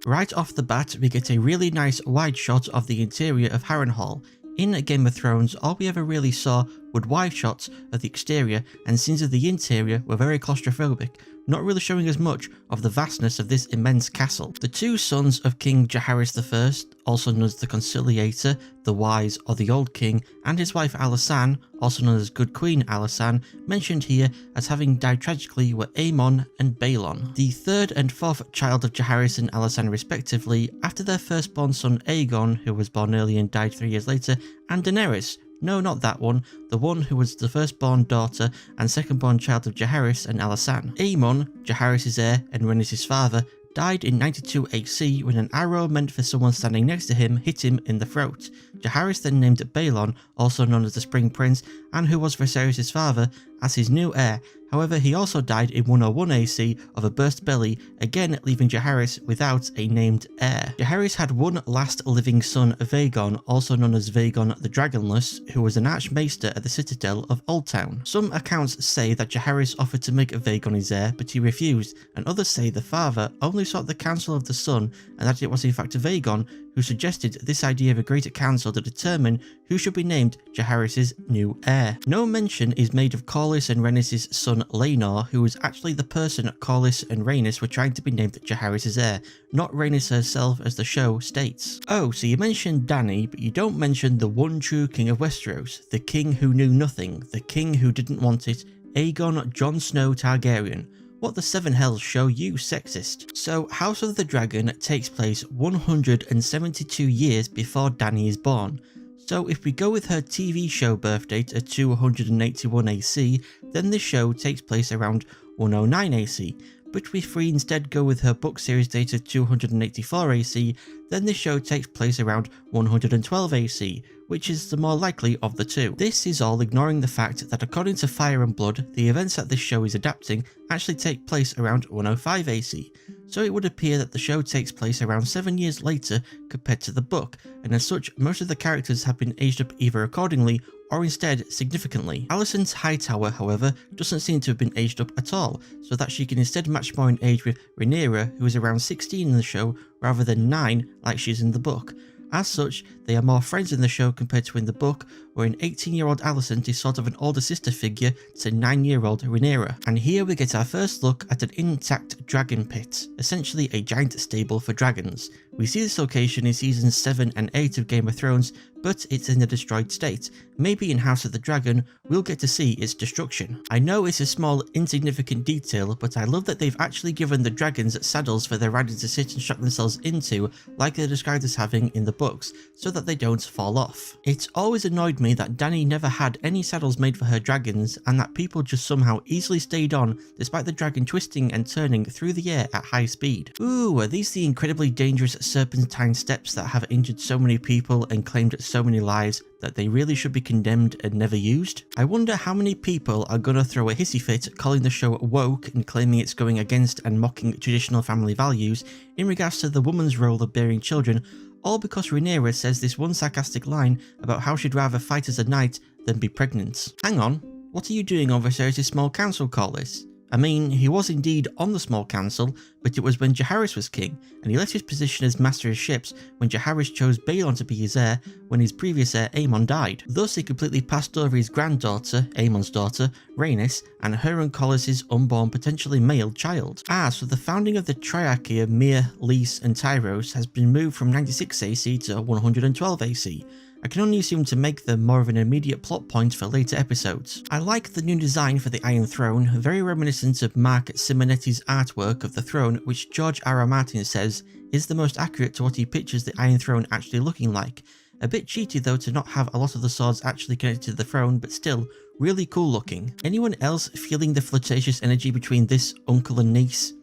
Right off the bat, we get a really nice wide shot of the interior of Harrenhal. In Game of Thrones, all we ever really saw were wide shots of the exterior, and scenes of the interior were very claustrophobic, not really showing us much of the vastness of this immense castle. The two sons of King Jaehaerys I, also known as the Conciliator, the Wise, or the Old King, and his wife Alysanne, also known as Good Queen Alysanne, mentioned here as having died tragically, were Aemon and Balon. The third and fourth child of Jaehaerys and Alysanne respectively, after their firstborn son Aegon, who was born early and died 3 years later, and Daenerys. No, not that one, the one who was the firstborn daughter and secondborn child of Jaehaerys and Alysanne. Aemon, Jaehaerys' heir and Rhaenys' father, died in 92 AC when an arrow meant for someone standing next to him hit him in the throat. Jaehaerys then named Balon, also known as the Spring Prince, and who was Viserys' father, as his new heir. However, he also died in 101 AC of a burst belly, again leaving Jaehaerys without a named heir. Jaehaerys had one last living son, Vaegon, also known as Vaegon the Dragonless, who was an archmaester at the citadel of Oldtown. Some accounts say that Jaehaerys offered to make Vaegon his heir, but he refused, and others say the father only sought the counsel of the son, and that it was in fact Vaegon who suggested this idea of a greater council to determine who should be named Jaehaerys' new heir. No mention is made of Corlys and Rhaenys' son Laenor, who was actually the person Corlys and Rhaenys were trying to be named Jaehaerys' heir, not Rhaenys herself as the show states. Oh, so you mentioned Dany, but you don't mention the one true king of Westeros, the king who knew nothing, the king who didn't want it, Aegon Jon Snow Targaryen. What the seven hells show you, sexist? So, House of the Dragon takes place 172 years before Dany is born. So if we go with her TV show birth date at 281 AC, then the show takes place around 109 AC. But if we instead go with her book series date at 284 AC, then the show takes place around 112 AC, which is the more likely of the two. This is all ignoring the fact that according to Fire and Blood, the events that this show is adapting actually take place around 105 AC, so it would appear that the show takes place around 7 years later compared to the book, and as such most of the characters have been aged up either accordingly or instead significantly. Alicent's Hightower, however, doesn't seem to have been aged up at all, so that she can instead match more in age with Rhaenyra, who is around 16 in the show rather than 9 like she is in the book. As such, they are more friends in the show compared to in the book, where an 18-year-old Alicent is sort of an older sister figure to 9-year-old Rhaenyra. And here we get our first look at an intact dragon pit, essentially a giant stable for dragons. We see this location in seasons 7 and 8 of Game of Thrones, but it's in a destroyed state. Maybe in House of the Dragon, we'll get to see its destruction. I know it's a small, insignificant detail, but I love that they've actually given the dragons saddles for their riders to sit and strap themselves into, like they're described as having in the books, so that they don't fall off. It's always annoyed me that Dany never had any saddles made for her dragons, and that people just somehow easily stayed on, despite the dragon twisting and turning through the air at high speed. Ooh, are these the incredibly dangerous serpentine steps that have injured so many people and claimed so many lives that they really should be condemned and never used? I wonder how many people are gonna throw a hissy fit calling the show woke and claiming it's going against and mocking traditional family values in regards to the woman's role of bearing children, all because Rhaenyra says this one sarcastic line about how she'd rather fight as a knight than be pregnant. Hang on, what are you doing on Viserys' small council, Corlys? I mean, he was indeed on the small council, but it was when Jaehaerys was king, and he left his position as master of ships when Jaehaerys chose Balon to be his heir when his previous heir Aemon died. Thus he completely passed over his granddaughter, Aemon's daughter, Rhaenys, and her and Corlys' unborn potentially male child. So the founding of the triarchy of Myr, Lys and Tyros has been moved from 96 AC to 112 AC. I can only assume to make them more of an immediate plot point for later episodes. I like the new design for the Iron Throne, very reminiscent of Mark Simonetti's artwork of the throne, which George R.R. Martin says is the most accurate to what he pictures the Iron Throne actually looking like. A bit cheaty though to not have a lot of the swords actually connected to the throne, but still, really cool looking. Anyone else feeling the flirtatious energy between this uncle and niece?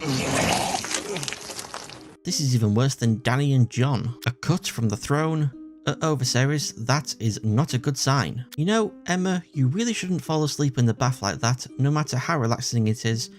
This is even worse than Dany and Jon. A cut from the throne. Oh, Viserys, that is not a good sign. You know, Emma, you really shouldn't fall asleep in the bath like that, no matter how relaxing it is.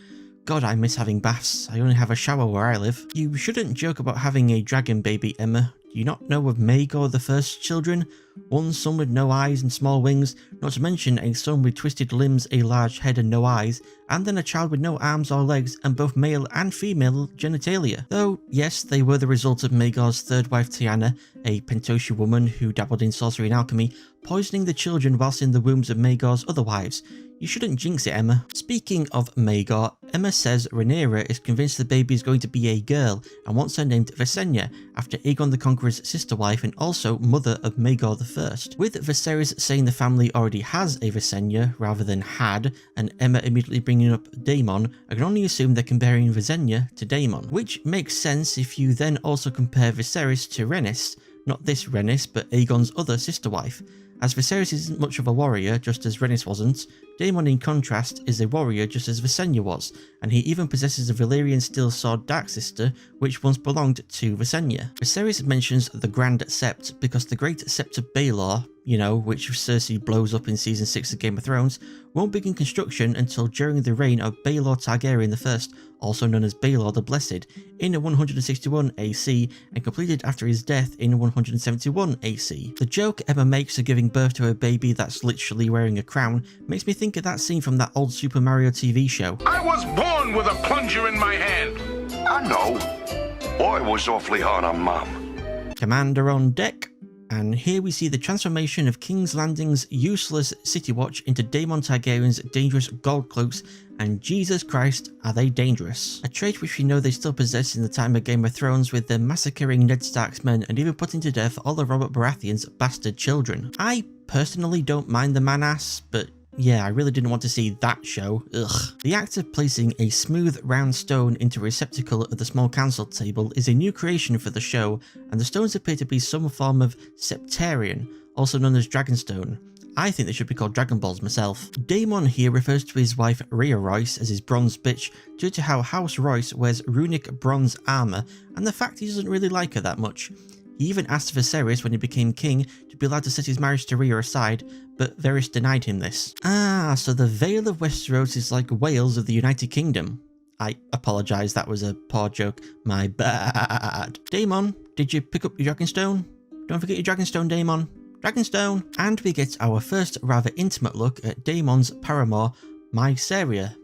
God, I miss having baths. I only have a shower where I live. You shouldn't joke about having a dragon baby, Emma. Do you not know of Maegor the First's children? One son with no eyes and small wings, not to mention a son with twisted limbs, a large head and no eyes, and then a child with no arms or legs and both male and female genitalia. Though, yes, they were the result of Maegor's third wife Tiana, a Pentoshi woman who dabbled in sorcery and alchemy, poisoning the children whilst in the wombs of Maegor's other wives. You shouldn't jinx it, Emma. Speaking of Maegor, Emma says Rhaenyra is convinced the baby is going to be a girl and wants her named Visenya, after Aegon the Conqueror's sister wife and also mother of Maegor I. With Viserys saying the family already has a Visenya rather than had, and Emma immediately bringing up Daemon, I can only assume they're comparing Visenya to Daemon, which makes sense if you then also compare Viserys to Rhaenys, not this Rhaenys but Aegon's other sister wife. As Viserys isn't much of a warrior, just as Rhaenys wasn't, Daemon in contrast is a warrior just as Visenya was, and he even possesses a Valyrian steel sword Dark Sister, which once belonged to Visenya. Viserys mentions the Grand Sept because the Great Sept of Baelor, you know, which Cersei blows up in Season 6 of Game of Thrones, won't begin construction until during the reign of Baelor Targaryen I, also known as Baelor the Blessed, in 161 AC and completed after his death in 171 AC. The joke Emma makes of giving birth to a baby that's literally wearing a crown makes me think of that scene from that old Super Mario TV show. I was born with a plunger in my hand. I know. Boy was awfully hard on Mum. Commander on deck. And here we see the transformation of King's Landing's useless City Watch into Daemon Targaryen's dangerous gold cloaks, and Jesus Christ, are they dangerous. A trait which we know they still possess in the time of Game of Thrones, with them massacring Ned Stark's men and even putting to death all of Robert Baratheon's bastard children. I personally don't mind the man-ass, but yeah, I really didn't want to see that show. Ugh. The act of placing a smooth round stone into a receptacle of the small council table is a new creation for the show, and the stones appear to be some form of septarian, also known as Dragonstone. I think they should be called Dragon Balls myself. Daemon here refers to his wife Rhea Royce as his bronze bitch due to how House Royce wears runic bronze armour and the fact he doesn't really like her that much. He even asked Viserys when he became king to be allowed to set his marriage to Rhea aside, but Varys denied him this. Ah, so the Vale of Westeros is like Wales of the United Kingdom. I apologise, that was a poor joke. My bad. Daemon, did you pick up your Dragonstone? Don't forget your Dragonstone, Daemon. Dragonstone! And we get our first rather intimate look at Daemon's paramour, Mysaria.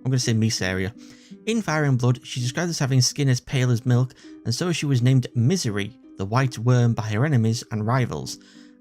I'm going to say Mysaria. In Fire and Blood, she's described as having skin as pale as milk, and so she was named Misery, the white worm, by her enemies and rivals.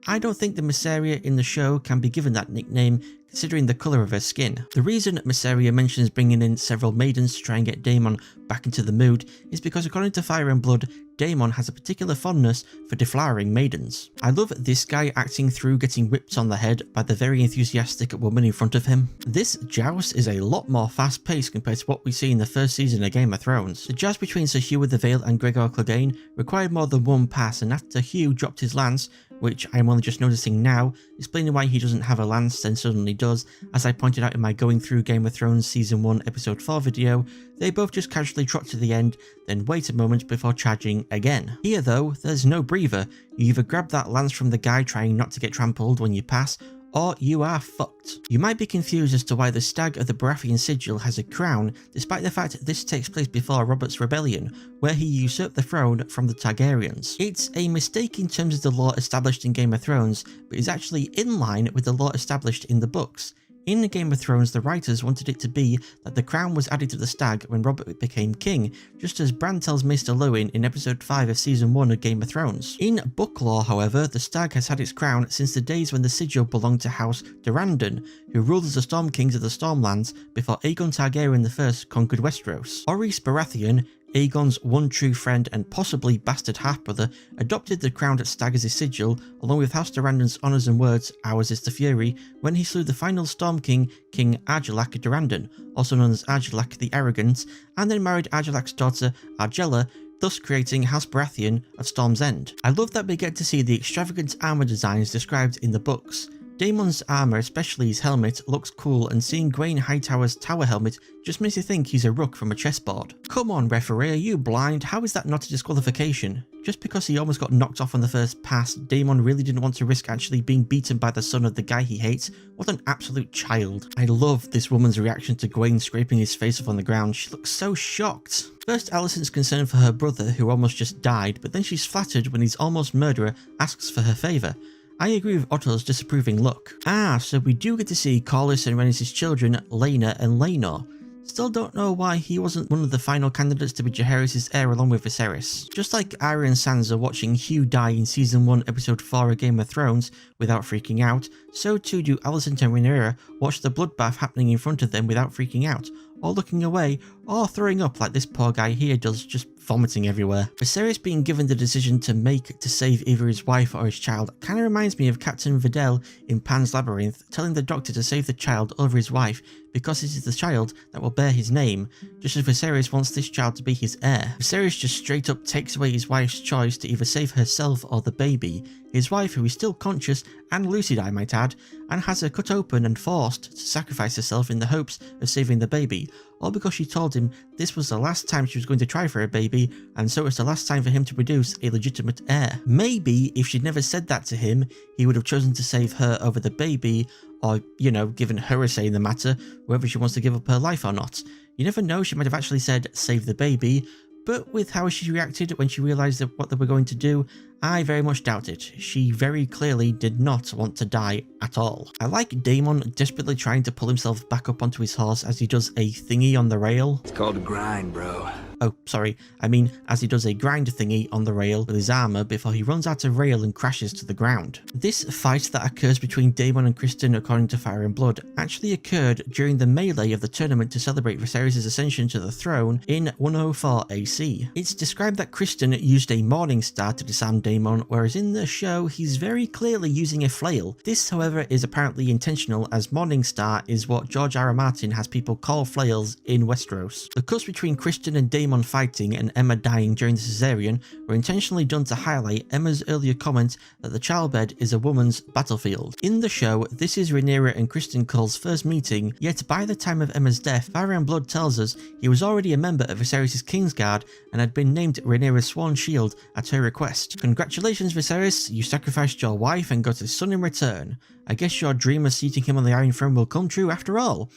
I don't think the Mysaria in the show can be given that nickname, considering the colour of her skin. The reason Mysaria mentions bringing in several maidens to try and get Daemon back into the mood is because, according to Fire and Blood, Daemon has a particular fondness for deflowering maidens. I love this guy acting through getting whipped on the head by the very enthusiastic woman in front of him. This joust is a lot more fast paced compared to what we see in the first season of Game of Thrones. The joust between Sir Hugh of the Vale and Gregor Clegane required more than one pass, and after Hugh dropped his lance, which I'm only just noticing now, explaining why he doesn't have a lance then suddenly does, as I pointed out in my Going Through Game of Thrones Season 1 Episode 4 video, they both just casually trot to the end, then wait a moment before charging again. Here though, there's no breather. You either grab that lance from the guy trying not to get trampled when you pass, or you are fucked. You might be confused as to why the stag of the Baratheon sigil has a crown, despite the fact this takes place before Robert's rebellion, where he usurped the throne from the Targaryens. It's a mistake in terms of the lore established in Game of Thrones, but is actually in line with the lore established in the books. In Game of Thrones, the writers wanted it to be that the crown was added to the stag when Robert became king, just as Bran tells Maester Luwin in episode 5 of season 1 of Game of Thrones. In book lore, however, the stag has had its crown since the days when the sigil belonged to House Durrandon, who ruled as the Storm Kings of the Stormlands before Aegon Targaryen I conquered Westeros. Orys Baratheon, Aegon's one true friend and possibly bastard half-brother, adopted the crowned stag as his sigil, along with House Durrandon's honours and words, ours is the fury, when he slew the final Storm King, King Argilac Durrandon, also known as Argilac the Arrogant, and then married Argilac's daughter, Argella, thus creating House Baratheon of Storm's End. I love that we get to see the extravagant armour designs described in the books. Daemon's armor, especially his helmet, looks cool, and seeing Gwaine Hightower's tower helmet just makes you think he's a rook from a chessboard. Come on, referee, are you blind? How is that not a disqualification? Just because he almost got knocked off on the first pass, Daemon really didn't want to risk actually being beaten by the son of the guy he hates. What an absolute child. I love this woman's reaction to Gwaine scraping his face up on the ground. She looks so shocked. First, Alicent's concerned for her brother, who almost just died, but then she's flattered when his almost murderer asks for her favour. I agree with Otto's disapproving look. So we do get to see Corlys and Rhaenys' children, Laena and Laenor. Still don't know why he wasn't one of the final candidates to be Jaehaerys' heir along with Viserys. Just like Arya and Sansa watching Hugh die in Season 1 Episode 4 of Game of Thrones without freaking out, so too do Alicent and Rhaenyra watch the bloodbath happening in front of them without freaking out, or looking away, or throwing up like this poor guy here does, just vomiting everywhere. Viserys being given the decision to make to save either his wife or his child kinda reminds me of Captain Videl in Pan's Labyrinth telling the doctor to save the child over his wife because it is the child that will bear his name, just as Viserys wants this child to be his heir. Viserys just straight up takes away his wife's choice to either save herself or the baby, his wife who is still conscious and lucid I might add, and has her cut open and forced to sacrifice herself in the hopes of saving the baby, all because she told him this was the last time she was going to try for a baby, and so it's the last time for him to produce a legitimate heir. Maybe if she'd never said that to him, he would have chosen to save her over the baby, or, you know, given her a say in the matter, whether she wants to give up her life or not. You never know, she might have actually said, save the baby, but with how she reacted when she realised what they were going to do, I very much doubt it. She very clearly did not want to die at all. I like Daemon desperately trying to pull himself back up onto his horse as he does a thingy on the rail. It's called a grind, bro. Oh, sorry, I mean as he does a grind thingy on the rail with his armour before he runs out of rail and crashes to the ground. This fight that occurs between Daemon and Criston according to Fire and Blood actually occurred during the melee of the tournament to celebrate Viserys' ascension to the throne in 104 AC. It's described that Criston used a Morning Star to disarm Daemon, whereas in the show he's very clearly using a flail. This however is apparently intentional, as Morning Star is what George R. R. Martin has people call flails in Westeros. The cuts between Criston and Daemon fighting and Emma dying during the cesarean were intentionally done to highlight Emma's earlier comment that the childbed is a woman's battlefield. In the show, this is Rhaenyra and Criston Cole's first meeting, yet by the time of Emma's death, Fire and Blood tells us he was already a member of Viserys' Kingsguard and had been named Rhaenyra's Sworn Shield at her request. Congratulations Viserys, you sacrificed your wife and got a son in return. I guess your dream of seating him on the Iron Throne will come true after all.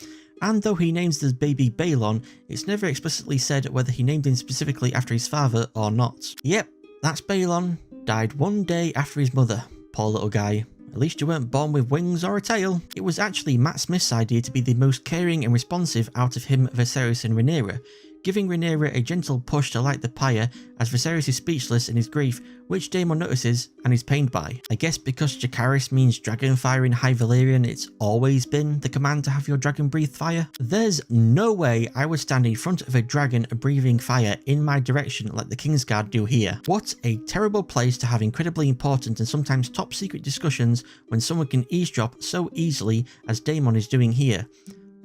And though he names the baby Balon, it's never explicitly said whether he named him specifically after his father or not. Yep, that's Balon. Died one day after his mother. Poor little guy. At least you weren't born with wings or a tail. It was actually Matt Smith's idea to be the most caring and responsive out of him, Viserys and Rhaenyra, giving Rhaenyra a gentle push to light the pyre as Viserys is speechless in his grief, which Daemon notices and is pained by. I guess because Jacaerys means dragon fire in High Valyrian, it's always been the command to have your dragon breathe fire. There's no way I would stand in front of a dragon breathing fire in my direction like the Kingsguard do here. What a terrible place to have incredibly important and sometimes top secret discussions when someone can eavesdrop so easily as Daemon is doing here.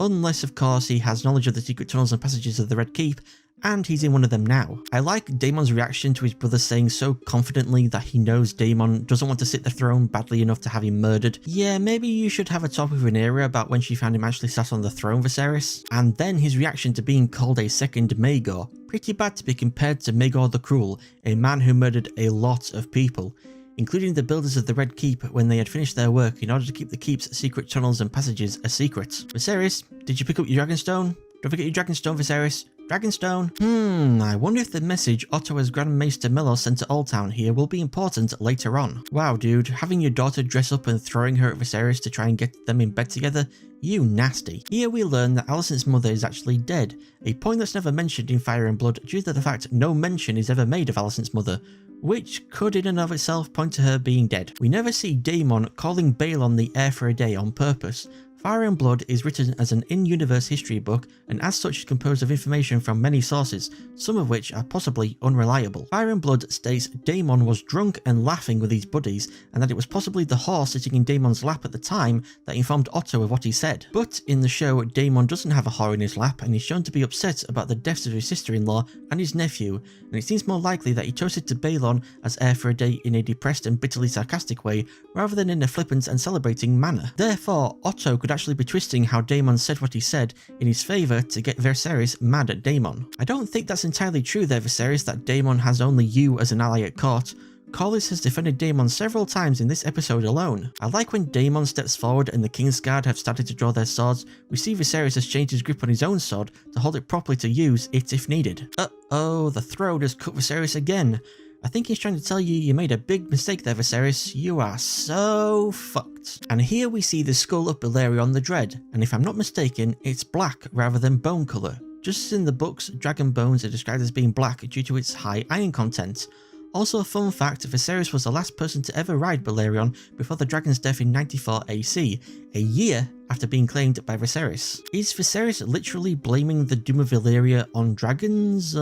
Unless of course he has knowledge of the secret tunnels and passages of the Red Keep, and he's in one of them now. I like Daemon's reaction to his brother saying so confidently that he knows Daemon doesn't want to sit the throne badly enough to have him murdered. Yeah, maybe you should have a talk with Rhaenyra about when she found him actually sat on the throne, Viserys. And then his reaction to being called a second Maegor. Pretty bad to be compared to Maegor the Cruel, a man who murdered a lot of people, including the builders of the Red Keep when they had finished their work in order to keep the Keep's secret tunnels and passages a secret. Viserys, did you pick up your Dragonstone? Don't forget your Dragonstone, Viserys. Dragonstone. I wonder if the message Otto's Grand Maester Melor sent to Oldtown here will be important later on. Wow, dude, having your daughter dress up and throwing her at Viserys to try and get them in bed together? You nasty. Here we learn that Alicent's mother is actually dead, a point that's never mentioned in Fire and Blood due to the fact no mention is ever made of Alicent's mother, which could in and of itself point to her being dead. We never see Daemon calling Balon the heir for a day on purpose. Fire and Blood is written as an in-universe history book and as such is composed of information from many sources, some of which are possibly unreliable. Fire and Blood states Daemon was drunk and laughing with his buddies and that it was possibly the horse sitting in Daemon's lap at the time that informed Otto of what he said. But in the show, Daemon doesn't have a whore in his lap and is shown to be upset about the deaths of his sister-in-law and his nephew, and it seems more likely that he toasted to Balon as heir for a day in a depressed and bitterly sarcastic way rather than in a flippant and celebrating manner. Therefore, Otto could actually be twisting how Daemon said what he said in his favour to get Viserys mad at Daemon. I don't think that's entirely true there, Viserys, that Daemon has only you as an ally at court. Corlys has defended Daemon several times in this episode alone. I like when Daemon steps forward and the Kingsguard have started to draw their swords, we see Viserys has changed his grip on his own sword to hold it properly to use it if needed. Uh-oh, the throne has cut Viserys again. I think he's trying to tell you made a big mistake there, Viserys. You are so fucked. And here we see the skull of Balerion the Dread, and if I'm not mistaken, it's black rather than bone colour. Just as in the books, dragon bones are described as being black due to its high iron content. Also, a fun fact, Viserys was the last person to ever ride Balerion before the dragon's death in 94 AC, a year after being claimed by Viserys. Is Viserys literally blaming the doom of Valyria on dragons?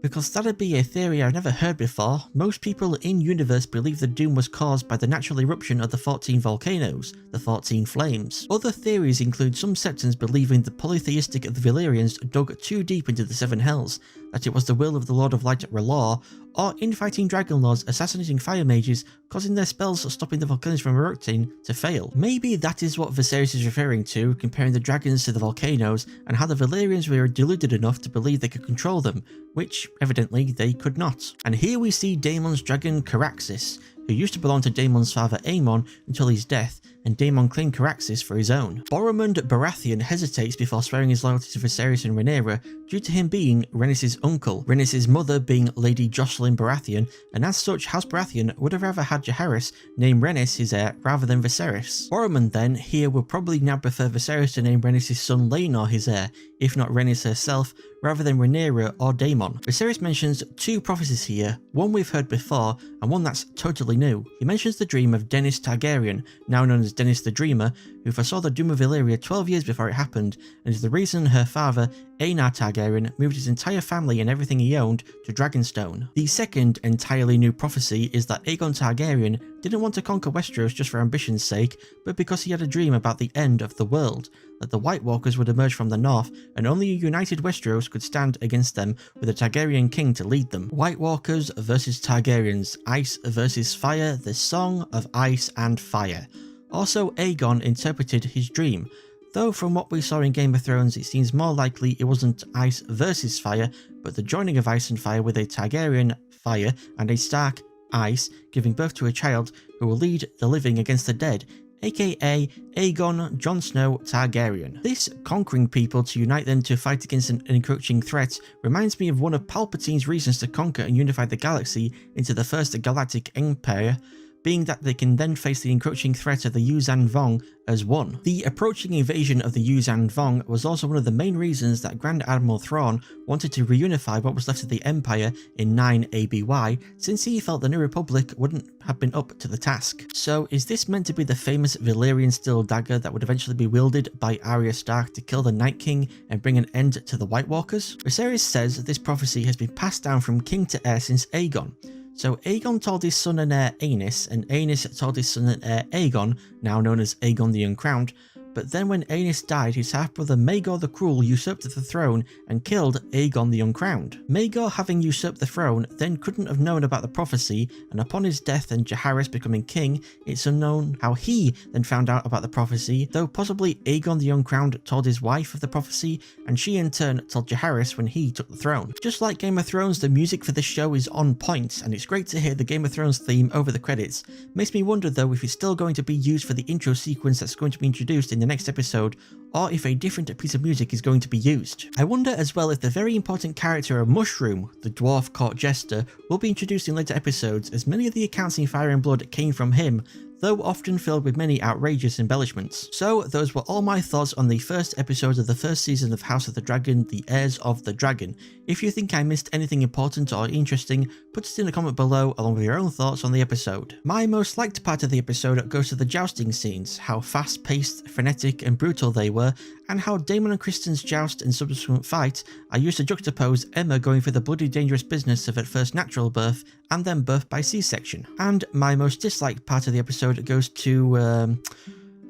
Because that'd be a theory I've never heard before. Most people in-universe believe the doom was caused by the natural eruption of the 14 volcanoes, the 14 flames. Other theories include some sections believing the polytheistic Valyrians dug too deep into the Seven Hells, that it was the will of the Lord of Light R'hllor, or infighting dragon lords assassinating fire mages, causing their spells stopping the volcanoes from erupting to fail. Maybe that is what Viserys is referring to, comparing the dragons to the volcanoes, and how the Valyrians were deluded enough to believe they could control them, which evidently they could not. And here we see Daemon's dragon Caraxes, who used to belong to Daemon's father Aemon until his death, and Daemon claimed Caraxes for his own. Boromund Baratheon hesitates before swearing his loyalty to Viserys and Rhaenyra due to him being Rhaenys' uncle, Rhaenys' mother being Lady Jocelyn Baratheon, and as such House Baratheon would have rather had Jaehaerys name Rhaenys his heir rather than Viserys. Boromund then here would probably now prefer Viserys to name Rhaenys' son Laenor his heir, if not Rhaenys herself, rather than Rhaenyra or Daemon. Viserys mentions two prophecies here, one we've heard before and one that's totally new. He mentions the dream of Denys Targaryen, now known as Denys the Dreamer, who foresaw the doom of Valyria 12 years before it happened, and is the reason her father, Aenar Targaryen, moved his entire family and everything he owned to Dragonstone. The second entirely new prophecy is that Aegon Targaryen didn't want to conquer Westeros just for ambition's sake, but because he had a dream about the end of the world, that the White Walkers would emerge from the north, and only a united Westeros could stand against them with a Targaryen king to lead them. White Walkers versus Targaryens, ice versus fire, the Song of Ice and Fire. Also, Aegon interpreted his dream, though from what we saw in Game of Thrones it seems more likely it wasn't ice versus fire, but the joining of ice and fire with a Targaryen, fire, and a Stark, ice, giving birth to a child who will lead the living against the dead, aka Aegon Jon Snow Targaryen. This conquering people to unite them to fight against an encroaching threat reminds me of one of Palpatine's reasons to conquer and unify the galaxy into the First Galactic Empire, being that they can then face the encroaching threat of the Yuuzhan Vong as one. The approaching invasion of the Yuuzhan Vong was also one of the main reasons that Grand Admiral Thrawn wanted to reunify what was left of the Empire in 9 ABY, since he felt the New Republic wouldn't have been up to the task. So is this meant to be the famous Valyrian steel dagger that would eventually be wielded by Arya Stark to kill the Night King and bring an end to the White Walkers? Viserys says that this prophecy has been passed down from king to heir since Aegon. So Aegon told his son and heir Aenys, and Aenys told his son and heir Aegon, now known as Aegon the Uncrowned, but then when Aenys died, his half-brother Maegor the Cruel usurped the throne and killed Aegon the Uncrowned. Maegor, having usurped the throne, then couldn't have known about the prophecy, and upon his death and Jaehaerys becoming king, it's unknown how he then found out about the prophecy, though possibly Aegon the Uncrowned told his wife of the prophecy, and she in turn told Jaehaerys when he took the throne. Just like Game of Thrones, the music for this show is on point, and it's great to hear the Game of Thrones theme over the credits. Makes me wonder though if it's still going to be used for the intro sequence that's going to be introduced in the next episode, or if a different piece of music is going to be used. I wonder as well if the very important character of Mushroom, the dwarf court jester, will be introduced in later episodes, as many of the accounts in Fire and Blood came from him, though often filled with many outrageous embellishments. So those were all my thoughts on the first episode of the first season of House of the Dragon, The Heirs of the Dragon. If you think I missed anything important or interesting, put it in a comment below along with your own thoughts on the episode. My most liked part of the episode goes to the jousting scenes, how fast-paced, frenetic and brutal they were, and how Daemon and Kristen's joust and subsequent fight are used to juxtapose Emma going through the bloody dangerous business of at first natural birth and then birth by C-section. And my most disliked part of the episode goes to,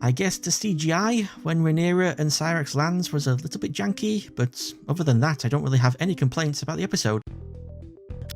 I guess the CGI when Rhaenyra and Syrax lands was a little bit janky, but other than that I don't really have any complaints about the episode.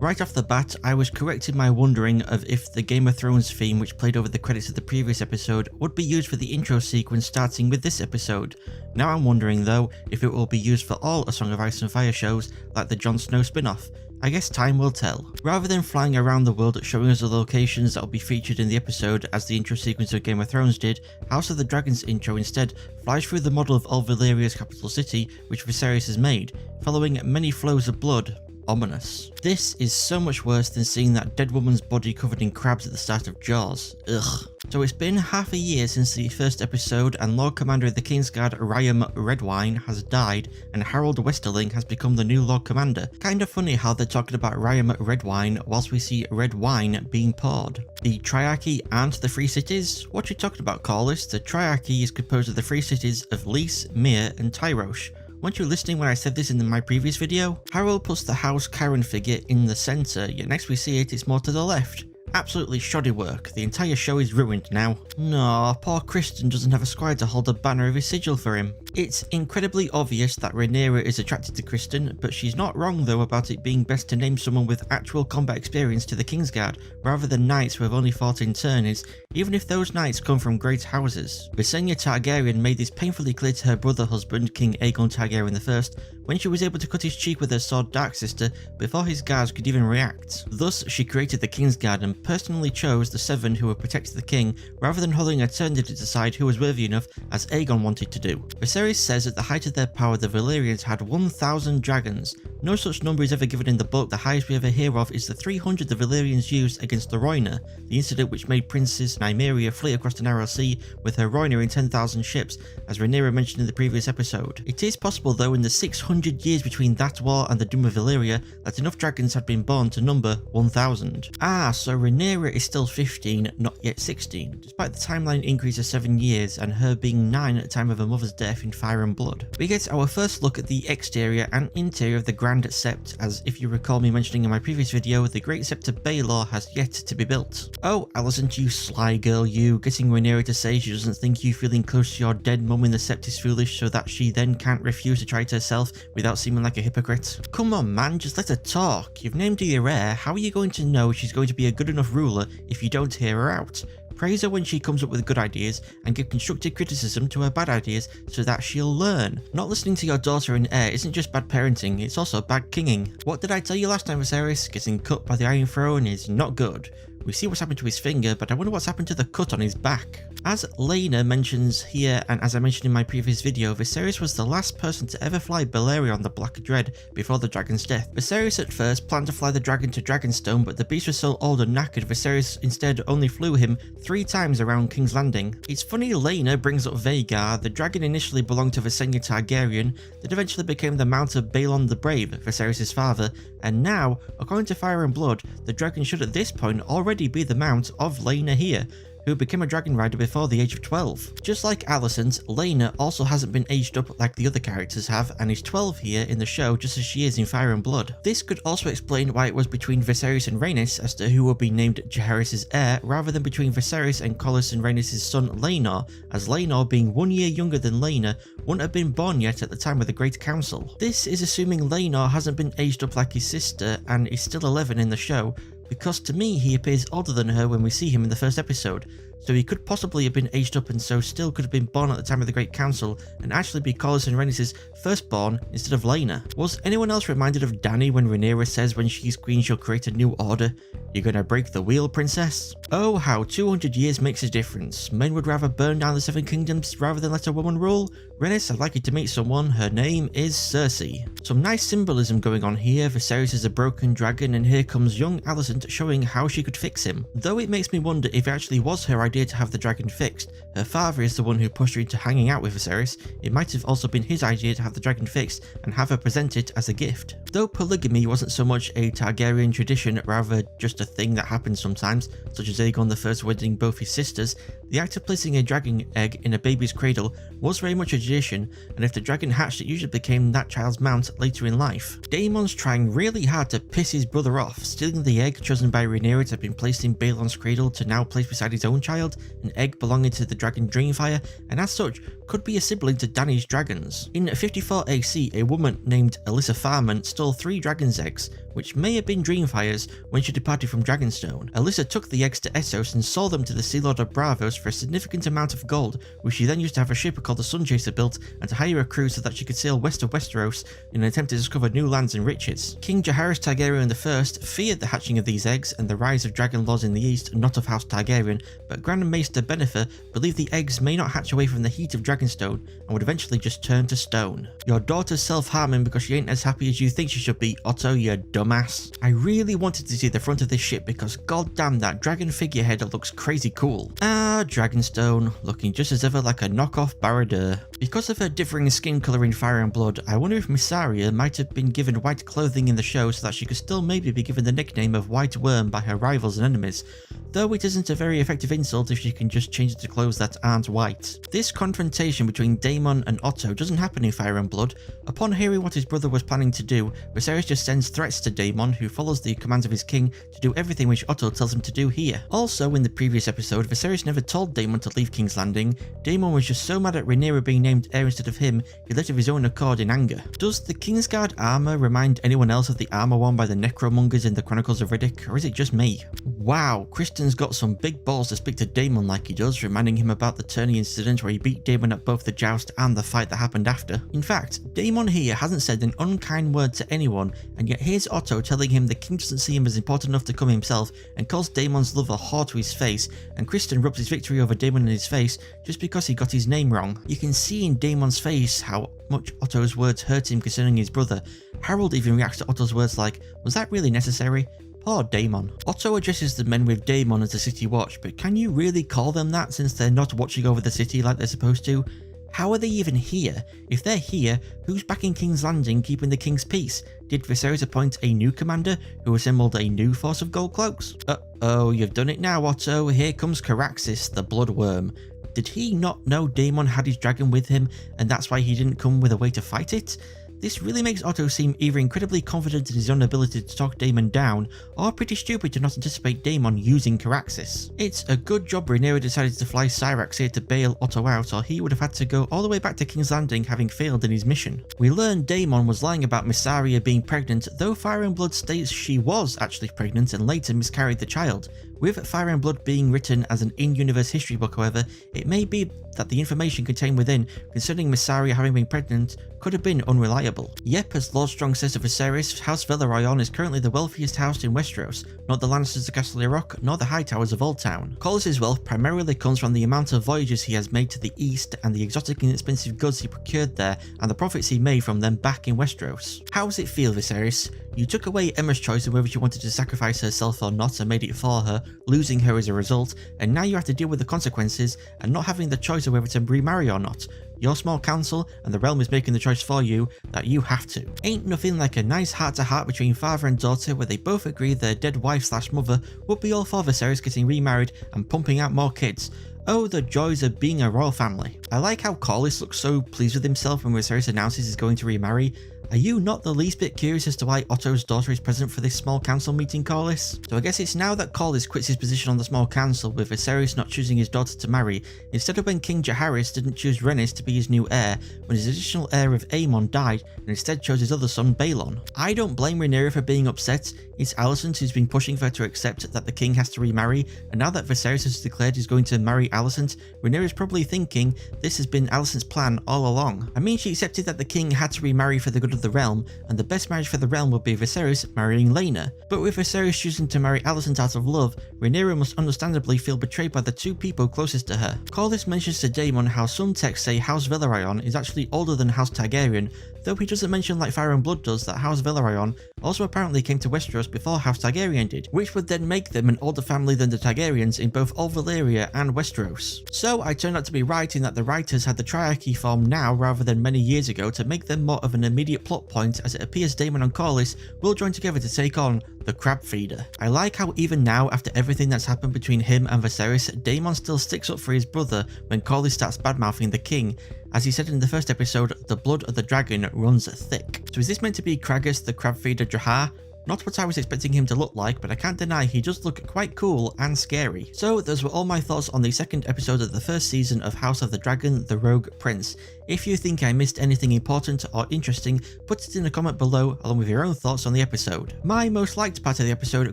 Right off the bat, I was correct in my wondering of if the Game of Thrones theme which played over the credits of the previous episode would be used for the intro sequence starting with this episode. Now I'm wondering though if it will be used for all A Song of Ice and Fire shows like the Jon Snow spin-off. I guess time will tell. Rather than flying around the world showing us the locations that will be featured in the episode as the intro sequence of Game of Thrones did, House of the Dragon's intro instead flies through the model of all Valyria's capital city which Viserys has made, following many flows of blood. Ominous. This is so much worse than seeing that dead woman's body covered in crabs at the start of Jaws. Ugh. So it's been half a year since the first episode and Lord Commander of the Kingsguard Ryam Redwine has died and Harold Westerling has become the new Lord Commander. Kinda funny how they're talking about Ryam Redwine whilst we see red wine being poured. The Triarchy aren't the Free Cities? What you talking about, Corlys? The Triarchy is composed of the Free Cities of Lys, Myr and Tyrosh. Weren't you listening when I said this in my previous video? Harold puts the House Karen figure in the centre, yet next we see it's more to the left. Absolutely shoddy work, the entire show is ruined now. No, poor Kristen doesn't have a squire to hold a banner of his sigil for him. It's incredibly obvious that Rhaenyra is attracted to Kristen, but she's not wrong though about it being best to name someone with actual combat experience to the Kingsguard, rather than knights who have only fought in tourneys, even if those knights come from great houses. Visenya Targaryen made this painfully clear to her brother husband, King Aegon Targaryen I, when she was able to cut his cheek with her sword Darksister before his guards could even react. Thus, she created the Kingsguard and personally chose the 7 who would protect the king, rather than holding a turn to decide who was worthy enough, as Aegon wanted to do. Viserys says at the height of their power the Valyrians had 1,000 dragons. No such number is ever given in the book. The highest we ever hear of is the 300 the Valyrians used against the Rhoynar, the incident which made Princess Nymeria flee across the Narrow Sea with her Rhoynar in 10,000 ships, as Rhaenyra mentioned in the previous episode. It is possible though in the 600 years between that war and the Doom of Valyria that enough dragons had been born to number 1,000. Ah, so Rhaenyra is still 15, not yet 16, despite the timeline increase of 7 years and her being 9 at the time of her mother's death in Fire and Blood. We get our first look at the exterior and interior of the Grand Sept, as if you recall me mentioning in my previous video, the Great Sept of Baelor has yet to be built. Oh, Alicent, you sly girl, you, getting Rhaenyra to say she doesn't think you feeling close to your dead mum in the Sept is foolish so that she then can't refuse to try it herself without seeming like a hypocrite. Come on man, just let her talk. You've named her your heir, how are you going to know she's going to be a good enough ruler if you don't hear her out? Praise her when she comes up with good ideas and give constructive criticism to her bad ideas so that she'll learn. Not listening to your daughter and heir isn't just bad parenting, it's also bad kinging. What did I tell you last time, Viserys? Getting cut by the Iron Throne is not good. We see what's happened to his finger, but I wonder what's happened to the cut on his back. As Laena mentions here, and as I mentioned in my previous video, Viserys was the last person to ever fly Beleriand on the Black Dread before the dragon's death. Viserys at first planned to fly the dragon to Dragonstone, but the beast was so old and knackered, Viserys instead only flew him 3 times around King's Landing. It's funny Laena brings up Vhagar. The dragon initially belonged to Visenya Targaryen, that eventually became the Mount of Balon the Brave, Viserys' father, and now, according to Fire and Blood, the dragon should at this point already be the mount of Laena here, who became a dragon rider before the age of 12. Just like Alicent, Laena also hasn't been aged up like the other characters have and is 12 here in the show just as she is in Fire and Blood. This could also explain why it was between Viserys and Rhaenys as to who would be named Jaehaerys' heir rather than between Viserys and Corlys and Rhaenys' son Laenor, as Laenor being 1 year younger than Laena wouldn't have been born yet at the time of the Great Council. This is assuming Laenor hasn't been aged up like his sister and is still 11 in the show, because to me he appears older than her when we see him in the first episode, so he could possibly have been aged up and so still could have been born at the time of the Great Council and actually be Corlys and Rhaenys' firstborn instead of Laena. Was anyone else reminded of Dany when Rhaenyra says when she's queen she'll create a new order? You're gonna break the wheel, princess? Oh, how 200 years makes a difference. Men would rather burn down the 7 kingdoms rather than let a woman rule? Rhaenys, I'd like you to meet someone. Her name is Cersei. Some nice symbolism going on here. Viserys is a broken dragon and here comes young Alicent showing how she could fix him. Though it makes me wonder if it actually was her idea idea to have the dragon fixed. Her father is the one who pushed her into hanging out with Viserys. It might have also been his idea to have the dragon fixed and have her present it as a gift. Though polygamy wasn't so much a Targaryen tradition, rather just a thing that happened sometimes, such as Aegon I wedding both his sisters, the act of placing a dragon egg in a baby's cradle was very much a tradition, and if the dragon hatched, it usually became that child's mount later in life. Daemon's trying really hard to piss his brother off, stealing the egg chosen by Rhaenyra to have been placed in Balon's cradle to now place beside his own child, an egg belonging to the dragon Dreamfire, and as such could be a sibling to Dany's dragons. In 54 AC, a woman named Alyssa Farman stole 3 dragon's eggs, which may have been Dreamfire's when she departed from Dragonstone. Alyssa took the eggs to Essos and sold them to the Sea Lord of Braavos for a significant amount of gold, which she then used to have a ship called the Sunchaser built and to hire a crew so that she could sail west of Westeros in an attempt to discover new lands and riches. King Jaehaerys Targaryen I feared the hatching of these eggs and the rise of dragon laws in the east, not of House Targaryen, but Grand Maester Bennifer believed the eggs may not hatch away from the heat of Dragonstone and would eventually just turn to stone. Your daughter's self-harming because she ain't as happy as you think she should be, Otto, you dumbass. I really wanted to see the front of this ship because goddamn that dragon figurehead looks crazy cool. Dragonstone, looking just as ever like a knockoff Barad-dûr. Because of her differing skin colour in Fire and Blood, I wonder if Mysaria might have been given white clothing in the show so that she could still maybe be given the nickname of White Worm by her rivals and enemies, though it isn't a very effective insult if she can just change it to clothes that aren't white. This confrontation between Daemon and Otto doesn't happen in Fire and Blood. Upon hearing what his brother was planning to do, Viserys just sends threats to Daemon, who follows the commands of his king to do everything which Otto tells him to do here. Also, in the previous episode, Viserys never told Daemon to leave King's Landing. Daemon was just so mad at Rhaenyra being named heir instead of him, he left of his own accord in anger. Does the Kingsguard armour remind anyone else of the armour worn by the Necromongers in the Chronicles of Riddick, or is it just me? Wow, Kristen's got some big balls to speak to Daemon like he does, reminding him about the tourney incident where he beat Daemon at both the joust and the fight that happened after. In fact, Daemon here hasn't said an unkind word to anyone, and yet here's Otto telling him the king doesn't see him as important enough to come himself and calls Daemon's love a whore to his face, and Kristen rubs his victory over Daemon in his face just because he got his name wrong. You can see in Daemon's face how much Otto's words hurt him concerning his brother. Harold even reacts to Otto's words like, was that really necessary? Poor Daemon. Otto addresses the men with Daemon as the city watch, but can you really call them that since they're not watching over the city like they're supposed to? How are they even here? If they're here, who's back in King's Landing keeping the king's peace? Did Viserys appoint a new commander who assembled a new force of gold cloaks? Uh-oh, you've done it now, Otto. Here comes Caraxes, the bloodworm. Did he not know Daemon had his dragon with him, and that's why he didn't come with a way to fight it? This really makes Otto seem either incredibly confident in his own ability to talk Daemon down, or pretty stupid to not anticipate Daemon using Caraxes. It's a good job Rhaenyra decided to fly Syrax here to bail Otto out, or he would have had to go all the way back to King's Landing having failed in his mission. We learned Daemon was lying about Mysaria being pregnant, though Fire and Blood states she was actually pregnant and later miscarried the child. With Fire and Blood being written as an in-universe history book, however, it may be that the information contained within concerning Mysaria having been pregnant could have been unreliable. Yep, as Lord Strong says of Viserys, House Velaryon is currently the wealthiest house in Westeros, not the Lannisters of Castle Rock, nor the Hightowers of Old Town. Corlys' wealth primarily comes from the amount of voyages he has made to the east and the exotic and expensive goods he procured there and the profits he made from them back in Westeros. How does it feel, Viserys? You took away Emma's choice of whether she wanted to sacrifice herself or not and made it for her, losing her as a result, and now you have to deal with the consequences and not having the choice of whether to remarry or not. Your small council and the realm is making the choice for you that you have to. Ain't nothing like a nice heart-to-heart between father and daughter where they both agree their dead wife/mother would be all for Viserys getting remarried and pumping out more kids. Oh, the joys of being a royal family. I like how Corlys looks so pleased with himself when Viserys announces he's going to remarry. Are you not the least bit curious as to why Otto's daughter is present for this small council meeting, Corlys? So I guess it's now that Corlys quits his position on the small council with Viserys not choosing his daughter to marry, instead of when King Jaehaerys didn't choose Rhaenys to be his new heir, when his additional heir of Aemon died and instead chose his other son Balon. I don't blame Rhaenyra for being upset. It's Alicent who's been pushing for her to accept that the king has to remarry, and now that Viserys has declared he's going to marry Alicent, Rhaenyra's probably thinking this has been Alicent's plan all along. I mean, she accepted that the king had to remarry for the good of the realm, and the best marriage for the realm would be Viserys marrying Laena. But with Viserys choosing to marry Alicent out of love, Rhaenyra must understandably feel betrayed by the two people closest to her. Corlys mentions to Daemon how some texts say House Velaryon is actually older than House Targaryen, Though he doesn't mention like Fire and Blood does that House Velaryon also apparently came to Westeros before House Targaryen did, which would then make them an older family than the Targaryens in both Old Valyria and Westeros. So I turned out to be right in that the writers had the Triarchy form now rather than many years ago to make them more of an immediate plot point, as it appears Daemon and Corlys will join together to take on the Crab Feeder. I like how even now, after everything that's happened between him and Viserys, Daemon still sticks up for his brother when Corlys starts badmouthing the king. As he said in the first episode, the blood of the dragon runs thick. So is this meant to be Kragus the Crab Feeder Jahar? Not what I was expecting him to look like, but I can't deny he does look quite cool and scary. So those were all my thoughts on the second episode of the first season of House of the Dragon, The Rogue Prince. If you think I missed anything important or interesting, put it in a comment below along with your own thoughts on the episode. My most liked part of the episode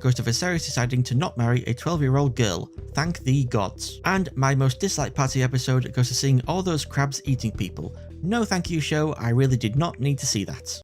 goes to Viserys deciding to not marry a 12-year-old girl. Thank the gods. And my most disliked part of the episode goes to seeing all those crabs eating people. No thank you show, I really did not need to see that.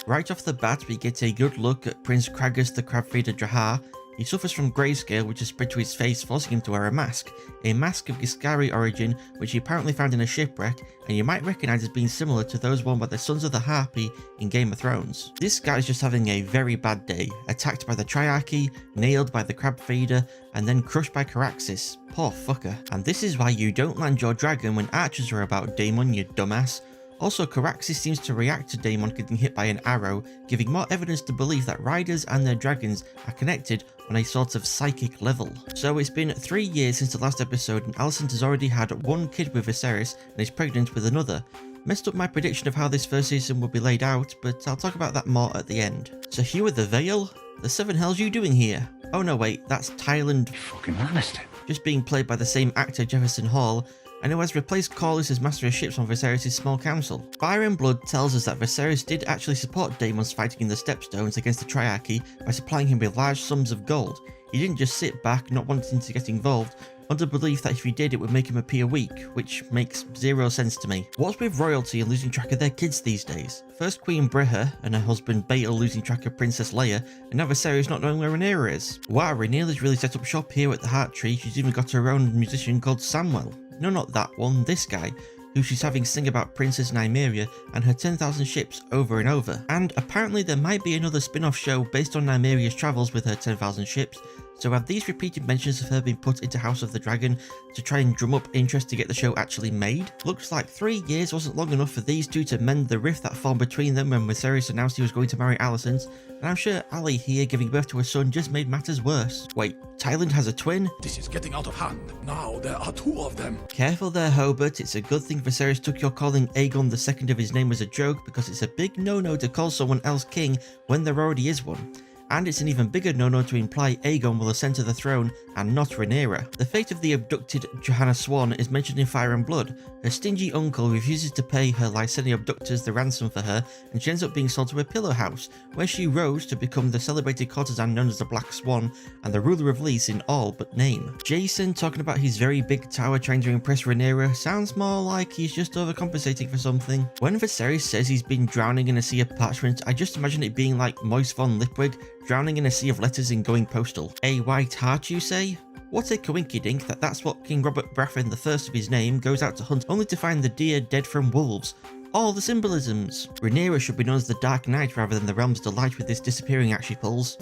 Right off the bat, we get a good look at Prince Kragus the Crab Feeder Jahar. He suffers from grayscale, which is spread to his face, forcing him to wear a mask of Giscari origin, which he apparently found in a shipwreck, and you might recognise as being similar to those worn by the Sons of the Harpy in Game of Thrones. This guy is just having a very bad day, attacked by the Triarchy, nailed by the Crab Feeder, and then crushed by Caraxes. Poor fucker. And this is why you don't land your dragon when archers are about, Daemon, you dumbass. Also, Caraxes seems to react to Daemon getting hit by an arrow, giving more evidence to believe that riders and their dragons are connected on a sort of psychic level. So it's been 3 years since the last episode, and Alicent has already had one kid with Viserys and is pregnant with another. Messed up my prediction of how this first season will be laid out, but I'll talk about that more at the end. So Hugh with the Veil? The seven hells you doing here? Oh no wait, that's Tyland. Fucking honest. Just being played by the same actor Jefferson Hall, and who has replaced Corlys as Master of Ships on Viserys' small council. Fire and Blood tells us that Viserys did actually support Daemon's fighting in the Stepstones against the Triarchy by supplying him with large sums of gold. He didn't just sit back, not wanting to get involved, under belief that if he did it would make him appear weak, which makes zero sense to me. What's with royalty and losing track of their kids these days? First Queen Briha and her husband Bael losing track of Princess Leia, and now Viserys not knowing where Rhaenyra is. Wow, Rhaenyra's really set up shop here at the Heart Tree. She's even got her own musician called Samwell. No, not that one, this guy, who she's having sing about Princess Nymeria and her 10,000 ships over and over. And apparently there might be another spin-off show based on Nymeria's travels with her 10,000 ships, so have these repeated mentions of her being put into House of the Dragon to try and drum up interest to get the show actually made? Looks like 3 years wasn't long enough for these two to mend the rift that formed between them when Viserys announced he was going to marry Alicent, and I'm sure Ali here giving birth to a son just made matters worse. Wait, Tyland has a twin? This is getting out of hand. Now there are 2 of them. Careful there, Hobart. It's a good thing Viserys took your calling Aegon II of his name as a joke, because it's a big no-no to call someone else king when there already is one. And it's an even bigger no-no to imply Aegon will ascend to the throne and not Rhaenyra. The fate of the abducted Johanna Swan is mentioned in Fire and Blood. Her stingy uncle refuses to pay her Lyseni abductors the ransom for her, and she ends up being sold to a pillow house, where she rose to become the celebrated courtesan known as the Black Swan, and the ruler of Lys in all but name. Jason talking about his very big tower trying to impress Rhaenyra sounds more like he's just overcompensating for something. When Viserys says he's been drowning in a sea of parchment, I just imagine it being like Moise von Lipwig, drowning in a sea of letters and going postal. A white hart, you say? What a coinkydink that that's what King Robert Baratheon, the first of his name, goes out to hunt only to find the deer dead from wolves. All the symbolisms. Rhaenyra should be known as the Dark Knight rather than the Realm's Delight with this disappearing act she pulls.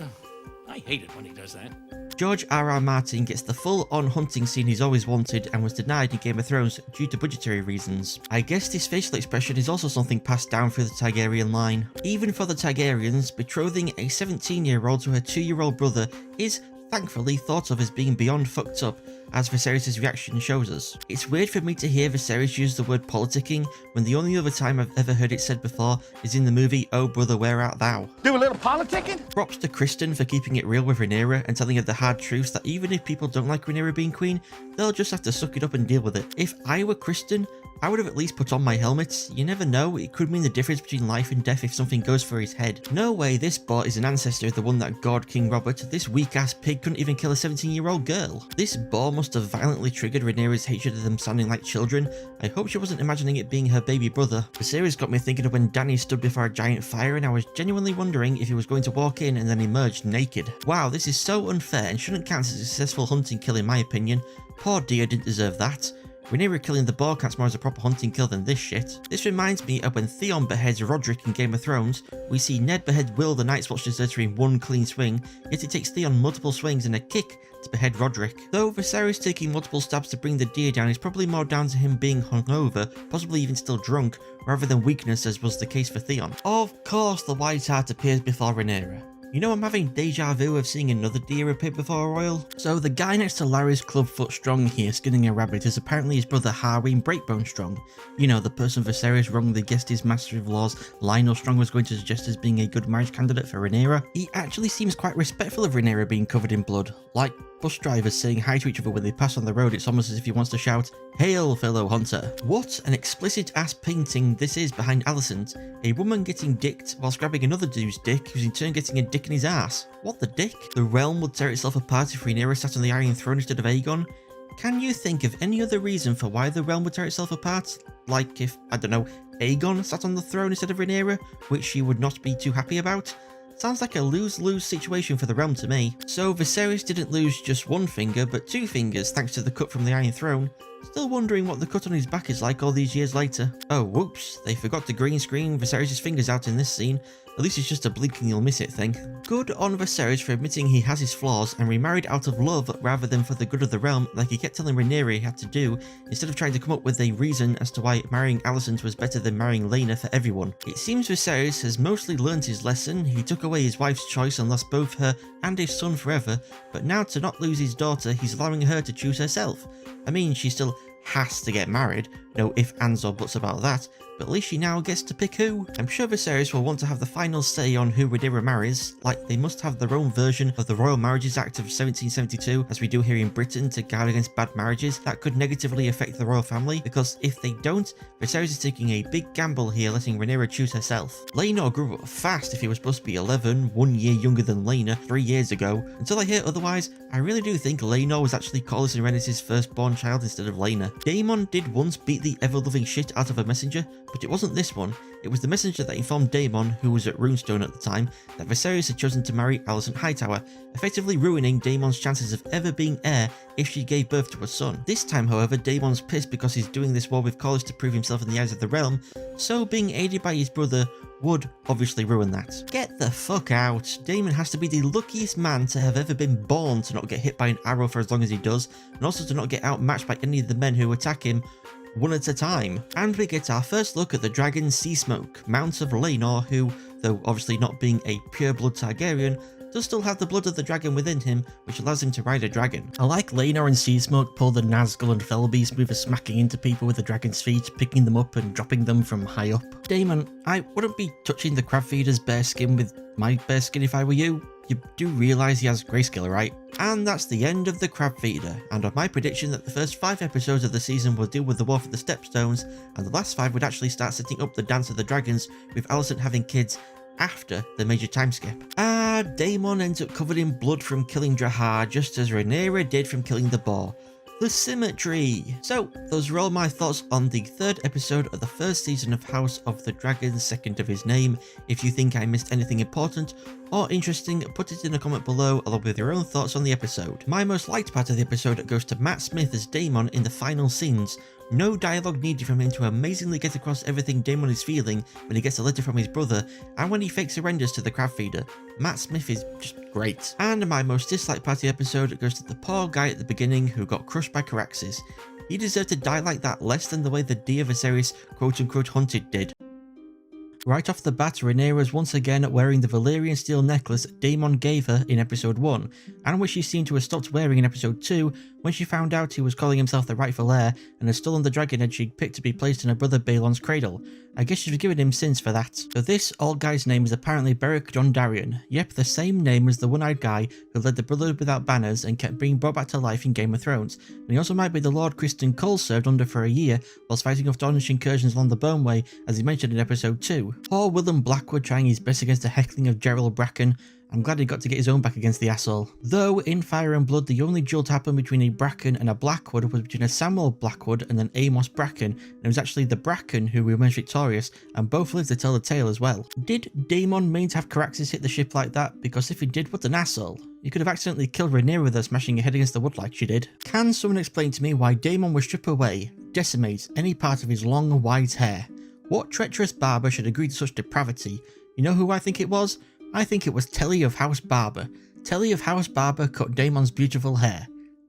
I hate it when he does that. George R.R. Martin gets the full-on hunting scene he's always wanted and was denied in Game of Thrones due to budgetary reasons. I guess this facial expression is also something passed down through the Targaryen line. Even for the Targaryens, betrothing a 17-year-old to her 2-year-old brother is thankfully thought of as being beyond fucked up, as Viserys' reaction shows us. It's weird for me to hear Viserys use the word politicking when the only other time I've ever heard it said before is in the movie Oh Brother Where Art Thou? Do a little politicking? Props to Kristen for keeping it real with Rhaenyra and telling her the hard truths that even if people don't like Rhaenyra being queen, they'll just have to suck it up and deal with it. If I were Kristen, I would have at least put on my helmet. You never know, it could mean the difference between life and death if something goes for his head. No way this bot is an ancestor of the one that gored King Robert. This weak ass pig couldn't even kill a 17-year-old girl. This boar must have violently triggered Rhaenyra's hatred of them sounding like children. I hope she wasn't imagining it being her baby brother. The series got me thinking of when Dany stood before a giant fire and I was genuinely wondering if he was going to walk in and then emerge naked. Wow, this is so unfair and shouldn't count as a successful hunting kill in my opinion. Poor deer didn't deserve that. Rhaenyra killing the boar counts more as a proper hunting kill than this shit. This reminds me of when Theon beheads Roderick in Game of Thrones. We see Ned behead Will the Night's Watch deserter in one clean swing, yet it takes Theon multiple swings and a kick to behead Roderick. Though Viserys taking multiple stabs to bring the deer down is probably more down to him being hungover, possibly even still drunk, rather than weakness as was the case for Theon. Of course the White Hart appears before Rhaenyra. You know, I'm having deja vu of seeing another deer appear before a royal. So the guy next to Larry's clubfoot Strong here skinning a rabbit is apparently his brother Harwin Breakbone Strong. You know, the person Viserys wrongly guessed his master-in-law's Lionel Strong was going to suggest as being a good marriage candidate for Rhaenyra. He actually seems quite respectful of Rhaenyra being covered in blood. Like bus drivers saying hi to each other when they pass on the road, it's almost as if he wants to shout, "Hail, fellow hunter." What an explicit ass painting this is behind Alicent. A woman getting dicked whilst grabbing another dude's dick, who's in turn getting a dick in his ass. What the dick? The realm would tear itself apart if Rhaenyra sat on the Iron Throne instead of Aegon. Can you think of any other reason for why the realm would tear itself apart? Like if, I don't know, Aegon sat on the throne instead of Rhaenyra, which she would not be too happy about? Sounds like a lose-lose situation for the realm to me. So Viserys didn't lose just one finger, but two fingers thanks to the cut from the Iron Throne. Still wondering what the cut on his back is like all these years later. Oh, whoops, they forgot to green screen Viserys' fingers out in this scene. At least it's just a blinking you'll miss it thing. Good on Viserys for admitting he has his flaws and remarried out of love rather than for the good of the realm like he kept telling Rhaenyra he had to do, instead of trying to come up with a reason as to why marrying Alicent was better than marrying Laena for everyone. It seems Viserys has mostly learned his lesson. He took away his wife's choice and lost both her and his son forever, but now to not lose his daughter, he's allowing her to choose herself. I mean, she still has to get married, no ifs, ands or buts about that, but at least she now gets to pick who. I'm sure Viserys will want to have the final say on who Rhaenyra marries, like they must have their own version of the Royal Marriages Act of 1772, as we do here in Britain, to guard against bad marriages that could negatively affect the royal family, because if they don't, Viserys is taking a big gamble here letting Rhaenyra choose herself. Laenor grew up fast if he was supposed to be 11, 1 year younger than Laena 3 years ago. Until I hear otherwise, I really do think Laenor was actually Corlys and Rhaenys' firstborn child instead of Laena. Daemon did once beat the ever-loving shit out of a messenger, but it wasn't this one. It was the messenger that informed Daemon, who was at Runestone at the time, that Viserys had chosen to marry Alicent Hightower, effectively ruining Daemon's chances of ever being heir if she gave birth to a son. This time, however, Daemon's pissed because he's doing this war with Corlys to prove himself in the eyes of the realm, so being aided by his brother would obviously ruin that. Get the fuck out. Daemon has to be the luckiest man to have ever been born to not get hit by an arrow for as long as he does, and also to not get outmatched by any of the men who attack him one at a time. And we get our first look at the dragon Seasmoke, Mount of Laenor, who, though obviously not being a pure-blood Targaryen, does still have the blood of the dragon within him, which allows him to ride a dragon. I like Laenor and Seasmoke pull the Nazgul and Fellbeast move of smacking into people with the dragon's feet, picking them up and dropping them from high up. Daemon, I wouldn't be touching the crab feeder's bare skin with my bare skin if I were you. You do realise he has grayscale, right? And that's the end of the crab feeder, and of my prediction that the first 5 episodes of the season will deal with the war for the Stepstones, and the last 5 would actually start setting up the Dance of the Dragons, with Alicent having kids after the major time skip. Daemon ends up covered in blood from killing Drahar, just as Rhaenyra did from killing the boar. The symmetry! So, those are all my thoughts on the 3rd episode of the 1st season of House of the Dragon, 2nd of his name. If you think I missed anything important or interesting, put it in a comment below along with your own thoughts on the episode. My most liked part of the episode goes to Matt Smith as Daemon in the final scenes. No dialogue needed from him to amazingly get across everything Daemon is feeling when he gets a letter from his brother, and when he fake surrenders to the crab feeder. Matt Smith is just great. And my most disliked part of the episode goes to the poor guy at the beginning who got crushed by Caraxes. He deserved to die like that less than the way the deer Viserys quote-unquote hunted did. Right off the bat, Rhaenyra is once again wearing the Valyrian steel necklace Daemon gave her in episode 1, and which she seemed to have stopped wearing in episode 2 when she found out he was calling himself the rightful heir and had stolen the dragon head she'd picked to be placed in her brother Balon's cradle. I guess she's forgiven him since for that. So this old guy's name is apparently Beric Dondarrion. Yep, the same name as the one-eyed guy who led the Brotherhood Without Banners and kept being brought back to life in Game of Thrones. And he also might be the Lord Criston Cole served under for a year whilst fighting off Dornish incursions along the Boneway, as he mentioned in episode 2. Poor Willem Blackwood trying his best against the heckling of Gerald Bracken, I'm glad he got to get his own back against the asshole. Though, in Fire and Blood, the only duel to happen between a Bracken and a Blackwood was between a Samuel Blackwood and an Amos Bracken, and it was actually the Bracken who emerged victorious, and both lived to tell the tale as well. Did Daemon mean to have Caraxes hit the ship like that? Because if he did, what an asshole. He could have accidentally killed Rhaenyra with her smashing her head against the wood like she did. Can someone explain to me why Daemon would strip away, decimate any part of his long white hair? What treacherous barber should agree to such depravity? You know who I think it was? I think it was Telly of House Barber. Telly of House Barber cut Daemon's beautiful hair.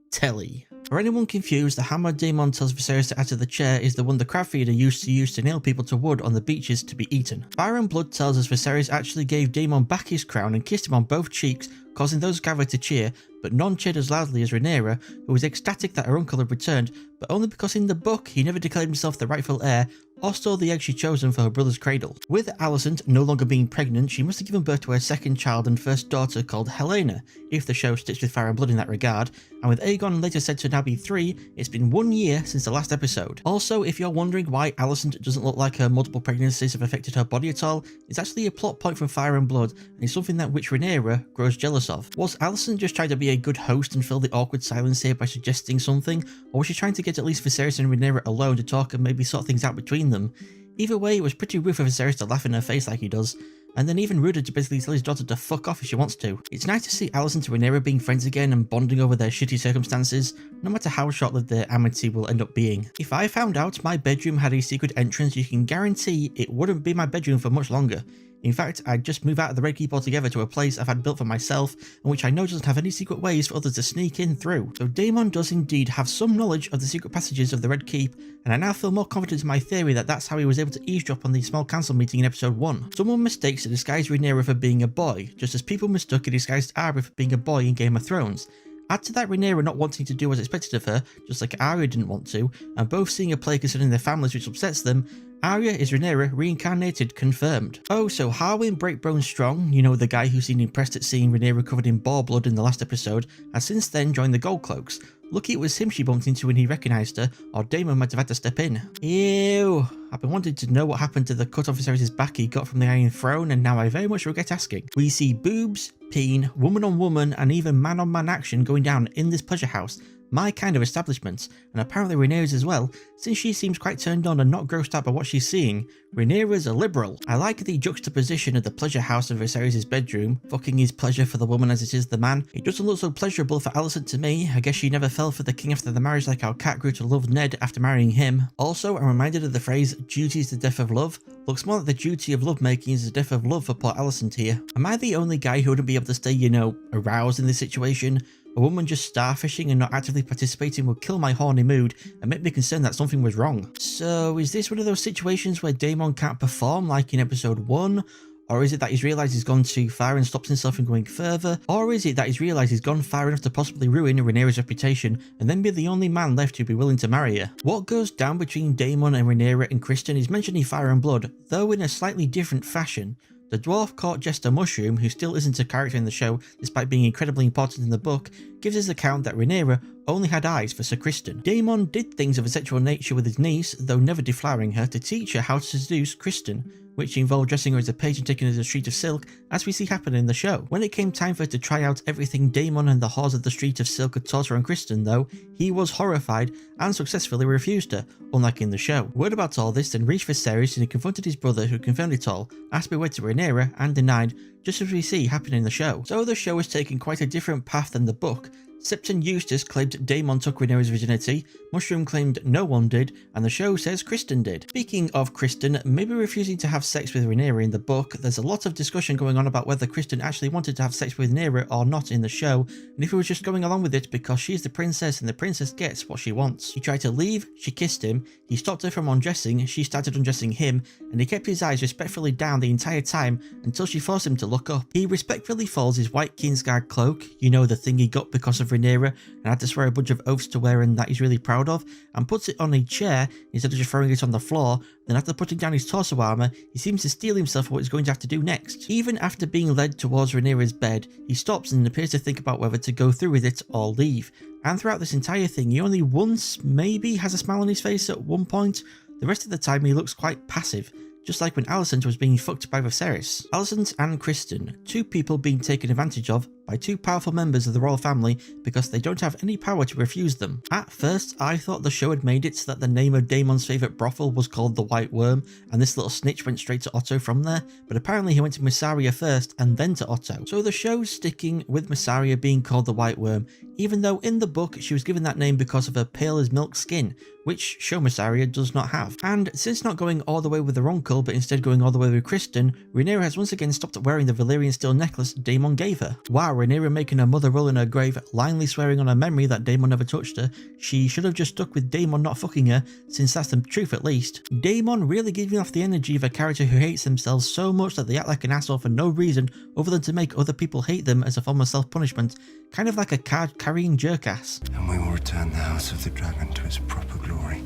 Telly. For anyone confused, the hammer Daemon tells Viserys to add to the chair is the one the crab feeder used to nail people to wood on the beaches to be eaten. Fire and Blood tells us Viserys actually gave Daemon back his crown and kissed him on both cheeks, causing those gathered to cheer, but none cheered as loudly as Rhaenyra, who was ecstatic that her uncle had returned, but only because in the book he never declared himself the rightful heir or stole the egg she chosen for her brother's cradle. With Alicent no longer being pregnant, she must have given birth to her second child and first daughter called Helena, if the show sticks with Fire and Blood in that regard, and with Aegon later said to now be 3, it's been 1 year since the last episode. Also, if you're wondering why Alicent doesn't look like her multiple pregnancies have affected her body at all, it's actually a plot point from Fire and Blood, and it's something that which Rhaenyra grows jealous of. Was Alicent just trying to be a good host and fill the awkward silence here by suggesting something, or was she trying to get at least Viserys and Rhaenyra alone to talk and maybe sort things out between them? Either way, it was pretty rude for Viserys to laugh in her face like he does, and then even ruder to basically tell his daughter to fuck off if she wants to. It's nice to see Alicent and Rhaenyra being friends again and bonding over their shitty circumstances, no matter how short-lived their amity will end up being. If I found out my bedroom had a secret entrance, you can guarantee it wouldn't be my bedroom for much longer. In fact, I'd just move out of the Red Keep altogether to a place I've had built for myself, and which I know doesn't have any secret ways for others to sneak in through. So Daemon does indeed have some knowledge of the secret passages of the Red Keep, and I now feel more confident in my theory that that's how he was able to eavesdrop on the small council meeting in episode 1. Someone mistakes a disguised Rhaenyra for being a boy, just as people mistook a disguised Arya for being a boy in Game of Thrones. Add to that Rhaenyra not wanting to do what's expected of her, just like Arya didn't want to, and both seeing a plague concerning their families which upsets them, Arya is Rhaenyra reincarnated, confirmed. Oh, so Harwin Breakbone Strong, you know the guy who seemed impressed at seeing Rhaenyra covered in boar blood in the last episode, has since then joined the Gold Cloaks. Lucky it was him she bumped into when he recognised her, or Daemon might have had to step in. Ew, I've been wanting to know what happened to the cut off Viserys' back he got from the Iron Throne, and now I very much regret asking. We see boobs, peen, woman on woman, and even man on man action going down in this pleasure house. My kind of establishment, and apparently Rhaenyra's as well, since she seems quite turned on and not grossed out by what she's seeing. Rhaenyra's a liberal. I like the juxtaposition of the pleasure house of Viserys' bedroom. Fucking is pleasure for the woman as it is the man. It doesn't look so pleasurable for Alicent to me. I guess she never fell for the king after the marriage like our cat grew to love Ned after marrying him. Also, I'm reminded of the phrase, duty is the death of love. Looks more like the duty of lovemaking is the death of love for poor Alicent here. Am I the only guy who wouldn't be able to stay, you know, aroused in this situation? A woman just starfishing and not actively participating would kill my horny mood and make me concerned that something was wrong. So is this one of those situations where Daemon can't perform like in episode 1? Or is it that he's realised he's gone too far and stops himself from going further? Or is it that he's realised he's gone far enough to possibly ruin Rhaenyra's reputation and then be the only man left who'd be willing to marry her? What goes down between Daemon and Rhaenyra and Criston is mentioned in Fire and Blood, though in a slightly different fashion. The dwarf court jester Mushroom, who still isn't a character in the show despite being incredibly important in the book, gives us account that Rhaenyra only had eyes for Sir Criston. Daemon did things of a sexual nature with his niece, though never deflowering her, to teach her how to seduce Criston, which involved dressing her as a page and taking her to the Street of Silk, as we see happen in the show. When it came time for her to try out everything Daemon and the whores of the Street of Silk had taught her on Criston, though, he was horrified and successfully refused her, unlike in the show. Word about all this then reached Viserys and he confronted his brother, who confirmed it all, asked to be wed to Rhaenyra, and denied, just as we see happen in the show. So the show has taken quite a different path than the book. Septon Eustace claimed Daemon took Rhaenyra's virginity, Mushroom claimed no one did, and the show says Criston did. Speaking of Criston, maybe refusing to have sex with Rhaenyra in the book, there's a lot of discussion going on about whether Criston actually wanted to have sex with Rhaenyra or not in the show, and if he was just going along with it because she's the princess and the princess gets what she wants. He tried to leave, she kissed him, he stopped her from undressing, she started undressing him, and he kept his eyes respectfully down the entire time until she forced him to look up. He respectfully folds his white Kingsguard cloak, you know, the thing he got because of Rhaenyra and had to swear a bunch of oaths to wear and that he's really proud of, and puts it on a chair instead of just throwing it on the floor. Then after putting down his torso armour, he seems to steel himself for what he's going to have to do next. Even after being led towards Rhaenyra's bed, he stops and appears to think about whether to go through with it or leave. And throughout this entire thing, he only once, maybe, has a smile on his face at one point. The rest of the time he looks quite passive, just like when Alicent was being fucked by Viserys. Alicent and Kristen, two people being taken advantage of by two powerful members of the royal family because they don't have any power to refuse them. At first, I thought the show had made it so that the name of Daemon's favourite brothel was called the White Worm, and this little snitch went straight to Otto from there, but apparently he went to Mysaria first and then to Otto. So the show's sticking with Mysaria being called the White Worm, even though in the book she was given that name because of her pale as milk skin, which show Mysaria does not have. And since not going all the way with her uncle, but instead going all the way with Kristen, Rhaenyra has once again stopped wearing the Valyrian steel necklace Daemon gave her. Wow, Rhaenyra making her mother roll in her grave, blindly swearing on her memory that Daemon never touched her. She should have just stuck with Daemon not fucking her, since that's the truth at least. Daemon really giving off the energy of a character who hates themselves so much that they act like an asshole for no reason other than to make other people hate them as a form of self-punishment, kind of like a card-carrying jerk-ass. And we will return the House of the Dragon to its proper glory.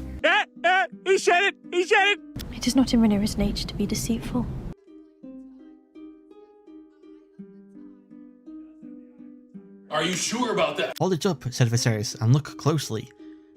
He said it! He said it! It is not in Rhaenyra's nature to be deceitful. Are you sure about that? Hold it up, said Viserys, and look closely.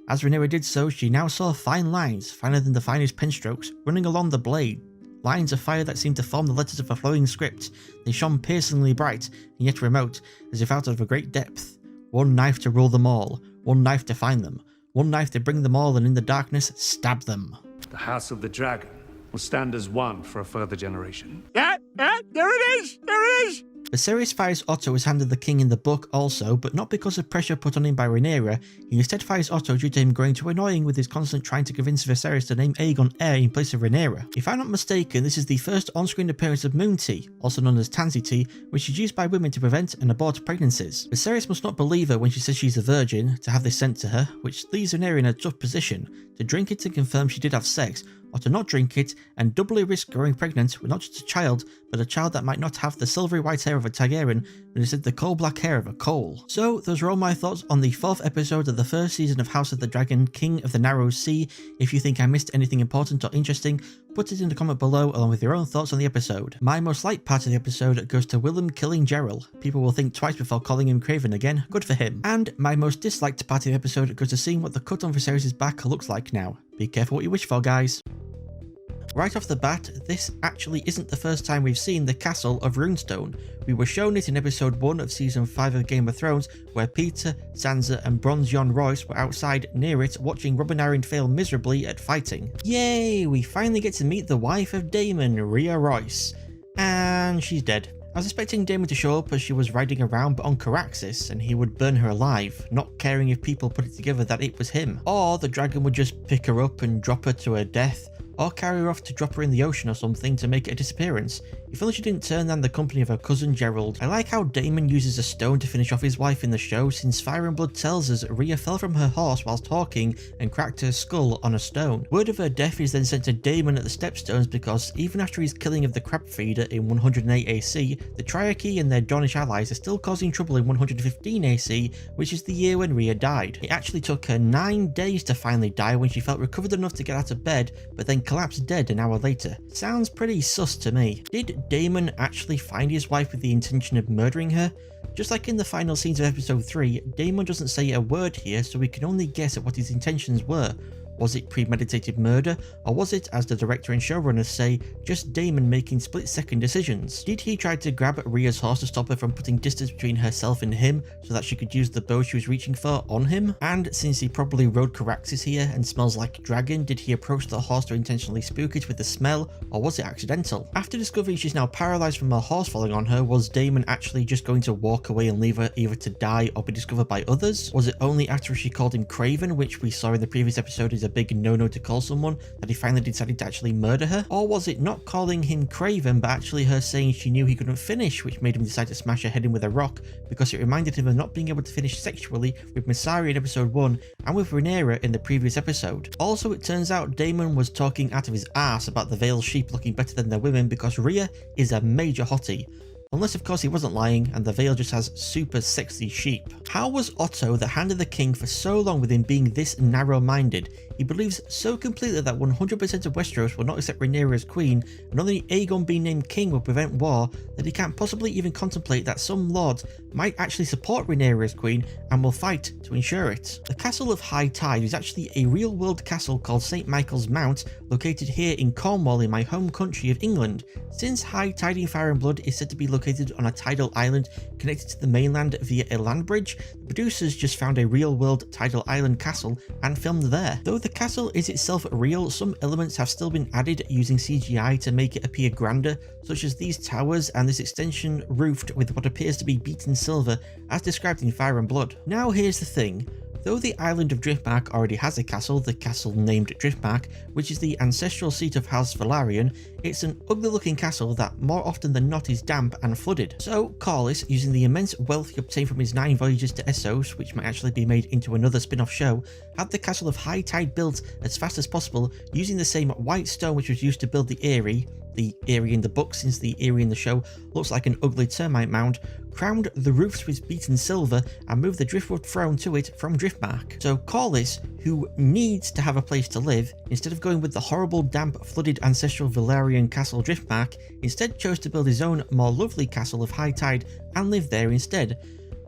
As Rhaenyra did so, she now saw fine lines, finer than the finest pen strokes, running along the blade. Lines of fire that seemed to form the letters of a flowing script. They shone piercingly bright, and yet remote, as if out of a great depth. One knife to rule them all, one knife to find them, one knife to bring them all and in the darkness stab them. The House of the Dragon will stand as one for a further generation. There it is! There it is! Viserys fires Otto as Hand of the King in the book also, but not because of pressure put on him by Rhaenyra. He instead fires Otto due to him growing too annoying with his constant trying to convince Viserys to name Aegon heir in place of Rhaenyra. If I'm not mistaken, this is the first on-screen appearance of Moon Tea, also known as Tansy Tea, which is used by women to prevent and abort pregnancies. Viserys must not believe her when she says she's a virgin, to have this sent to her, which leaves Rhaenyra in a tough position, to drink it to confirm she did have sex, or to not drink it and doubly risk growing pregnant with not just a child, but a child that might not have the silvery white hair of a Targaryen, but instead the coal black hair of a Cole. So those are all my thoughts on the 4th episode of the 1st season of House of the Dragon, King of the Narrow Sea. If you think I missed anything important or interesting, put it in the comment below along with your own thoughts on the episode. My most liked part of the episode goes to Willem killing Geralt. People will think twice before calling him Craven again, good for him. And my most disliked part of the episode goes to seeing what the cut on Viserys' back looks like now. Be careful what you wish for, guys. Right off the bat, this actually isn't the first time we've seen the castle of Runestone. We were shown it in episode 1 of season 5 of Game of Thrones, where Peter, Sansa and Bronze Jon Royce were outside near it watching Robin Arryn fail miserably at fighting. Yay, we finally get to meet the wife of Daemon, Rhea Royce. And she's dead. I was expecting Daemon to show up as she was riding around but on Caraxes, and he would burn her alive, not caring if people put it together that it was him. Or the dragon would just pick her up and drop her to her death, or carry her off to drop her in the ocean or something to make it a disappearance. If only she didn't turn down the company of her cousin Gerald. I like how Daemon uses a stone to finish off his wife in the show, since Fire and Blood tells us Rhea fell from her horse whilst talking and cracked her skull on a stone. Word of her death is then sent to Daemon at the Stepstones because even after his killing of the crab feeder in 108 AC, the Triarchy and their Dornish allies are still causing trouble in 115 AC, which is the year when Rhea died. It actually took her 9 days to finally die when she felt recovered enough to get out of bed, but then collapsed dead an hour later. Sounds pretty sus to me. Did Daemon actually find his wife with the intention of murdering her? Just like in the final scenes of episode 3, Daemon doesn't say a word here, so we can only guess at what his intentions were. Was it premeditated murder, or was it, as the director and showrunners say, just Daemon making split-second decisions? Did he try to grab Rhea's horse to stop her from putting distance between herself and him, so that she could use the bow she was reaching for on him? And since he probably rode Caraxes here and smells like a dragon, did he approach the horse to intentionally spook it with the smell, or was it accidental? After discovering she's now paralysed from her horse falling on her, was Daemon actually just going to walk away and leave her either to die or be discovered by others? Was it only after she called him Craven, which we saw in the previous episode is a big no-no to call someone, that he finally decided to actually murder her? Or was it not calling him Craven, but actually her saying she knew he couldn't finish, which made him decide to smash her head in with a rock, because it reminded him of not being able to finish sexually with Mysaria in episode 1 and with Rhaenyra in the previous episode? Also, it turns out Daemon was talking out of his ass about the Vale sheep looking better than their women because Rhea is a major hottie. Unless of course he wasn't lying and the Vale just has super sexy sheep. How was Otto the hand of the king for so long with him being this narrow-minded? He believes so completely that 100% of Westeros will not accept Rhaenyra as queen, and only Aegon being named king will prevent war, that he can't possibly even contemplate that some lords might actually support Rhaenyra as queen and will fight to ensure it. The castle of High Tide is actually a real-world castle called St. Michael's Mount, located here in Cornwall in my home country of England. Since High Tide in Fire and Blood is said to be located on a tidal island connected to the mainland via a land bridge, the producers just found a real-world tidal island castle and filmed there. Though the castle is itself real, some elements have still been added using CGI to make it appear grander, such as these towers and this extension roofed with what appears to be beaten silver as described in Fire and Blood. Now here's the thing. Though the island of Driftmark already has a castle, the castle named Driftmark, which is the ancestral seat of House Velaryon, it's an ugly looking castle that more often than not is damp and flooded. So Corlys, using the immense wealth he obtained from his 9 voyages to Essos, which might actually be made into another spin-off show, had the castle of High Tide built as fast as possible using the same white stone which was used to build the Eyrie in the book, since the Eyrie in the show looks like an ugly termite mound, crowned the roofs with beaten silver and moved the driftwood throne to it from Driftmark. So Corlys, who needs to have a place to live, instead of going with the horrible damp flooded ancestral Velaryon castle Driftmark, instead chose to build his own more lovely castle of High Tide and live there instead.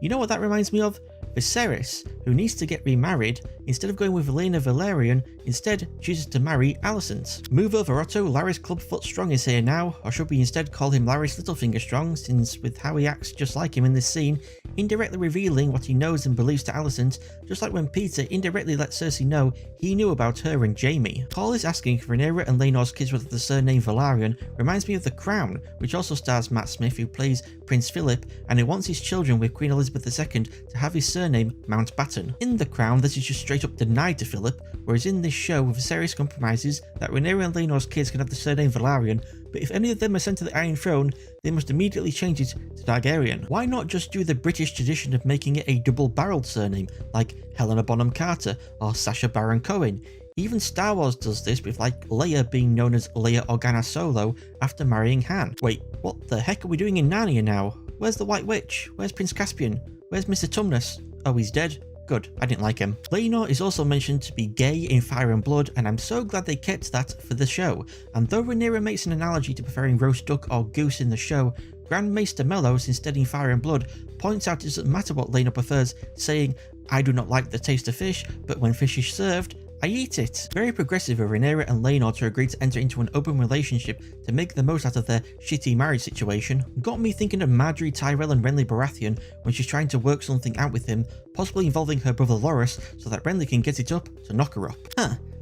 You know what that reminds me of? Viserys, who needs to get remarried, instead of going with Rhaenyra Velaryon, instead chooses to marry Alicent. Move over Otto, Larys Clubfoot Strong is here now, or should we instead call him Larys Littlefinger Strong, since with how he acts just like him in this scene, indirectly revealing what he knows and believes to Alicent, just like when Peter indirectly let Cersei know he knew about her and Jaime. Corlys asking if Rhaenyra and Laenor's kids were the surname Velaryon reminds me of The Crown, which also stars Matt Smith, who plays Prince Philip, and who wants his children with Queen Elizabeth II to have his surname Mountbatten. In The Crown, this is just straight up denied to Philip, whereas in this show, Viserys compromises that Rhaenyra and Laenor's kids can have the surname Velaryon, but if any of them are sent to the Iron Throne, they must immediately change it to Targaryen. Why not just do the British tradition of making it a double-barreled surname, like Helena Bonham Carter or Sacha Baron Cohen? Even Star Wars does this, with like Leia being known as Leia Organa Solo after marrying Han. Wait, what the heck are we doing in Narnia now? Where's the White Witch? Where's Prince Caspian? Where's Mr. Tumnus? Oh, he's dead? Good, I didn't like him. Laenor is also mentioned to be gay in Fire and Blood, and I'm so glad they kept that for the show. And though Rhaenyra makes an analogy to preferring roast duck or goose in the show, Grand Maester Mellos, instead in Fire and Blood, points out it doesn't matter what Laenor prefers, saying, "I do not like the taste of fish, but when fish is served, I eat it." Very progressive of Rhaenyra and Laenor to agree to enter into an open relationship to make the most out of their shitty marriage situation. Got me thinking of Marjorie Tyrell and Renly Baratheon when she's trying to work something out with him, possibly involving her brother Loras so that Renly can get it up to knock her up.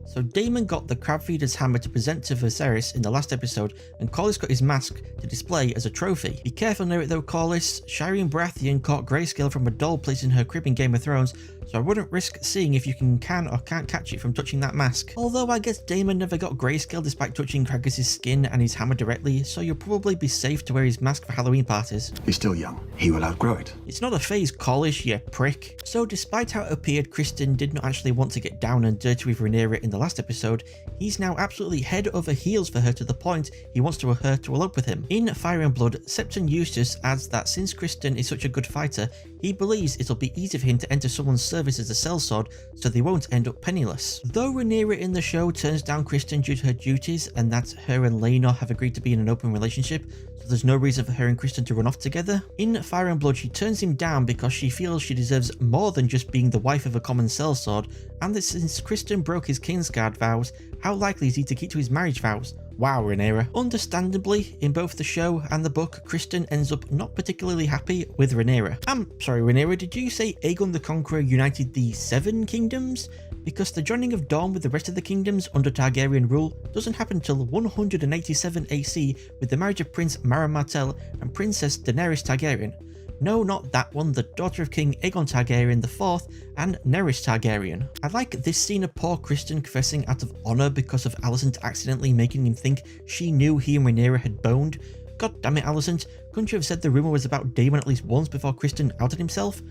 So Daemon got the crab feeder's hammer to present to Viserys in the last episode, and Corlys got his mask to display as a trophy. Be careful near it though, Corlys. Shireen Baratheon caught Grayscale from a doll placed in her crib in Game of Thrones, so I wouldn't risk seeing if you can or can't catch it from touching that mask. Although I guess Daemon never got Grayscale despite touching Kragus' skin and his hammer directly, so you'll probably be safe to wear his mask for Halloween parties. He's still young. He will outgrow it. It's not a phase, Corlys, you prick. So despite how it appeared Criston did not actually want to get down and dirty with Rhaenyra in the last episode, he's now absolutely head over heels for her to the point he wants her to elope with him. In Fire and Blood, Septon Eustace adds that since Criston is such a good fighter, he believes it'll be easy for him to enter someone's service as a sellsword so they won't end up penniless. Though Rhaenyra in the show turns down Criston due to her duties and that her and Laenor have agreed to be in an open relationship, so there's no reason for her and Criston to run off together, in Fire and Blood she turns him down because she feels she deserves more than just being the wife of a common sellsword, and that since Criston broke his Kingsguard vows, how likely is he to keep to his marriage vows? Wow, Rhaenyra. Understandably, in both the show and the book, Criston ends up not particularly happy with Rhaenyra. I'm sorry, Rhaenyra, did you say Aegon the Conqueror united the 7 kingdoms? Because the joining of Dorne with the rest of the kingdoms under Targaryen rule doesn't happen until 187 AC with the marriage of Prince Maron Martell and Princess Daenerys Targaryen. No, not that one, the daughter of King Aegon Targaryen IV and Nerys Targaryen. I like this scene of poor Criston confessing out of honour because of Alicent accidentally making him think she knew he and Rhaenyra had boned. God damn it, Alicent, couldn't you have said the rumour was about Daemon at least once before Criston outed himself?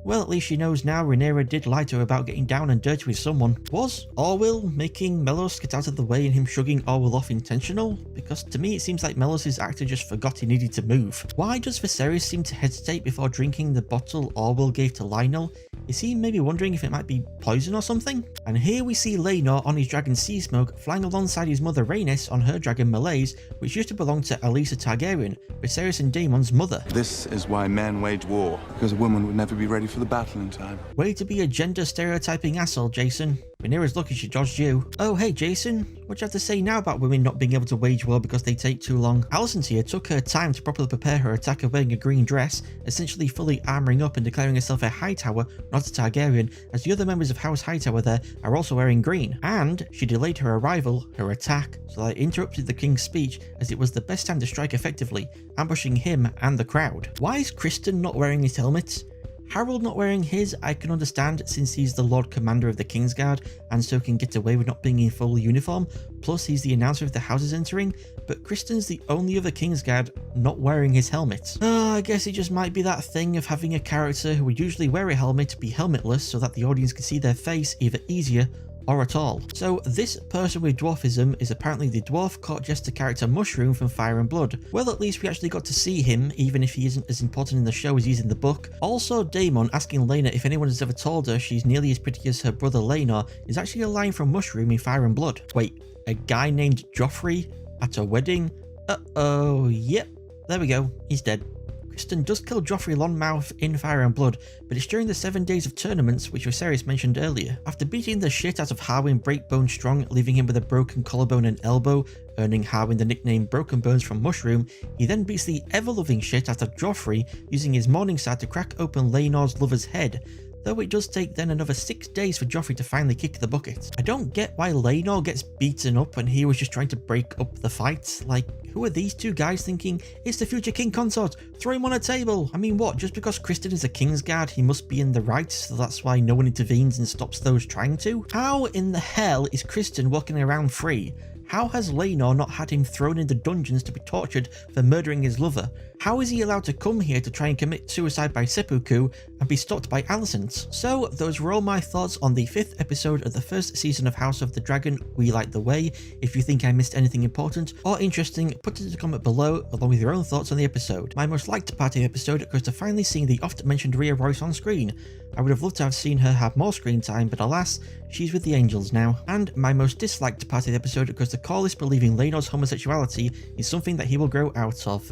Well, at least she knows now Rhaenyra did lie to her about getting down and dirty with someone. Was Orwyll making Mellos get out of the way and him shrugging Orwyll off intentional? Because to me it seems like Mellos' actor just forgot he needed to move. Why does Viserys seem to hesitate before drinking the bottle Orwyll gave to Lionel? Is he maybe wondering if it might be poison or something? And here we see Laenor on his dragon Seasmoke flying alongside his mother Rhaenys on her dragon Meleys, which used to belong to Alyssa Targaryen, Viserys and Daemon's mother. This is why men wage war, because a woman would never be ready for the battle in time. Way to be a gender stereotyping asshole, Jason. Rhaenyra's lucky she dodged you. Oh hey Jason, what do you have to say now about women not being able to wage war because they take too long? Alicent here took her time to properly prepare her attack of wearing a green dress, essentially fully armouring up and declaring herself a Hightower, not a Targaryen, as the other members of House Hightower there are also wearing green. And she delayed her arrival, her attack, so that interrupted the king's speech as it was the best time to strike effectively, ambushing him and the crowd. Why is Criston not wearing his helmet? Harold not wearing his, I can understand since he's the Lord Commander of the Kingsguard and so can get away with not being in full uniform, plus he's the announcer of the houses entering, but Criston's the only other Kingsguard not wearing his helmet. I guess it just might be that thing of having a character who would usually wear a helmet be helmetless so that the audience can see their face either easier or at all. So this person with dwarfism is apparently the dwarf court jester character Mushroom from Fire and Blood. Well, at least we actually got to see him, even if he isn't as important in the show as he is in the book. Also, Daemon asking Laena if anyone has ever told her she's nearly as pretty as her brother Laenor is actually a line from Mushroom in Fire and Blood. Wait, a guy named Joffrey at a wedding? Uh-oh, yep, there we go, he's dead. Criston does kill Joffrey Lonmouth in Fire and Blood, but it's during the 7 days of tournaments which Viserys mentioned earlier. After beating the shit out of Harwin Breakbone Strong, leaving him with a broken collarbone and elbow, earning Harwin the nickname Broken Bones from Mushroom, he then beats the ever-loving shit out of Joffrey, using his Morningstar to crack open Laenor's lover's head, though it does take then another 6 days for Joffrey to finally kick the bucket. I don't get why Laenor gets beaten up when he was just trying to break up the fight. Like, who are these two guys thinking, it's the future king consort, throw him on a table? I mean what, just because Criston is a Kingsguard he must be in the right, so that's why no one intervenes and stops those trying to? How in the hell is Criston walking around free? How has Laenor not had him thrown into dungeons to be tortured for murdering his lover? How is he allowed to come here to try and commit suicide by seppuku and be stopped by Alicent? So those were all my thoughts on the 5th episode of the first season of House of the Dragon, We Light the Way. If you think I missed anything important or interesting, put it in the comment below along with your own thoughts on the episode. My most liked part of the episode goes to finally seeing the oft mentioned Rhea Royce on screen. I would have loved to have seen her have more screen time, but alas, she's with the angels now. And my most disliked part of the episode goes to Corlys believing Laenor's homosexuality is something that he will grow out of.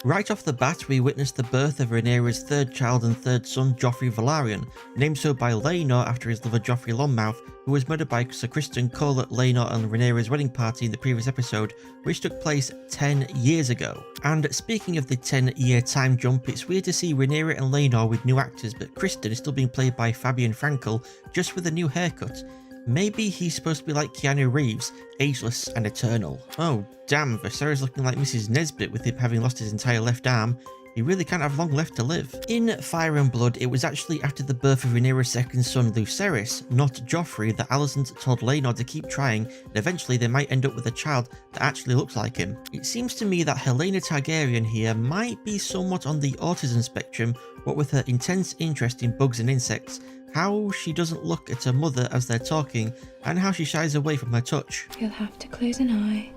Right off the bat, we witness the birth of Rhaenyra's third child and third son, Joffrey Velaryon, named so by Laenor after his lover Joffrey Lonmouth, who was murdered by Sir Criston Cole at Laenor and Rhaenyra's wedding party in the previous episode, which took place 10 years ago. And speaking of the 10-year time jump, it's weird to see Rhaenyra and Laenor with new actors, but Criston is still being played by Fabian Frankel, just with a new haircut. Maybe he's supposed to be like Keanu Reeves, ageless and eternal. Oh damn, Viserys looking like Mrs. Nesbit with him having lost his entire left arm. He really can't have long left to live. In Fire and Blood, it was actually after the birth of Rhaenyra's second son Lucerys, not Joffrey, that Alicent told Laenor to keep trying, and eventually they might end up with a child that actually looks like him. It seems to me that Helena Targaryen here might be somewhat on the autism spectrum, what with her intense interest in bugs and insects, how she doesn't look at her mother as they're talking, and how she shies away from her touch. You'll have to close an eye.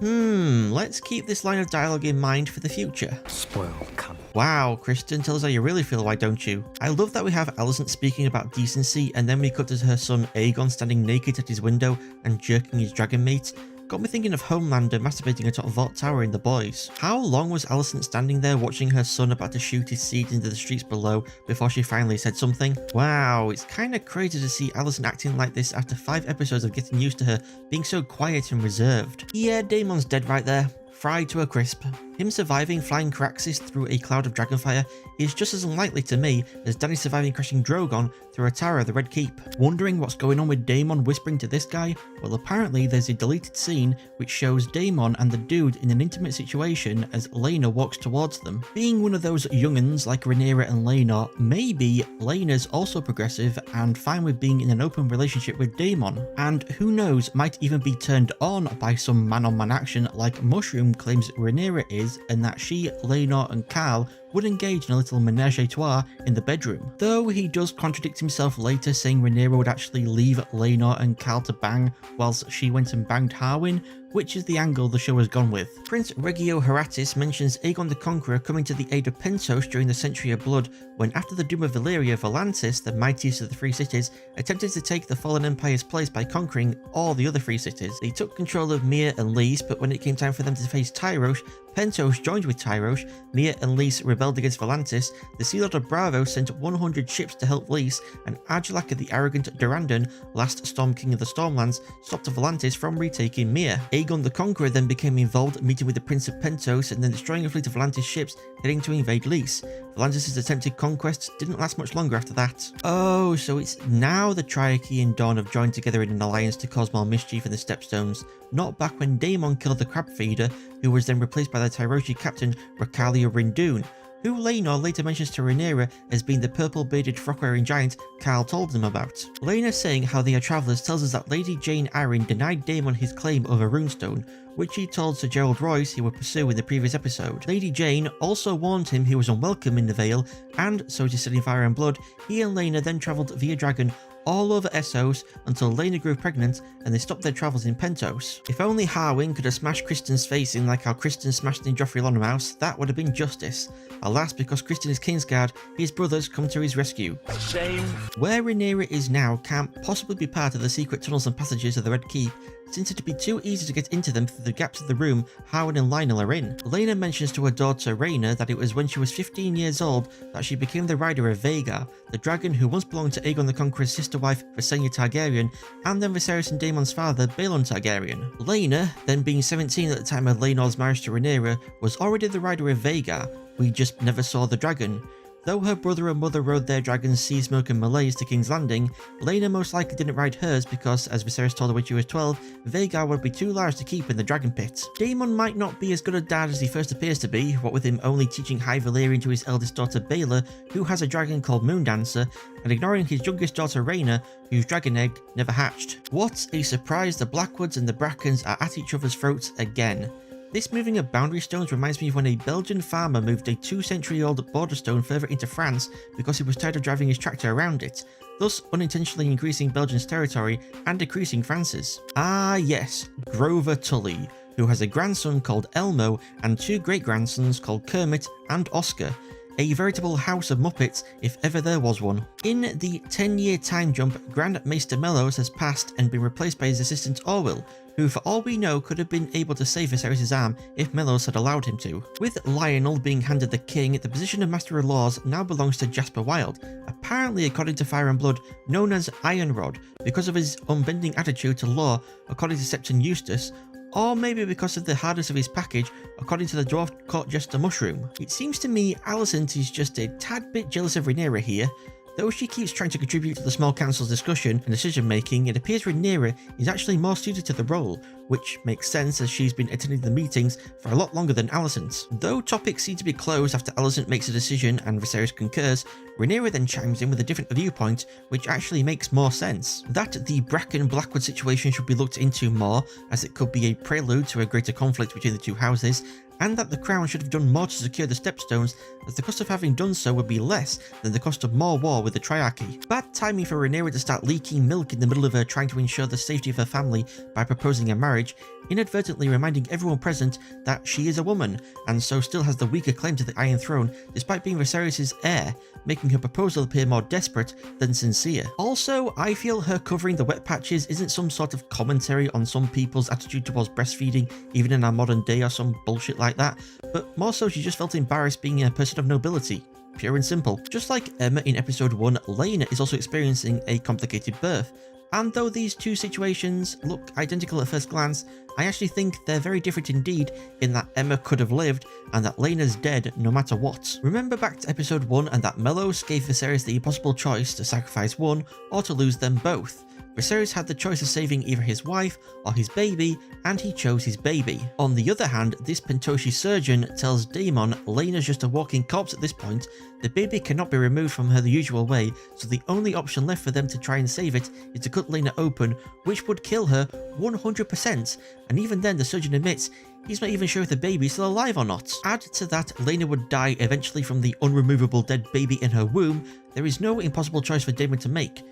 Let's keep this line of dialogue in mind for the future. Spoiled cunt. Wow, Criston, tell us how you really feel, why don't you? I love that we have Alicent speaking about decency, and then we cut to her son Aegon standing naked at his window and jerking his dragon mate. Got me thinking of Homelander masturbating atop Vault Tower in The Boys. How long was Alicent standing there watching her son about to shoot his seed into the streets below before she finally said something? Wow, it's kinda crazy to see Alicent acting like this after 5 episodes of getting used to her being so quiet and reserved. Yeah, Daemon's dead right there. Fried to a crisp. Him surviving flying Caraxes through a cloud of dragonfire is just as unlikely to me as Dany surviving crashing Drogon through a tower of the Red Keep. Wondering what's going on with Daemon whispering to this guy? Well, apparently there's a deleted scene which shows Daemon and the dude in an intimate situation as Laena walks towards them. Being one of those young'uns like Rhaenyra and Laenor, maybe Laena's also progressive and fine with being in an open relationship with Daemon, and who knows, might even be turned on by some man-on-man action like Mushroom claims Rhaenyra is, and that she, Laenor and Khal would engage in a little menage a trois in the bedroom. Though he does contradict himself later, saying Rhaenyra would actually leave Laenor and Khal to bang whilst she went and banged Harwin, which is the angle the show has gone with. Prince Regio Horatis mentions Aegon the Conqueror coming to the aid of Pentos during the Century of Blood when, after the doom of Valyria, Volantis, the mightiest of the Free Cities, attempted to take the fallen empire's place by conquering all the other Free Cities. They took control of Myr and Lys, but when it came time for them to face Tyrosh, Pentos joined with Tyrosh, Myr and Lys rebelled against Volantis, the Sea Lord of Bravo sent 100 ships to help Lys, and Argilac the arrogant Durrandon, last Storm King of the Stormlands, stopped Volantis from retaking Myr. Aegon the Conqueror then became involved, meeting with the Prince of Pentos and then destroying a fleet of Volantis ships heading to invade Lys. Volantis' attempted conquests didn't last much longer after that. Oh, so it's now the Triarchy and Dawn have joined together in an alliance to cause more mischief in the Stepstones, not back when Daemon killed the Crab Feeder, who was then replaced by the Tyroshi captain Racalia Rindoon, who Laenor later mentions to Rhaenyra as being the purple-bearded frock-wearing giant Khal told them about. Laenor, saying how they are travellers, tells us that Lady Jane Arryn denied Daemon his claim of a runestone, which he told Sir Gerald Royce he would pursue in the previous episode. Lady Jane also warned him he was unwelcome in the Vale, and, so it is said in Fire and Blood, he and Laenor then travelled via dragon all over Essos until Laenor grew pregnant and they stopped their travels in Pentos. If only Harwin could have smashed Kristen's face in like how Kristen smashed in Joffrey Lonnemouse, that would have been justice. Alas, because Kristen is Kingsguard, his brothers come to his rescue. Shame. Where Rhaenyra is now can't possibly be part of the secret tunnels and passages of the Red Keep, since it'd be too easy to get into them through the gaps of the room Harwin and Lionel are in. Laenor mentions to her daughter Rhaena that it was when she was 15 years old that she became the rider of Vhagar, the dragon who once belonged to Aegon the Conqueror's sister wife Visenya Targaryen, and then Viserys and Daemon's father Baelon Targaryen. Laenor, then being 17 at the time of Laenor's marriage to Rhaenyra, was already the rider of Vhagar. We just never saw the dragon. Though her brother and mother rode their dragons Seasmoke and Malaise to King's Landing, Laenor most likely didn't ride hers because, as Viserys told her when she was 12, Vhagar would be too large to keep in the dragon pit. Daemon might not be as good a dad as he first appears to be, what with him only teaching High Valyrian to his eldest daughter Baela, who has a dragon called Moondancer, and ignoring his youngest daughter Rhaena, whose dragon egg never hatched. What a surprise, the Blackwoods and the Brackens are at each other's throats again. This moving of boundary stones reminds me of when a Belgian farmer moved a 2-century-old border stone further into France because he was tired of driving his tractor around it, thus unintentionally increasing Belgium's territory and decreasing France's. Ah yes, Grover Tully, who has a grandson called Elmo and 2 great-grandsons called Kermit and Oscar. A veritable house of Muppets, if ever there was one. In the 10-year time jump, Grand Maester Mellos has passed and been replaced by his assistant Orwell, who for all we know could have been able to save Viserys' arm if Mellos had allowed him to. With Lionel being handed the king, the position of Master of Laws now belongs to Jasper Wilde, apparently according to Fire and Blood, known as Iron Rod, because of his unbending attitude to law, according to Septon Eustace, or maybe because of the hardness of his package, according to the Dwarf Court Jester Mushroom. It seems to me Alicent is just a tad bit jealous of Rhaenyra here. Though she keeps trying to contribute to the small council's discussion and decision making, it appears Rhaenyra is actually more suited to the role, which makes sense as she's been attending the meetings for a lot longer than Alicent. Though topics seem to be closed after Alicent makes a decision and Viserys concurs, Rhaenyra then chimes in with a different viewpoint, which actually makes more sense. That the Bracken-Blackwood situation should be looked into more, as it could be a prelude to a greater conflict between the two houses, and that the Crown should have done more to secure the Stepstones, as the cost of having done so would be less than the cost of more war with the Triarchy. Bad timing for Rhaenyra to start leaking milk in the middle of her trying to ensure the safety of her family by proposing a marriage, inadvertently reminding everyone present that she is a woman, and so still has the weaker claim to the Iron Throne despite being Viserys' heir, making her proposal appear more desperate than sincere. Also, I feel her covering the wet patches isn't some sort of commentary on some people's attitude towards breastfeeding, even in our modern day or some bullshit like that, but more so she just felt embarrassed being a person of nobility. Pure and simple. Just like Emma in episode 1, Laena is also experiencing a complicated birth. And though these two situations look identical at first glance, I actually think they're very different indeed, in that Emma could have lived and that Laena's dead no matter what. Remember back to episode 1 and that Mellos gave Viserys the impossible choice to sacrifice one or to lose them both. Viserys had the choice of saving either his wife or his baby, and he chose his baby. On the other hand, this Pentoshi surgeon tells Daemon Laena's just a walking corpse at this point, the baby cannot be removed from her the usual way, so the only option left for them to try and save it is to cut Laena open, which would kill her 100%, and even then the surgeon admits he's not even sure if the baby is still alive or not. Add to that, Laena would die eventually from the unremovable dead baby in her womb. There is no impossible choice for Daemon to make.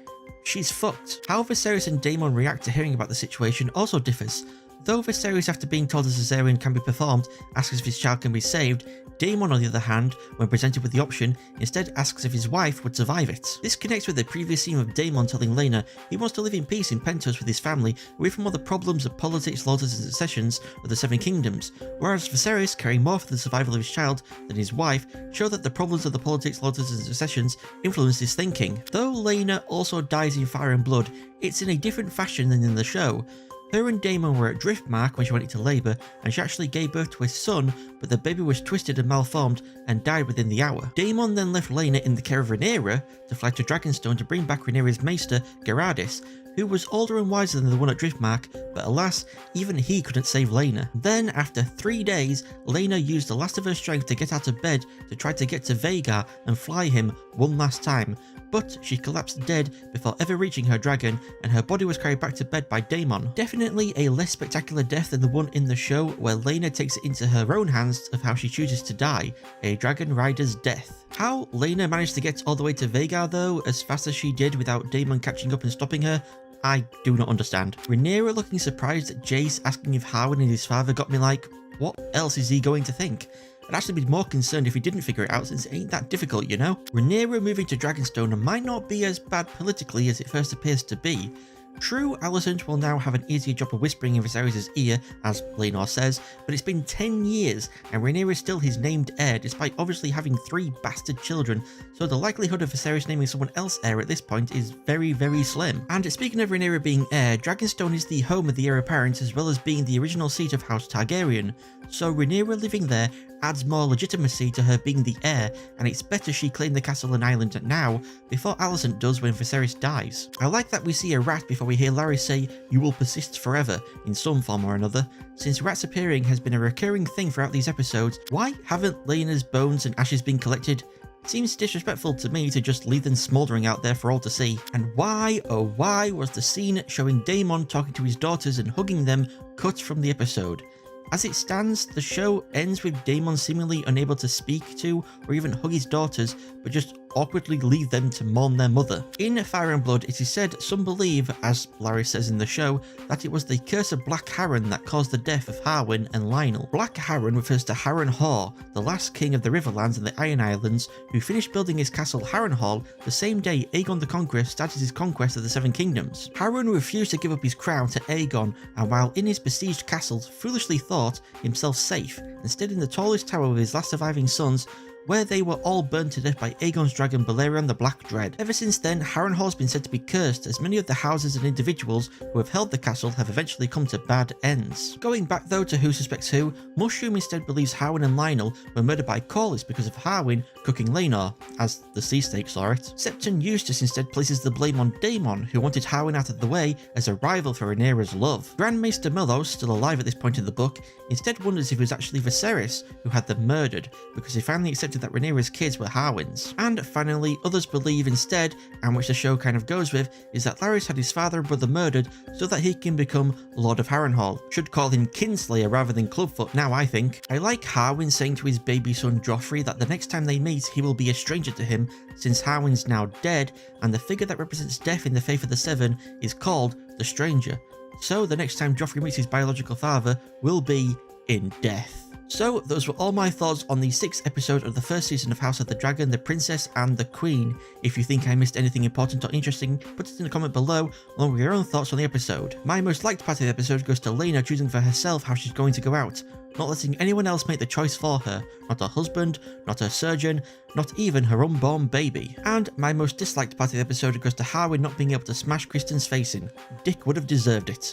She's fucked. How Viserys and Daemon react to hearing about the situation also differs. Though Viserys, after being told a cesarean can be performed, asks if his child can be saved, Daemon, on the other hand, when presented with the option, instead asks if his wife would survive it. This connects with the previous scene of Daemon telling Laena he wants to live in peace in Pentos with his family, away from all the problems of politics, laws and successions of the Seven Kingdoms, whereas Viserys, caring more for the survival of his child than his wife, show that the problems of the politics, laws and successions influence his thinking. Though Laena also dies in fire and blood, it's in a different fashion than in the show. Her and Daemon were at Driftmark when she went into labour, and she actually gave birth to a son, but the baby was twisted and malformed and died within the hour. Daemon then left Laena in the care of Rhaenyra to fly to Dragonstone to bring back Rhaenyra's maester, Geradis, who was older and wiser than the one at Driftmark, but alas, even he couldn't save Laena. Then, after 3 days, Laena used the last of her strength to get out of bed to try to get to Vhagar and fly him one last time, but she collapsed dead before ever reaching her dragon, and her body was carried back to bed by Daemon. Definitely a less spectacular death than the one in the show, where Laena takes it into her own hands of how she chooses to die, a dragon rider's death. How Laena managed to get all the way to Vhagar though, as fast as she did without Daemon catching up and stopping her, I do not understand. Rhaenyra looking surprised at Jace asking if Harwin is his father got me like, what else is he going to think? I'd actually be more concerned if he didn't figure it out, since it ain't that difficult, you know? Rhaenyra moving to Dragonstone might not be as bad politically as it first appears to be. True, Alicent will now have an easier job of whispering in Viserys' ear, as Laenor says, but it's been 10 years and Rhaenyra is still his named heir despite obviously having 3 bastard children, so the likelihood of Viserys naming someone else heir at this point is very, very slim. And speaking of Rhaenyra being heir, Dragonstone is the home of the heir apparent as well as being the original seat of House Targaryen, so Rhaenyra living there adds more legitimacy to her being the heir, and it's better she claim the castle and island now before Alicent does when Viserys dies. I like that we see a rat before we hear Larry say, "You will persist forever," in some form or another. Since rats appearing has been a recurring thing throughout these episodes, why haven't Laena's bones and ashes been collected? It seems disrespectful to me to just leave them smouldering out there for all to see. And why, oh why, was the scene showing Daemon talking to his daughters and hugging them cut from the episode? As it stands, the show ends with Daemon seemingly unable to speak to or even hug his daughters, but just awkwardly leave them to mourn their mother. In Fire and Blood, it is said some believe, as Larry says in the show, that it was the curse of Black Harren that caused the death of Harwin and Lionel. Black Harren refers to Harrenhal, the last king of the Riverlands and the Iron Islands, who finished building his castle Harrenhal the same day Aegon the Conqueror started his conquest of the Seven Kingdoms. Harren refused to give up his crown to Aegon, and while in his besieged castle foolishly thought himself safe and stayed in the tallest tower with his last surviving sons, where they were all burned to death by Aegon's dragon Balerion the Black Dread. Ever since then, Harrenhal has been said to be cursed, as many of the houses and individuals who have held the castle have eventually come to bad ends. Going back though to Who Suspects Who, Mushroom instead believes Harwin and Lionel were murdered by Corlys because of Harwin cooking Laenor, as the sea snake saw it. Septon Eustace instead places the blame on Daemon, who wanted Harwin out of the way as a rival for Rhaenyra's love. Grand Maester Mellos, still alive at this point in the book, instead wonders if it was actually Viserys who had them murdered, because he finally accepted that Rhaenyra's kids were Harwin's. And finally, others believe instead, and which the show kind of goes with, is that Larys had his father and brother murdered so that he can become Lord of Harrenhal. Should call him Kinslayer rather than Clubfoot now, I think. I like Harwin saying to his baby son Joffrey that the next time they meet he will be a stranger to him, since Harwin's now dead and the figure that represents death in the Faith of the Seven is called the Stranger. So the next time Joffrey meets his biological father will be in death. So those were all my thoughts on the 6th episode of the first season of House of the Dragon, The Princess and the Queen. If you think I missed anything important or interesting, put it in a comment below along with your own thoughts on the episode. My most liked part of the episode goes to Laena choosing for herself how she's going to go out, not letting anyone else make the choice for her, not her husband, not her surgeon, not even her unborn baby. And my most disliked part of the episode goes to Harwin not being able to smash Kristen's face in. Dick would have deserved it.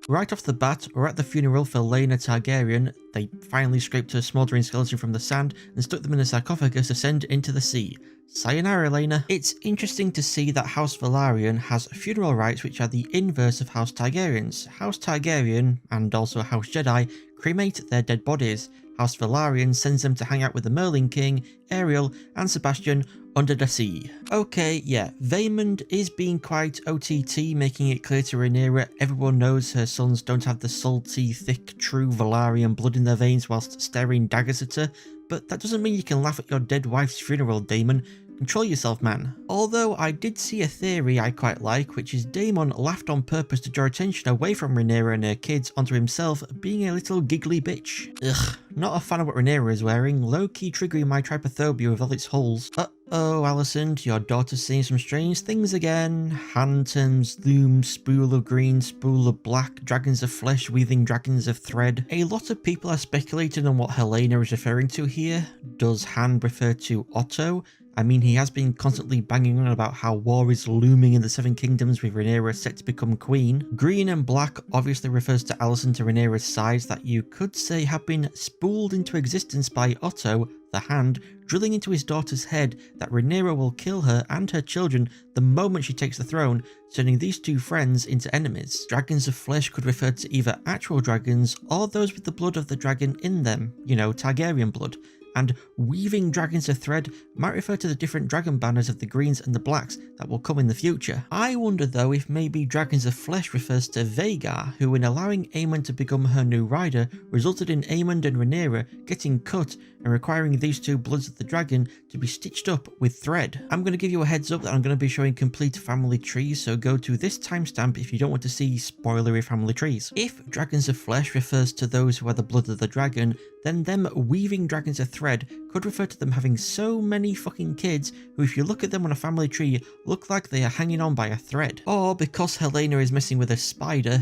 Right off the bat, we're at the funeral for Laena Targaryen. They finally scraped her smouldering skeleton from the sand and stuck them in a sarcophagus to send into the sea. Sayonara, Laena. It's interesting to see that House Velaryon has funeral rites which are the inverse of House Targaryen's. House Targaryen, and also House Jedi, cremate their dead bodies. House Velaryon sends them to hang out with the Merlin King, Ariel, and Sebastian under the sea. Okay, yeah, Vaemond is being quite OTT, making it clear to Rhaenyra everyone knows her sons don't have the salty, thick, true Velaryon blood in their veins whilst staring daggers at her, but that doesn't mean you can laugh at your dead wife's funeral, Daemon. Control yourself, man. Although I did see a theory I quite like, which is Daemon laughed on purpose to draw attention away from Rhaenyra and her kids onto himself being a little giggly bitch. Ugh, not a fan of what Rhaenyra is wearing, low-key triggering my trypophobia with all its holes. Uh-oh, Alicent, your daughter's saying some strange things again. Hanterns, loom, spool of green, spool of black, dragons of flesh, weaving dragons of thread. A lot of people are speculating on what Helena is referring to here. Does Han refer to Otto? I mean, he has been constantly banging on about how war is looming in the Seven Kingdoms with Rhaenyra set to become queen. Green and black obviously refers to Alicent and Rhaenyra's sides that you could say have been spooled into existence by Otto, the Hand, drilling into his daughter's head that Rhaenyra will kill her and her children the moment she takes the throne, turning these two friends into enemies. Dragons of flesh could refer to either actual dragons or those with the blood of the dragon in them, you know, Targaryen blood. And weaving dragons of thread might refer to the different dragon banners of the greens and the blacks that will come in the future. I wonder though if maybe dragons of flesh refers to Vhagar, who in allowing Aemond to become her new rider resulted in Aemond and Rhaenyra getting cut and requiring these two bloods of the dragon to be stitched up with thread. I'm going to give you a heads up that I'm going to be showing complete family trees, so go to this timestamp if you don't want to see spoilery family trees. If dragons of flesh refers to those who are the blood of the dragon, then them weaving dragons of thread could refer to them having so many fucking kids who, if you look at them on a family tree, look like they are hanging on by a thread. Or because Helena is messing with a spider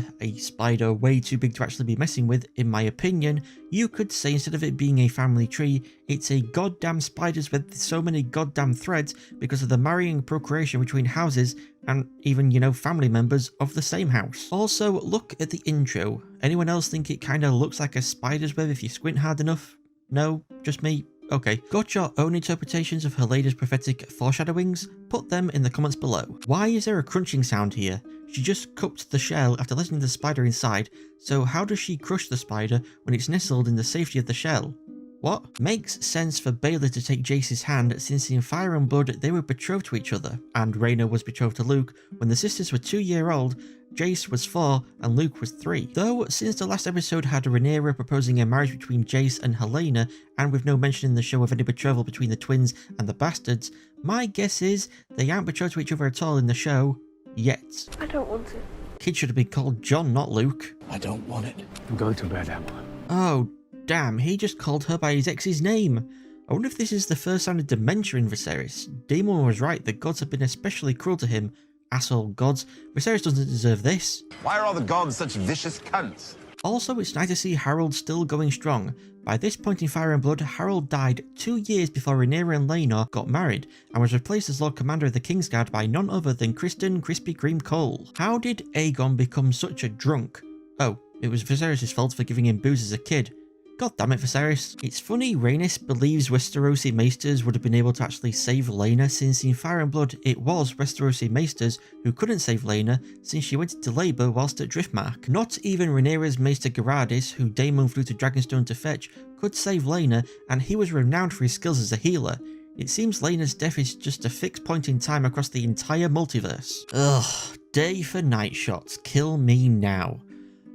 way too big to actually be messing with, in my opinion, you could say instead of it being a family tree, it's a goddamn spiders with so many goddamn threads because of the marrying procreation between houses and even, you know, family members of the same house. Also, look at the intro. Anyone else think it kind of looks like a spider's web if you squint hard enough? No? Just me? Okay. Got your own interpretations of Helena's prophetic foreshadowings? Put them in the comments below. Why is there a crunching sound here? She just cupped the shell after letting the spider inside, so how does she crush the spider when it's nestled in the safety of the shell? What? Makes sense for Baelor to take Jace's hand since in Fire and Blood they were betrothed to each other, and Rhaena was betrothed to Luke when the sisters were 2-year-old, Jace was 4 and Luke was 3. Though, since the last episode had Rhaenyra proposing a marriage between Jace and Helena, and with no mention in the show of any betrothal between the twins and the bastards, my guess is they aren't betrothed to each other at all in the show. Yet. I don't want it. Kid should have been called John, not Luke. I don't want it. Go to bed, Emma. Oh, damn, he just called her by his ex's name. I wonder if this is the first sign of dementia in Viserys. Daemon was right, the gods have been especially cruel to him. Asshole gods. Viserys doesn't deserve this. Why are all the gods such vicious cunts? Also, it's nice to see Harold still going strong. By this point in Fire and Blood, Harold died 2 years before Rhaenyra and Laenor got married, and was replaced as Lord Commander of the Kingsguard by none other than Criston Krispy Kreme Cole. How did Aegon become such a drunk? Oh, it was Viserys' fault for giving him booze as a kid. God damn it, Viserys. It's funny Rhaenys believes Westerosi Maesters would have been able to actually save Laena, since in Fire and Blood it was Westerosi Maesters who couldn't save Laena since she went into labour whilst at Driftmark. Not even Rhaenyra's Maester Geradis, who Daemon flew to Dragonstone to fetch, could save Laena, and he was renowned for his skills as a healer. It seems Laena's death is just a fixed point in time across the entire multiverse. Ugh, day for night shots, kill me now.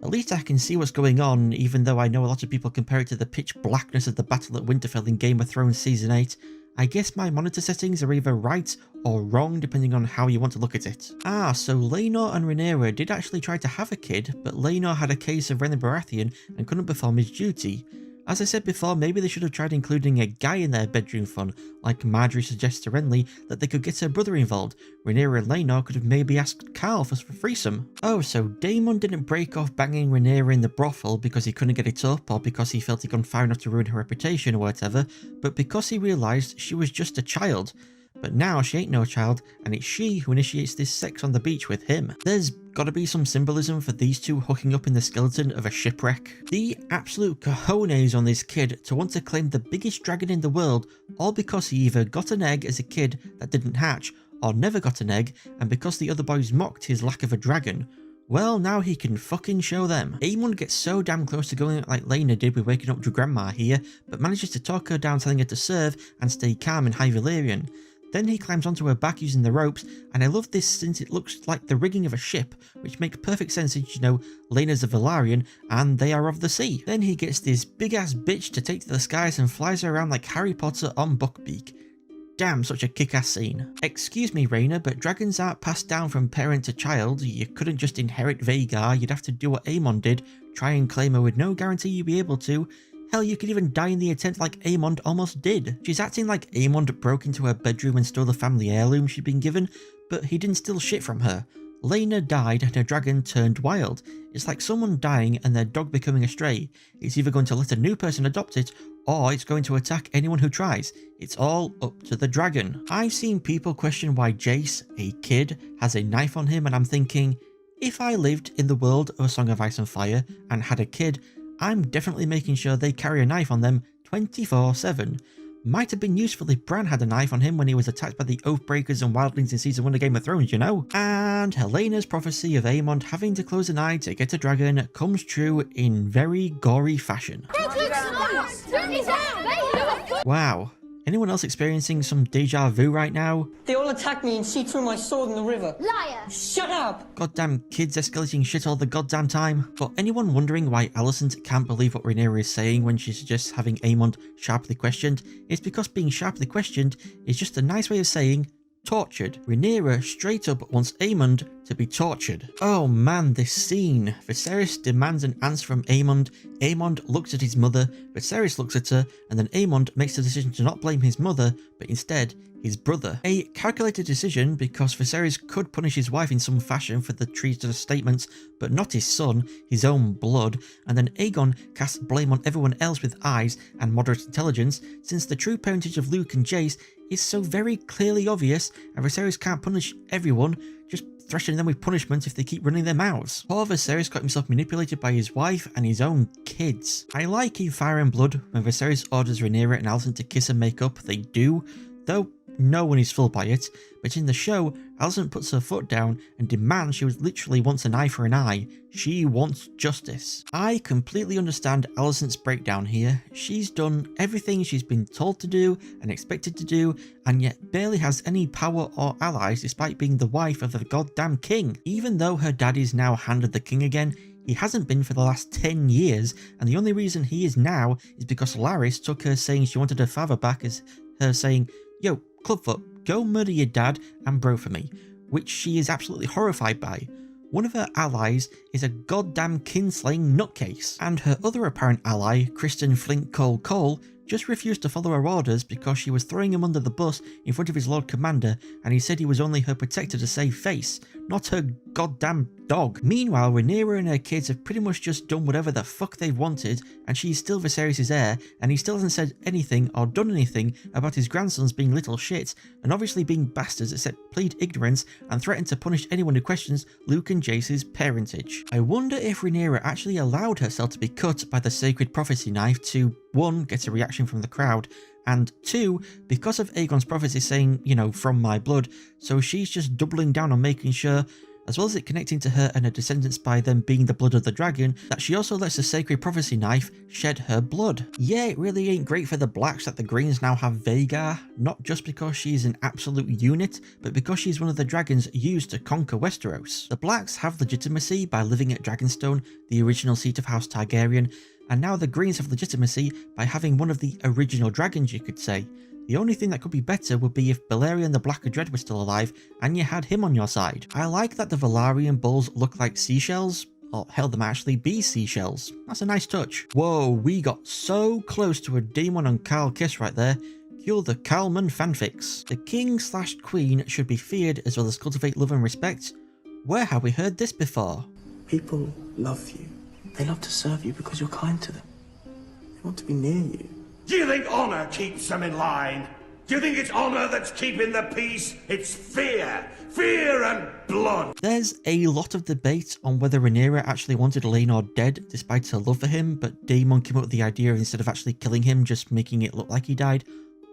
At least I can see what's going on, even though I know a lot of people compare it to the pitch blackness of the battle at Winterfell in Game of Thrones Season 8. I guess my monitor settings are either right or wrong depending on how you want to look at it. Ah, so Laenor and Rhaenyra did actually try to have a kid, but Laenor had a case of Rhaena Baratheon and couldn't perform his duty. As I said before, maybe they should have tried including a guy in their bedroom fun, like Marjorie suggests to Renly that they could get her brother involved. Rhaenyra and Laenor could have maybe asked Carl for a threesome. Oh, so Daemon didn't break off banging Rhaenyra in the brothel because he couldn't get it up, or because he felt he'd gone far enough to ruin her reputation or whatever, but because he realised she was just a child. But now she ain't no child, and it's she who initiates this sex on the beach with him. There's gotta be some symbolism for these two hooking up in the skeleton of a shipwreck. The absolute cojones on this kid to want to claim the biggest dragon in the world, all because he either got an egg as a kid that didn't hatch, or never got an egg, and because the other boys mocked his lack of a dragon. Well, now he can fucking show them. Aemond gets so damn close to going like Lena did with waking up to Grandma here, but manages to talk her down, telling her to serve and stay calm in High Valyrian. Then he climbs onto her back using the ropes, and I love this since it looks like the rigging of a ship, which makes perfect sense since, you know, Lena's a Valyrian and they are of the sea. Then he gets this big ass bitch to take to the skies and flies her around like Harry Potter on Buckbeak. Damn, such a kick-ass scene. Excuse me, Rhaena, but dragons aren't passed down from parent to child. You couldn't just inherit Vhagar, you'd have to do what Aemond did, try and claim her with no guarantee you'd be able to. Hell, you could even die in the attempt like Aemond almost did. She's acting like Aemond broke into her bedroom and stole the family heirloom she'd been given, but he didn't steal shit from her. Lena died and her dragon turned wild. It's like someone dying and their dog becoming a stray. It's either going to let a new person adopt it, or it's going to attack anyone who tries. It's all up to the dragon. I've seen people question why Jace, a kid, has a knife on him, and I'm thinking, if I lived in the world of A Song of Ice and Fire and had a kid, I'm definitely making sure they carry a knife on them 24/7. Might have been useful if Bran had a knife on him when he was attacked by the Oathbreakers and Wildlings in Season 1 of Game of Thrones, you know? And Helena's prophecy of Aemond having to close an eye to get a dragon comes true in very gory fashion. Wow. Anyone else experiencing some deja vu right now? They all attacked me and she threw my sword in the river. Liar! Shut up! Goddamn kids escalating shit all the goddamn time. For anyone wondering why Alicent can't believe what Rhaenyra is saying when she suggests having Aemond sharply questioned, it's because being sharply questioned is just a nice way of saying tortured. Rhaenyra straight up wants Aemond to be tortured. Oh man, this scene. Viserys demands an answer from Aemond. Aemond looks at his mother, Viserys looks at her, and then Aemond makes the decision to not blame his mother, but instead his brother. A calculated decision because Viserys could punish his wife in some fashion for the treasonous statements, but not his son, his own blood, and then Aegon casts blame on everyone else with eyes and moderate intelligence, since the true parentage of Luke and Jace is so very clearly obvious, and Viserys can't punish everyone, just thrashing them with punishment if they keep running their mouths. Poor Viserys got himself manipulated by his wife and his own kids. I like in Fire and Blood when Viserys orders Rhaenyra and Alicent to kiss and make up, they do, though no one is fooled by it, but in the show, Alicent puts her foot down and demands she literally wants an eye for an eye. She wants justice. I completely understand Alicent's breakdown here. She's done everything she's been told to do and expected to do, and yet barely has any power or allies despite being the wife of the goddamn king. Even though her dad is now Hand of the King again, he hasn't been for the last 10 years, and the only reason he is now is because Larys took her saying she wanted her father back as her saying, "Yo, Clubfoot, go murder your dad and bro for me," which she is absolutely horrified by. One of her allies is a goddamn kinslaying nutcase, and her other apparent ally, Kristen Flint Cole, just refused to follow her orders because she was throwing him under the bus in front of his Lord Commander, and he said he was only her protector to save face, not her goddamn dog. Meanwhile, Rhaenyra and her kids have pretty much just done whatever the fuck they've wanted, and she's still Viserys' heir, and he still hasn't said anything or done anything about his grandsons being little shits, and obviously being bastards except plead ignorance and threaten to punish anyone who questions Luke and Jace's parentage. I wonder if Rhaenyra actually allowed herself to be cut by the sacred prophecy knife to, 1, get a reaction from the crowd, and 2, because of Aegon's prophecy saying, you know, from my blood, so she's just doubling down on making sure, as well as it connecting to her and her descendants by them being the blood of the dragon, that she also lets the sacred prophecy knife shed her blood. Yeah, it really ain't great for the blacks that the greens now have Vhagar, not just because she's an absolute unit, but because she's one of the dragons used to conquer Westeros. The blacks have legitimacy by living at Dragonstone, the original seat of House Targaryen, and now the greens have legitimacy by having one of the original dragons, you could say. The only thing that could be better would be if Balerion the Black Dread was still alive and you had him on your side. I like that the Valyrian bulls look like seashells, or hell, they might actually be seashells. That's a nice touch. Whoa, we got so close to a Daemon and Khal kiss right there. Cue the Khalman fanfics. The king/queen should be feared as well as cultivate love and respect. Where have we heard this before? People love you. They love to serve you because you're kind to them. They want to be near you. Do you think honor keeps them in line? Do you think it's honor that's keeping the peace? It's fear. Fear and blood. There's a lot of debate on whether Rhaenyra actually wanted Laenor dead despite her love for him, but Daemon came up with the idea of instead of actually killing him, just making it look like he died.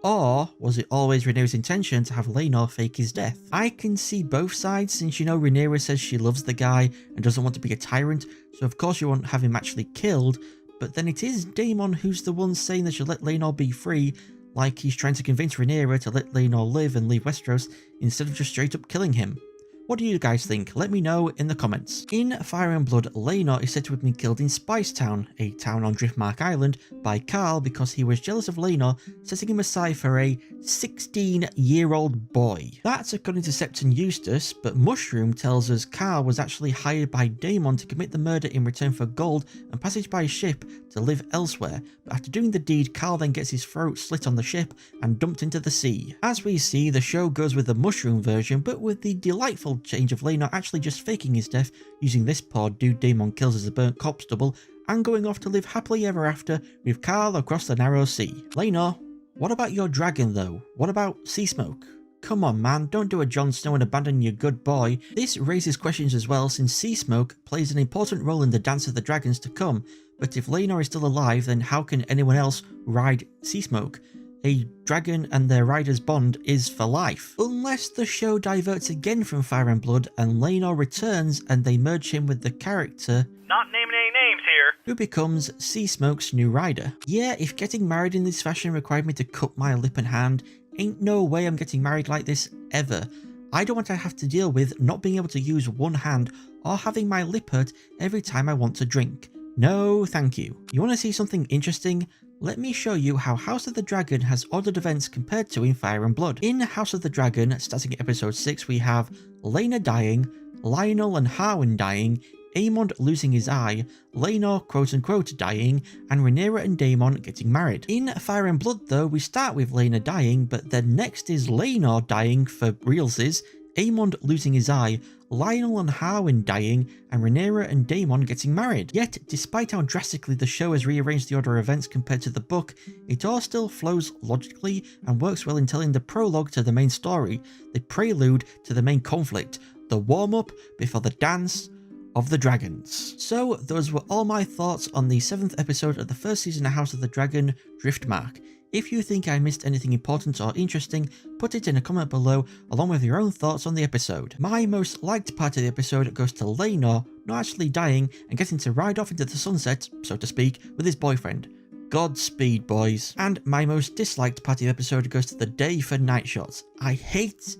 Or was it always Rhaenyra's intention to have Laenor fake his death? I can see both sides, since you know Rhaenyra says she loves the guy and doesn't want to be a tyrant, so of course you won't have him actually killed, but then it is Daemon who's the one saying they should let Laenor be free, like he's trying to convince Rhaenyra to let Laenor live and leave Westeros instead of just straight up killing him. What do you guys think? Let me know in the comments. In Fire and Blood, Laenor is said to have been killed in Spicetown, a town on Driftmark Island, by Khal because he was jealous of Laenor, setting him aside for a 16-year-old boy. That's according to Septon Eustace, but Mushroom tells us Khal was actually hired by Daemon to commit the murder in return for gold and passage by ship to live elsewhere, but after doing the deed, Khal then gets his throat slit on the ship and dumped into the sea. As we see, the show goes with the Mushroom version, but with the delightful change of Laenor actually just faking his death, using this poor dude Daemon kills as a burnt corpse double, and going off to live happily ever after with Khal across the narrow sea. Laenor, what about your dragon though? What about Sea Smoke? Come on man, don't do a Jon Snow and abandon your good boy. This raises questions as well, since Sea Smoke plays an important role in the Dance of the Dragons to come, but if Laenor is still alive, then how can anyone else ride Sea Smoke? A dragon and their rider's bond is for life. Unless the show diverts again from Fire and Blood and Laenor returns and they merge him with the character, not naming any names here, who becomes Sea Smoke's new rider. Yeah, if getting married in this fashion required me to cut my lip and hand, ain't no way I'm getting married like this ever. I don't want to have to deal with not being able to use one hand or having my lip hurt every time I want to drink. No, thank you. You want to see something interesting? Let me show you how House of the Dragon has ordered events compared to in Fire and Blood. In House of the Dragon, starting at episode 6, we have Laena dying, Lionel and Harwin dying, Aemond losing his eye, Laenor quote-unquote dying, and Rhaenyra and Daemon getting married. In Fire and Blood though, we start with Laena dying, but then next is Laenor dying for realsies, Aemond losing his eye, Lionel and Harwin dying, and Rhaenyra and Daemon getting married. Yet, despite how drastically the show has rearranged the order of events compared to the book, it all still flows logically and works well in telling the prologue to the main story, the prelude to the main conflict, the warm-up before the dance of the dragons. So, those were all my thoughts on the 7th episode of the first season of House of the Dragon, Driftmark. If you think I missed anything important or interesting, put it in a comment below along with your own thoughts on the episode. My most liked part of the episode goes to Laenor not actually dying and getting to ride off into the sunset, so to speak, with his boyfriend. Godspeed, boys. And my most disliked part of the episode goes to the day for night shots. I hate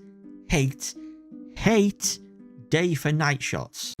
day for night shots.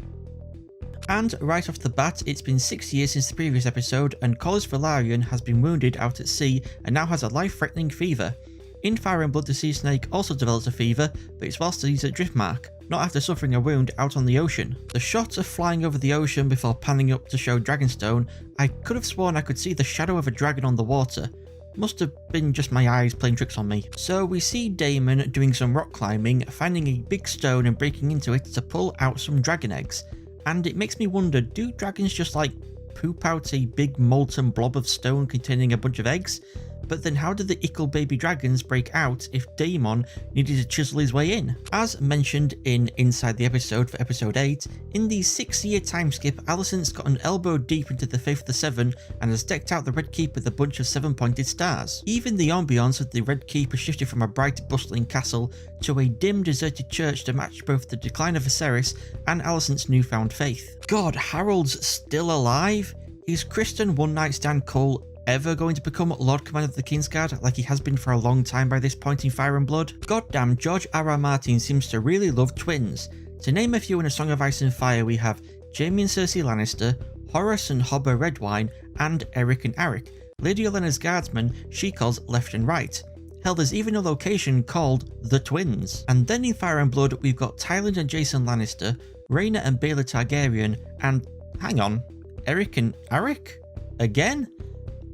And right off the bat, it's been 6 years since the previous episode, and Corlys Velaryon has been wounded out at sea and now has a life-threatening fever. In Fire and Blood, the sea snake also develops a fever, but it's whilst he's at Driftmark, not after suffering a wound out on the ocean. The shot of flying over the ocean before panning up to show Dragonstone, I could have sworn I could see the shadow of a dragon on the water. Must have been just my eyes playing tricks on me. So we see Daemon doing some rock climbing, finding a big stone and breaking into it to pull out some dragon eggs. And it makes me wonder, do dragons just like poop out a big molten blob of stone containing a bunch of eggs? But then how did the ickle baby dragons break out if Daemon needed to chisel his way in? As mentioned in Inside the Episode for episode 8, in the 6-year time skip, Alicent's got an elbow deep into the Faith of the Seven and has decked out the Red Keep with a bunch of 7-pointed stars. Even the ambience of the Red Keep has shifted from a bright bustling castle to a dim deserted church to match both the decline of Viserys and Alicent's newfound faith. God, Harold's still alive? Is Criston One Night Stand Cole ever going to become Lord Commander of the Kingsguard like he has been for a long time by this point in Fire and Blood? Goddamn, George R.R. Martin seems to really love twins. To name a few in A Song of Ice and Fire, we have Jaime and Cersei Lannister, Horace and Hobber Redwine, and Eric and Arik. Lady Olenna's guardsmen she calls Left and Right. Hell, there's even a location called The Twins. And then in Fire and Blood, we've got Tywin and Jason Lannister, Rhaena and Baelor Targaryen, and, hang on, Eric and Arik? Again?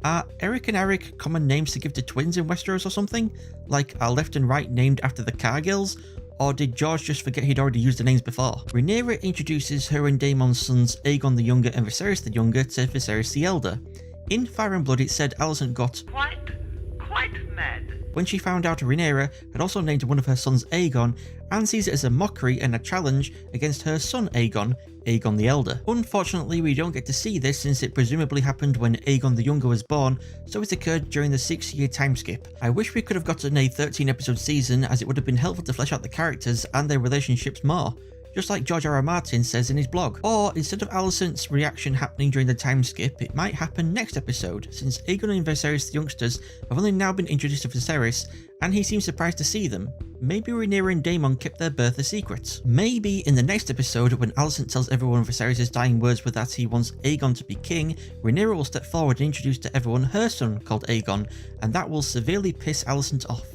Are Eric and Arik common names to give to twins in Westeros or something? Like, are Left and Right named after the Cargills? Or did George just forget he'd already used the names before? Rhaenyra introduces her and Daemon's sons Aegon the Younger and Viserys the Younger to Viserys the Elder. In Fire and Blood, it said Alicent got quite mad. when she found out Rhaenyra had also named one of her sons Aegon, and sees it as a mockery and a challenge against her son Aegon the Elder. Unfortunately, we don't get to see this since it presumably happened when Aegon the Younger was born, so it occurred during the 6-year time skip. I wish we could have gotten a 13-episode season, as it would have been helpful to flesh out the characters and their relationships more, just like George R.R. Martin says in his blog. Or, instead of Alicent's reaction happening during the time skip, it might happen next episode, since Aegon and Viserys the youngsters have only now been introduced to Viserys, and he seems surprised to see them. Maybe Rhaenyra and Daemon kept their birth a secret. Maybe in the next episode, when Alicent tells everyone Viserys' dying words were that he wants Aegon to be king, Rhaenyra will step forward and introduce to everyone her son called Aegon, and that will severely piss Alicent off.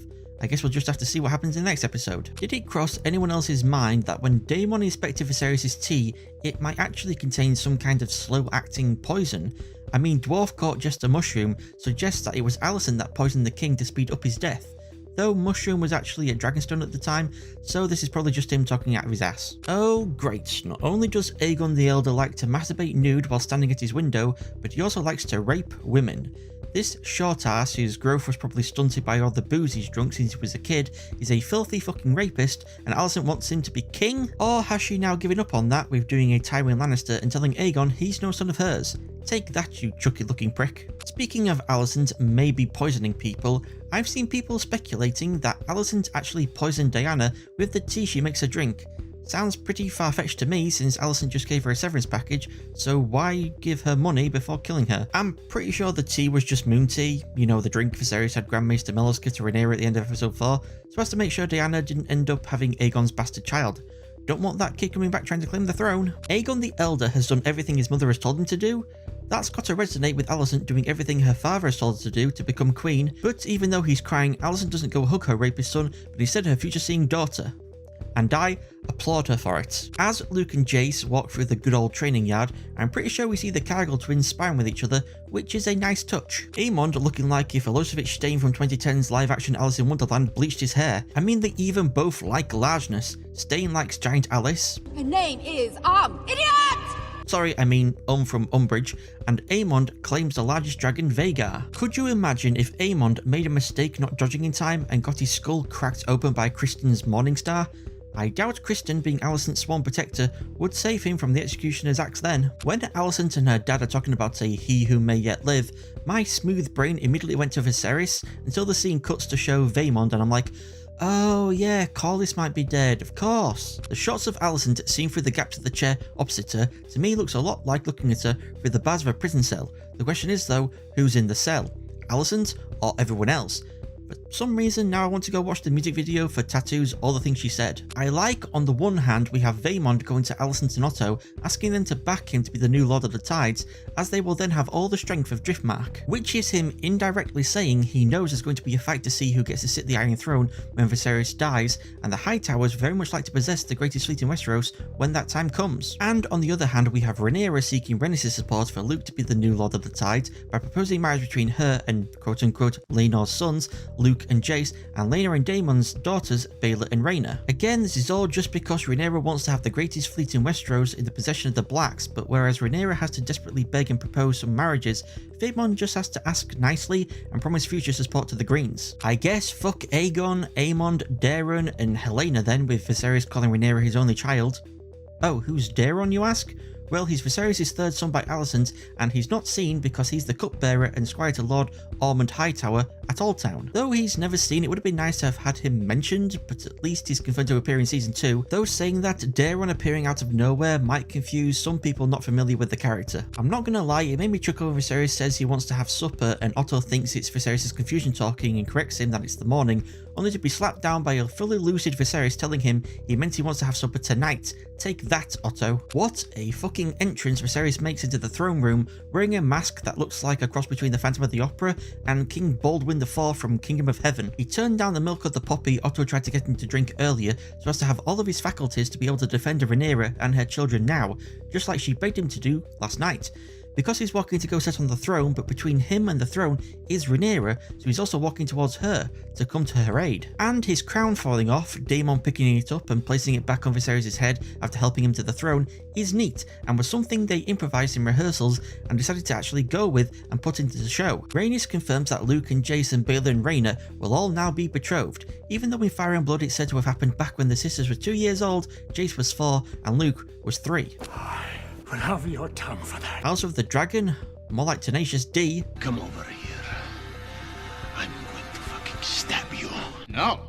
I guess we'll just have to see what happens in the next episode. Did it cross anyone else's mind that when Daemon inspected Viserys' tea, it might actually contain some kind of slow-acting poison? I mean, Dwarf Court Jester Mushroom suggests that it was Alicent that poisoned the king to speed up his death, though Mushroom was actually a Dragonstone at the time, so this is probably just him talking out of his ass. Oh great, not only does Aegon the Elder like to masturbate nude while standing at his window, but he also likes to rape women. This short ass, whose growth was probably stunted by all the booze he's drunk since he was a kid, is a filthy fucking rapist, and Alicent wants him to be king? Or has she now given up on that with doing a Tywin Lannister and telling Aegon he's no son of hers? Take that, you chucky looking prick. Speaking of Alicent maybe poisoning people, I've seen people speculating that Alicent actually poisoned Diana with the tea she makes her drink. Sounds pretty far-fetched to me, since Alicent just gave her a severance package, so why give her money before killing her? I'm pretty sure the tea was just moon tea, you know, the drink Viserys had Grand Maester Melos give to Rhaenyra at the end of episode 4, so as to make sure Diana didn't end up having Aegon's bastard child. Don't want that kid coming back trying to claim the throne. Aegon the Elder has done everything his mother has told him to do. That's got to resonate with Alicent doing everything her father has told her to do to become queen, but even though he's crying, Alicent doesn't go hug her rapist son, but instead her future-seeing daughter. And I applaud her for it. As Luke and Jace walk through the good old training yard, I'm pretty sure we see the Cargill twins sparring with each other, which is a nice touch. Aemond looking like if Milosevic Stain from 2010's live-action Alice in Wonderland bleached his hair. I mean, they even both like largeness. Stain likes giant Alice. Her name is idiot! Sorry, I mean from Umbridge, and Aemond claims the largest dragon, Vhagar. Could you imagine if Aemond made a mistake not dodging in time and got his skull cracked open by Kristen's Morningstar? I doubt Kristen, being Alicent's sworn protector, would save him from the executioner's axe then. When Alicent and her dad are talking about a he who may yet live, my smooth brain immediately went to Viserys until the scene cuts to show Vaemond, and I'm like, oh yeah, Corlys might be dead, of course. The shots of Alicent seen through the gaps of the chair opposite her, to me looks a lot like looking at her through the bars of a prison cell. The question is though, who's in the cell? Alicent or everyone else? For some reason now I want to go watch the music video for Tattoos All the Things She Said. I like, on the one hand, we have Vaemond going to Alicent and Otto, asking them to back him to be the new Lord of the Tides, as they will then have all the strength of Driftmark, which is him indirectly saying he knows there's going to be a fight to see who gets to sit the Iron Throne when Viserys dies, and the Hightowers very much like to possess the greatest fleet in Westeros when that time comes. And on the other hand, we have Rhaenyra seeking Rhaenys' support for Luke to be the new Lord of the Tides by proposing marriage between her and quote-unquote Laenor's sons, Luke and Jace, and Laena and Daemon's daughters, Baela and Rhaena. Again, this is all just because Rhaenyra wants to have the greatest fleet in Westeros in the possession of the Blacks, but whereas Rhaenyra has to desperately beg and propose some marriages, Vaemond just has to ask nicely and promise future support to the Greens. I guess fuck Aegon, Aemond, Daeron, and Helena then, with Viserys calling Rhaenyra his only child. Oh, who's Daeron, you ask? Well, he's Viserys' third son by Alicent, and he's not seen because he's the cupbearer and squire to Lord Ormond Hightower at Oldtown. Though he's never seen, it would have been nice to have had him mentioned, but at least he's confirmed to appear in Season 2, though saying that Daeron appearing out of nowhere might confuse some people not familiar with the character. I'm not gonna lie, it made me chuckle when Viserys says he wants to have supper and Otto thinks it's Viserys' confusion talking and corrects him that it's the morning, only to be slapped down by a fully lucid Viserys telling him he meant he wants to have supper tonight. Take that, Otto. What a fucking entrance Viserys makes into the throne room, wearing a mask that looks like a cross between the Phantom of the Opera and King Baldwin IV from Kingdom of Heaven. He turned down the milk of the poppy Otto tried to get him to drink earlier, so as to have all of his faculties to be able to defend Rhaenyra and her children now, just like she begged him to do last night. because he's walking to go sit on the throne, but between him and the throne is Rhaenyra, so he's also walking towards her to come to her aid. And his crown falling off, Daemon picking it up and placing it back on Viserys' head after helping him to the throne is neat, and was something they improvised in rehearsals and decided to actually go with and put into the show. Rhaenys confirms that Luke and Jason, Baelor and Rhaena will all now be betrothed, even though in Fire and Blood it's said to have happened back when the sisters were 2 years old, Jace was 4 and Luke was 3. But have your tongue for that. House of the Dragon, more like Tenacious D. Come over here. I'm going to fucking stab you. No,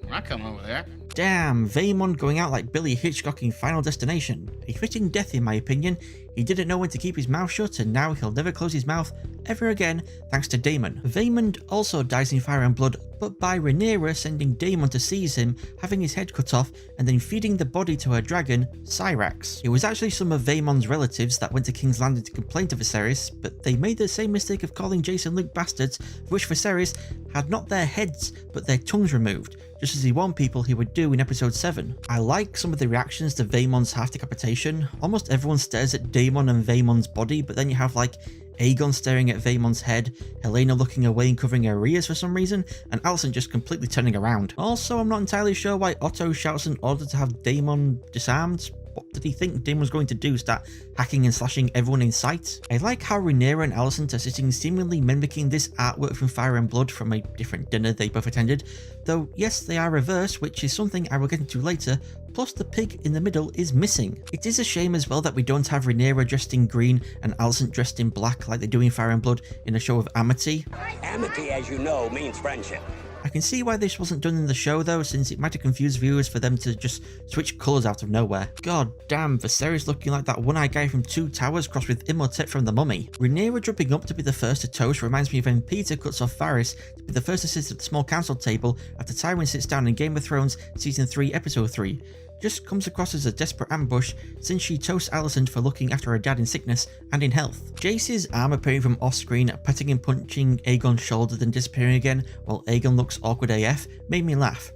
I'm not coming over there. Damn, Vaemond going out like Billy Hitchcock in Final Destination. A fitting death in my opinion. He didn't know when to keep his mouth shut and now he'll never close his mouth ever again thanks to Daemon. Vaemond also dies in Fire and Blood, but by Rhaenyra sending Daemon to seize him, having his head cut off and then feeding the body to her dragon, Syrax. It was actually some of Vaemond's relatives that went to King's Landing to complain to Viserys, but they made the same mistake of calling Jace and Luke bastards, for which Viserys had not their heads but their tongues removed, just as he warned people he would do in episode 7. I like some of the reactions to Vaemon's half decapitation. Almost everyone stares at Daemon and Vaemon's body, but then you have like Aegon staring at Vaemon's head, Helaena looking away and covering her ears for some reason, and Alicent just completely turning around. Also, I'm not entirely sure why Otto shouts an order to have Daemon disarmed. What did he think Daemon was going to do? Start hacking and slashing everyone in sight? I like how Rhaenyra and Alicent are sitting seemingly mimicking this artwork from Fire and Blood from a different dinner they both attended, though yes, they are reversed, which is something I will get into later, plus the pig in the middle is missing. It is a shame as well that we don't have Rhaenyra dressed in green and Alicent dressed in black like they do in Fire and Blood in a show of Amity. Amity, as you know, means friendship. I can see why this wasn't done in the show though, since it might have confused viewers for them to just switch colours out of nowhere. God damn, Viserys looking like that one-eyed guy from Two Towers crossed with Imhotep from The Mummy. Rhaenyra jumping up to be the first to toast reminds me of when Peter cuts off Varys to be the first to sit at the small council table after Tywin sits down in Game of Thrones Season 3 Episode 3. Just comes across as a desperate ambush since she toasts Alicent for looking after her dad in sickness and in health. Jace's arm appearing from off screen, petting and punching Aegon's shoulder then disappearing again while Aegon looks awkward AF made me laugh.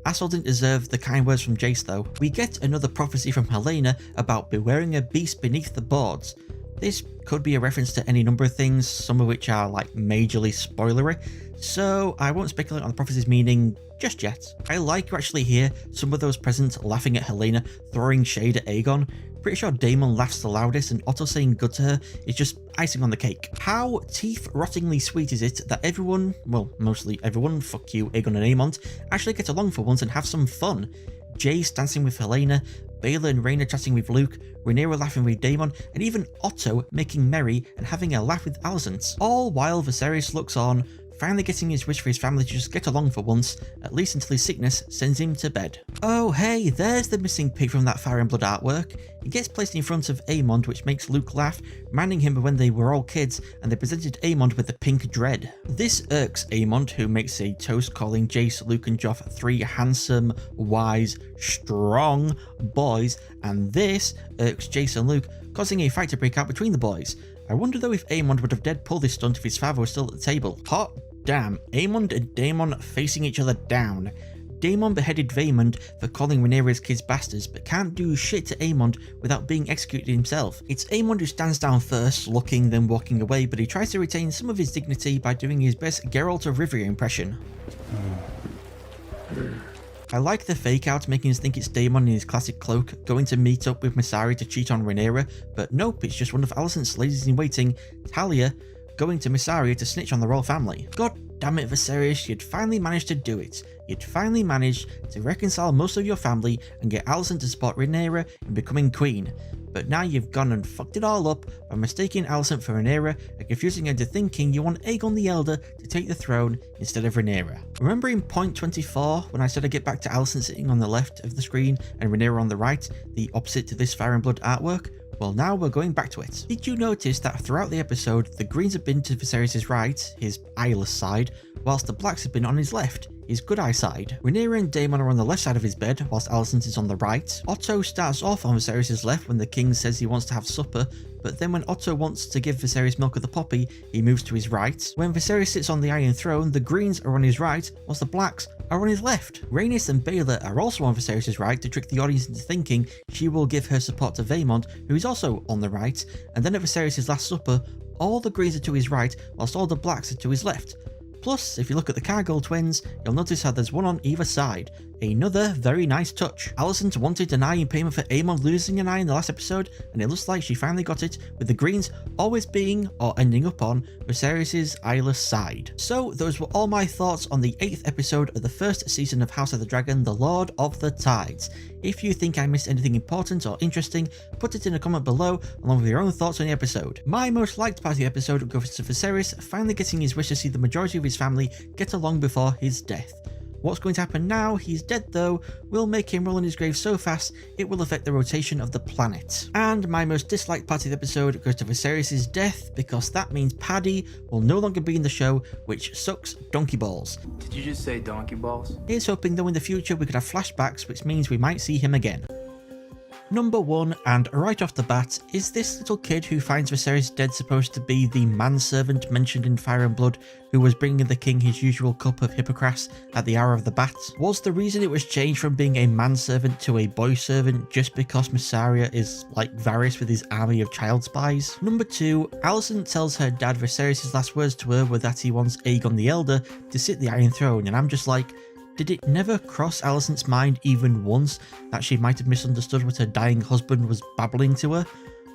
Asshole didn't deserve the kind words from Jace though. We get another prophecy from Helaena about bewaring a beast beneath the boards. This could be a reference to any number of things, some of which are like majorly spoilery, so I won't speculate on the prophecy's meaning just yet. I like you actually hear some of those present laughing at Helaena, throwing shade at Aegon. Pretty sure Daemon laughs the loudest and Otto saying good to her is just icing on the cake. How teeth-rottingly sweet is it that everyone, well mostly everyone, fuck you Aegon and Aemond, actually get along for once and have some fun. Jace dancing with Helaena, Baelor and Rhaena chatting with Luke, Rhaenyra laughing with Daemon, and even Otto making merry and having a laugh with Alicent. All while Viserys looks on, finally getting his wish for his family to just get along for once, at least until his sickness sends him to bed. Oh hey, there's the missing pig from that Fire and Blood artwork. It gets placed in front of Aemond, which makes Luke laugh, reminding him of when they were all kids and they presented Aemond with the pink dread. This irks Aemond, who makes a toast calling Jace, Luke and Joff 3 handsome, wise, strong boys, and this irks Jace and Luke, causing a fight to break out between the boys. I wonder though if Aemond would have dead pulled this stunt if his father was still at the table. Hot damn, Aemond and Daemon facing each other down. Daemon beheaded Vaemond for calling Rhaenyra's kids bastards, but can't do shit to Aemond without being executed himself. It's Aemond who stands down first, looking then walking away, but he tries to retain some of his dignity by doing his best Geralt of Rivia impression. I like the fake out making us think it's Daemon in his classic cloak going to meet up with Mysaria to cheat on Rhaenyra, but nope, it's just one of Alicent's ladies in waiting, Talia, going to Mysaria to snitch on the royal family. God damn it, Viserys, you'd finally managed to do it. You'd finally managed to reconcile most of your family and get Alicent to support Rhaenyra in becoming queen. But now you've gone and fucked it all up by mistaking Alicent for Rhaenyra and confusing her into thinking you want Aegon the Elder to take the throne instead of Rhaenyra. Remember in point 24 when I said I'd get back to Alicent sitting on the left of the screen and Rhaenyra on the right, the opposite to this Fire and Blood artwork? Well, now we're going back to it. Did you notice that throughout the episode, the greens have been to Viserys' right, his eyeless side, whilst the blacks have been on his left, his good eye side? Rhaenyra and Daemon are on the left side of his bed, whilst Alicent is on the right. Otto starts off on Viserys' left when the king says he wants to have supper, but then when Otto wants to give Viserys milk of the poppy, he moves to his right. When Viserys sits on the Iron Throne, the greens are on his right, whilst the blacks are on his left. Rhaenys and Baelor are also on Viserys' right to trick the audience into thinking she will give her support to Vaemond, who is also on the right, and then at Viserys' Last Supper, all the Greens are to his right, whilst all the Blacks are to his left. Plus, if you look at the Cargill twins, you'll notice how there's one on either side. Another very nice touch. Alicent wanted an eye in payment for Aemon losing an eye in the last episode, and it looks like she finally got it, with the Greens always being, or ending up on, Viserys' eyeless side. So those were all my thoughts on the 8th episode of the first season of House of the Dragon, The Lord of the Tides. If you think I missed anything important or interesting, put it in a comment below along with your own thoughts on the episode. My most liked part of the episode goes to Viserys finally getting his wish to see the majority of his family get along before his death. What's going to happen now he's dead though will make him roll in his grave so fast it will affect the rotation of the planet. And my most disliked part of the episode goes to Viserys' death, because that means Paddy will no longer be in the show, which sucks donkey balls. Did you just say donkey balls? Here's hoping though in the future we could have flashbacks, which means we might see him again. Number 1, and right off the bat, is this little kid who finds Viserys dead supposed to be the manservant mentioned in Fire and Blood, who was bringing the king his usual cup of hippocras at the hour of the bat? Was the reason it was changed from being a manservant to a boy servant just because Mysaria is like Varys with his army of child spies? Number 2, Alicent tells her dad Viserys' last words to her were that he wants Aegon the Elder to sit the Iron Throne, and I'm just like, did it never cross Alicent's mind even once that she might have misunderstood what her dying husband was babbling to her?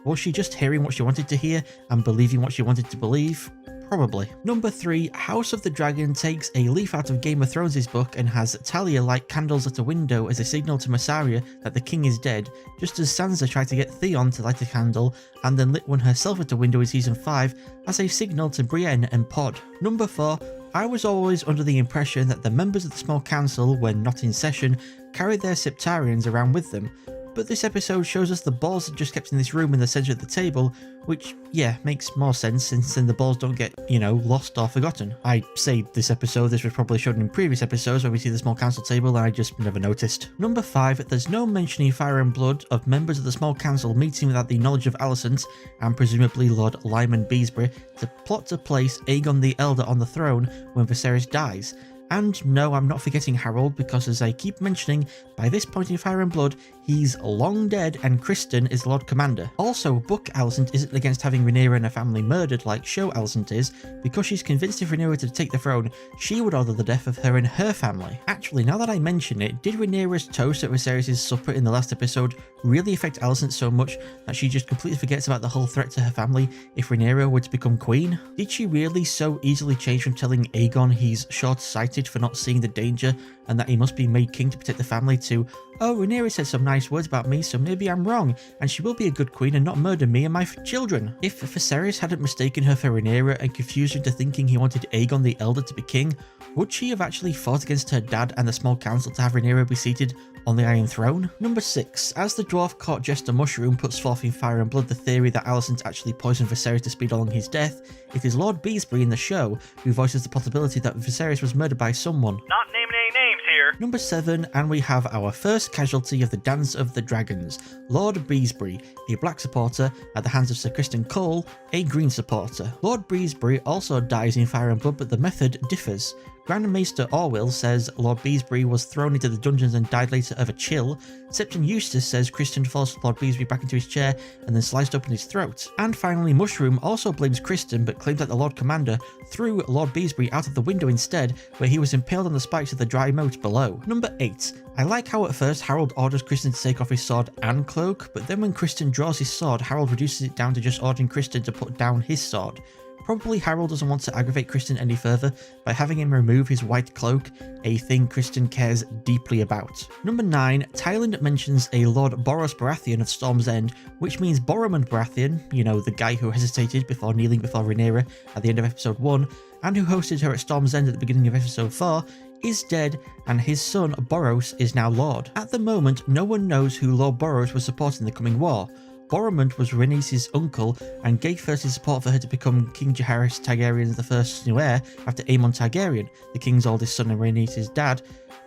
Was she just hearing what she wanted to hear and believing what she wanted to believe? Probably. Number 3, House of the Dragon takes a leaf out of Game of Thrones' book and has Talia light candles at a window as a signal to Mysaria that the king is dead, just as Sansa tried to get Theon to light a candle and then lit one herself at a window in season 5 as a signal to Brienne and Pod. Number 4, I was always under the impression that the members of the small council, when not in session, carried their Septarians around with them, but this episode shows us the balls are just kept in this room in the centre of the table, which, yeah, makes more sense since then the balls don't get, lost or forgotten. I say this episode, this was probably shown in previous episodes where we see the small council table and I just never noticed. Number 5, there's no mention in Fire and Blood of members of the small council meeting without the knowledge of Alicent and presumably Lord Lyman Beesbury to plot to place Aegon the Elder on the throne when Viserys dies. And no, I'm not forgetting Harold, because as I keep mentioning, by this point in Fire and Blood, he's long dead and Criston is Lord Commander. Also, book Alicent isn't against having Rhaenyra and her family murdered like show Alicent is, because she's convinced if Rhaenyra to take the throne, she would order the death of her and her family. Actually, now that I mention it, did Rhaenyra's toast at Viserys' supper in the last episode really affect Alicent so much that she just completely forgets about the whole threat to her family if Rhaenyra were to become queen? Did she really so easily change from telling Aegon he's short-sighted for not seeing the danger and that he must be made king to protect the family to, oh, Rhaenyra said some nice words about me, so maybe I'm wrong, and she will be a good queen and not murder me and my children? If Viserys hadn't mistaken her for Rhaenyra and confused her into thinking he wanted Aegon the Elder to be king, would she have actually fought against her dad and the small council to have Rhaenyra be seated on the Iron Throne? Number 6, as the dwarf court jester Mushroom puts forth in Fire and Blood the theory that Alicent actually poisoned Viserys to speed along his death, it is Lord Beesbury in the show who voices the possibility that Viserys was murdered by someone. Not naming any names here. Number 7, and we have our first casualty of the Dance of the Dragons, Lord Beesbury, a black supporter at the hands of Sir Criston Cole, a green supporter. Lord Beesbury also dies in Fire and Blood, but the method differs. Grand Maester Orwell says Lord Beesbury was thrown into the dungeons and died later of a chill. Septon Eustace says Criston forced Lord Beesbury back into his chair and then sliced open his throat. And finally, Mushroom also blames Criston but claims that the Lord Commander threw Lord Beesbury out of the window instead, where he was impaled on the spikes of the dry moat below. Number 8. I like how at first Harold orders Criston to take off his sword and cloak, but then when Criston draws his sword, Harold reduces it down to just ordering Criston to put down his sword. Probably Harold doesn't want to aggravate Criston any further by having him remove his white cloak, a thing Criston cares deeply about. Number 9, Tyland mentions a Lord Boros Baratheon of Storm's End, which means Boromund Baratheon, the guy who hesitated before kneeling before Rhaenyra at the end of episode 1, and who hosted her at Storm's End at the beginning of episode 4, is dead, and his son Boros is now Lord. At the moment, no one knows who Lord Boros was supporting in the coming war. Boromund was Rhaenys' uncle and gave first his support for her to become King Jaehaerys Targaryen the first new heir after Aemon Targaryen, the king's oldest son and Rhaenys' dad,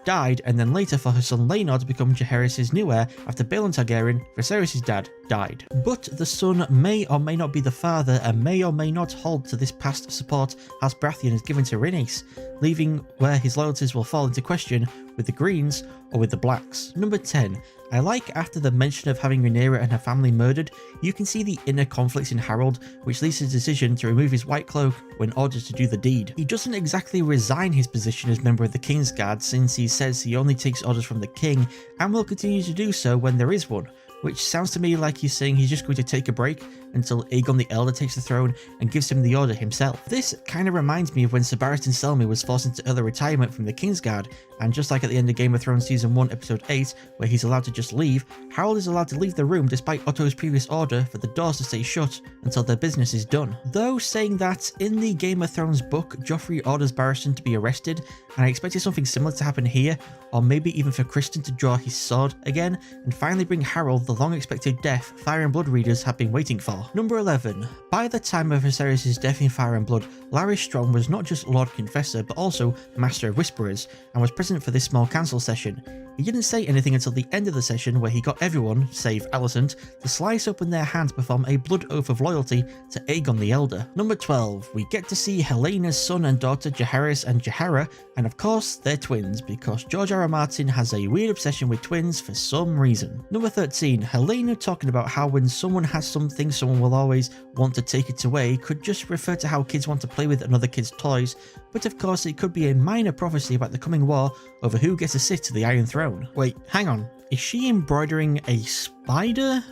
died, and then later for her son Laenor to become Jaehaerys' new heir after Balon Targaryen, Viserys' dad, died. But the son may or may not be the father and may or may not hold to this past support House Baratheon has given to Rhaenys, leaving where his loyalties will fall into question with the Greens or with the Blacks. Number 10. I like after the mention of having Rhaenyra and her family murdered, you can see the inner conflicts in Harold, which leads to his decision to remove his White Cloak when ordered to do the deed. He doesn't exactly resign his position as member of the Kingsguard, since he says he only takes orders from the king and will continue to do so when there is one, which sounds to me like he's saying he's just going to take a break until Aegon the Elder takes the throne and gives him the order himself. This kind of reminds me of when Sir Barristan Selmy was forced into early retirement from the Kingsguard, and just like at the end of Game of Thrones Season 1 Episode 8, where he's allowed to just leave, Harold is allowed to leave the room despite Otto's previous order for the doors to stay shut until their business is done. Though saying that, in the Game of Thrones book, Joffrey orders Barristan to be arrested, and I expected something similar to happen here, or maybe even for Criston to draw his sword again, and finally bring Harold the long-expected death Fire and Blood readers have been waiting for. Number 11. By the time of Viserys' death in Fire and Blood, Larys Strong was not just Lord Confessor but also Master of Whisperers, and was present for this small council session. He didn't say anything until the end of the session, where he got everyone, save Alicent, to slice open their hand to perform a blood oath of loyalty to Aegon the Elder. Number 12. We get to see Helena's son and daughter Jaehaerys and Jaehaera, and of course they're twins, because George R.R. Martin has a weird obsession with twins for some reason. Number 13. Helena talking about how when someone has something someone will always want to take it away could just refer to how kids want to play with another kid's toys, but of course it could be a minor prophecy about the coming war over who gets to sit to the Iron Throne. Wait, hang on. Is she embroidering a spider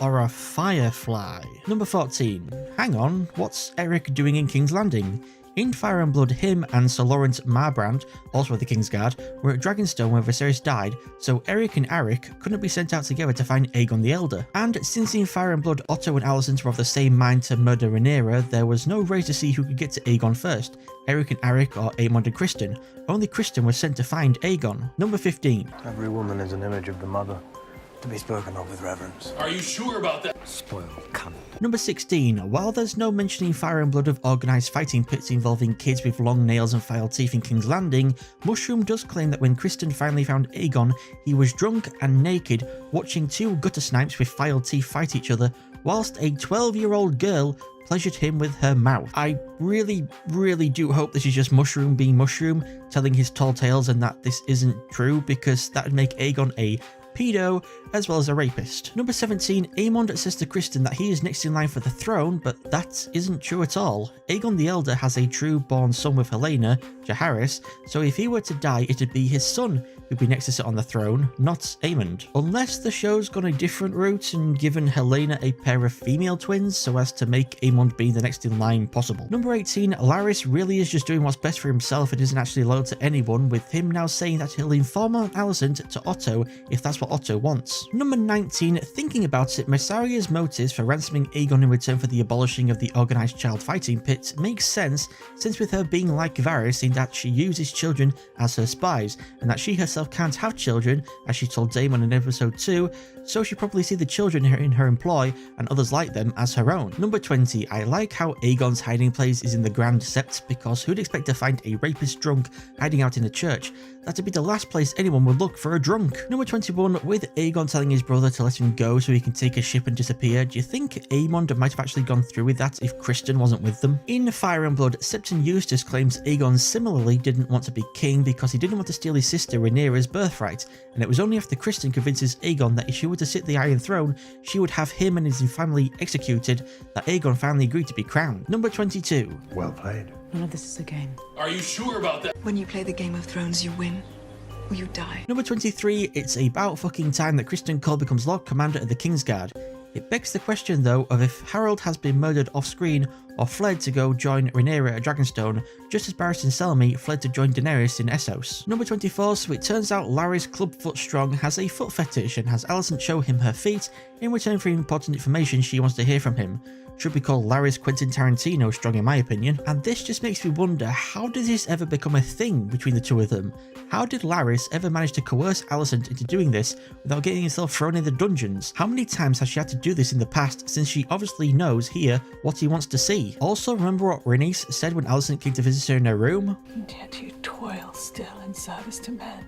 or a firefly? Number 14. Hang on, what's Eric doing in King's Landing? In Fire and Blood, him and Sir Lawrence Marbrand, also of the Kingsguard, were at Dragonstone where Viserys died, so Eric and Arik couldn't be sent out together to find Aegon the Elder. And since in Fire and Blood Otto and Alicent were of the same mind to murder Rhaenyra, there was no race to see who could get to Aegon first, Eric and Arik or Aemond and Criston. Only Criston was sent to find Aegon. Number 15. Every woman is an image of the mother, to be spoken of with reverence. Are you sure about that? Spoiled cunt. Number 16. While there's no mention in Fire and Blood of organised fighting pits involving kids with long nails and filed teeth in King's Landing, Mushroom does claim that when Criston finally found Aegon, he was drunk and naked, watching two gutter snipes with filed teeth fight each other, whilst a 12-year-old girl pleasured him with her mouth. I really do hope this is just Mushroom being Mushroom, telling his tall tales and that this isn't true, because that would make Aegon a pedo as well as a rapist. Number 17. Aemond says to Criston that he is next in line for the throne, but that isn't true at all. Aegon the Elder has a true born son with Helena, Jaehaerys, so if he were to die it'd be his son who'd be next to sit on the throne, not Aemond. Unless the show's gone a different route and given Helena a pair of female twins so as to make Aemond be the next in line possible. Number 18. Larys really is just doing what's best for himself and isn't actually loyal to anyone, with him now saying that he'll inform on Alicent to Otto if that's what Otto wants. Number 19. Thinking about it, Mysaria's motives for ransoming Aegon in return for the abolishing of the organised child fighting pit makes sense, since with her being like Varys in that she uses children as her spies, and that she herself can't have children, as she told Daemon in episode 2, so she probably see the children in her employ and others like them as her own. Number 20. I like how Aegon's hiding place is in the Grand Sept, because who'd expect to find a rapist drunk hiding out in a church? That'd be the last place anyone would look for a drunk. Number 21. With Aegon telling his brother to let him go so he can take a ship and disappear, do you think Aemond might have actually gone through with that if Criston wasn't with them? In Fire and Blood, Septon Eustace claims Aegon similarly didn't want to be king because he didn't want to steal his sister Rhaenyra's birthright, and it was only after Criston convinces Aegon that if she were to sit the Iron Throne, she would have him and his family executed, that Aegon finally agreed to be crowned. Number 22. Well played. None of this is a game. Are you sure about that? When you play the Game of Thrones, you win or you die. Number 23. It's about fucking time that Criston Cole becomes Lord Commander of the Kingsguard. It begs the question though of if Harold has been murdered off screen or fled to go join Rhaenyra at Dragonstone, just as Barristan Selmy fled to join Daenerys in Essos. Number 24. So it turns out Larys Clubfoot Strong has a foot fetish and has Alicent show him her feet in return for important information she wants to hear from him. Should be called Larys Quentin Tarantino Strong in my opinion. And this just makes me wonder, how did this ever become a thing between the two of them? How did Larys ever manage to coerce Alicent into doing this without getting himself thrown in the dungeons? How many times has she had to do this in the past, since she obviously knows here what he wants to see? Also, remember what Rhaenys said when Alicent came to visit her in her room? And yet you toil still in service to men.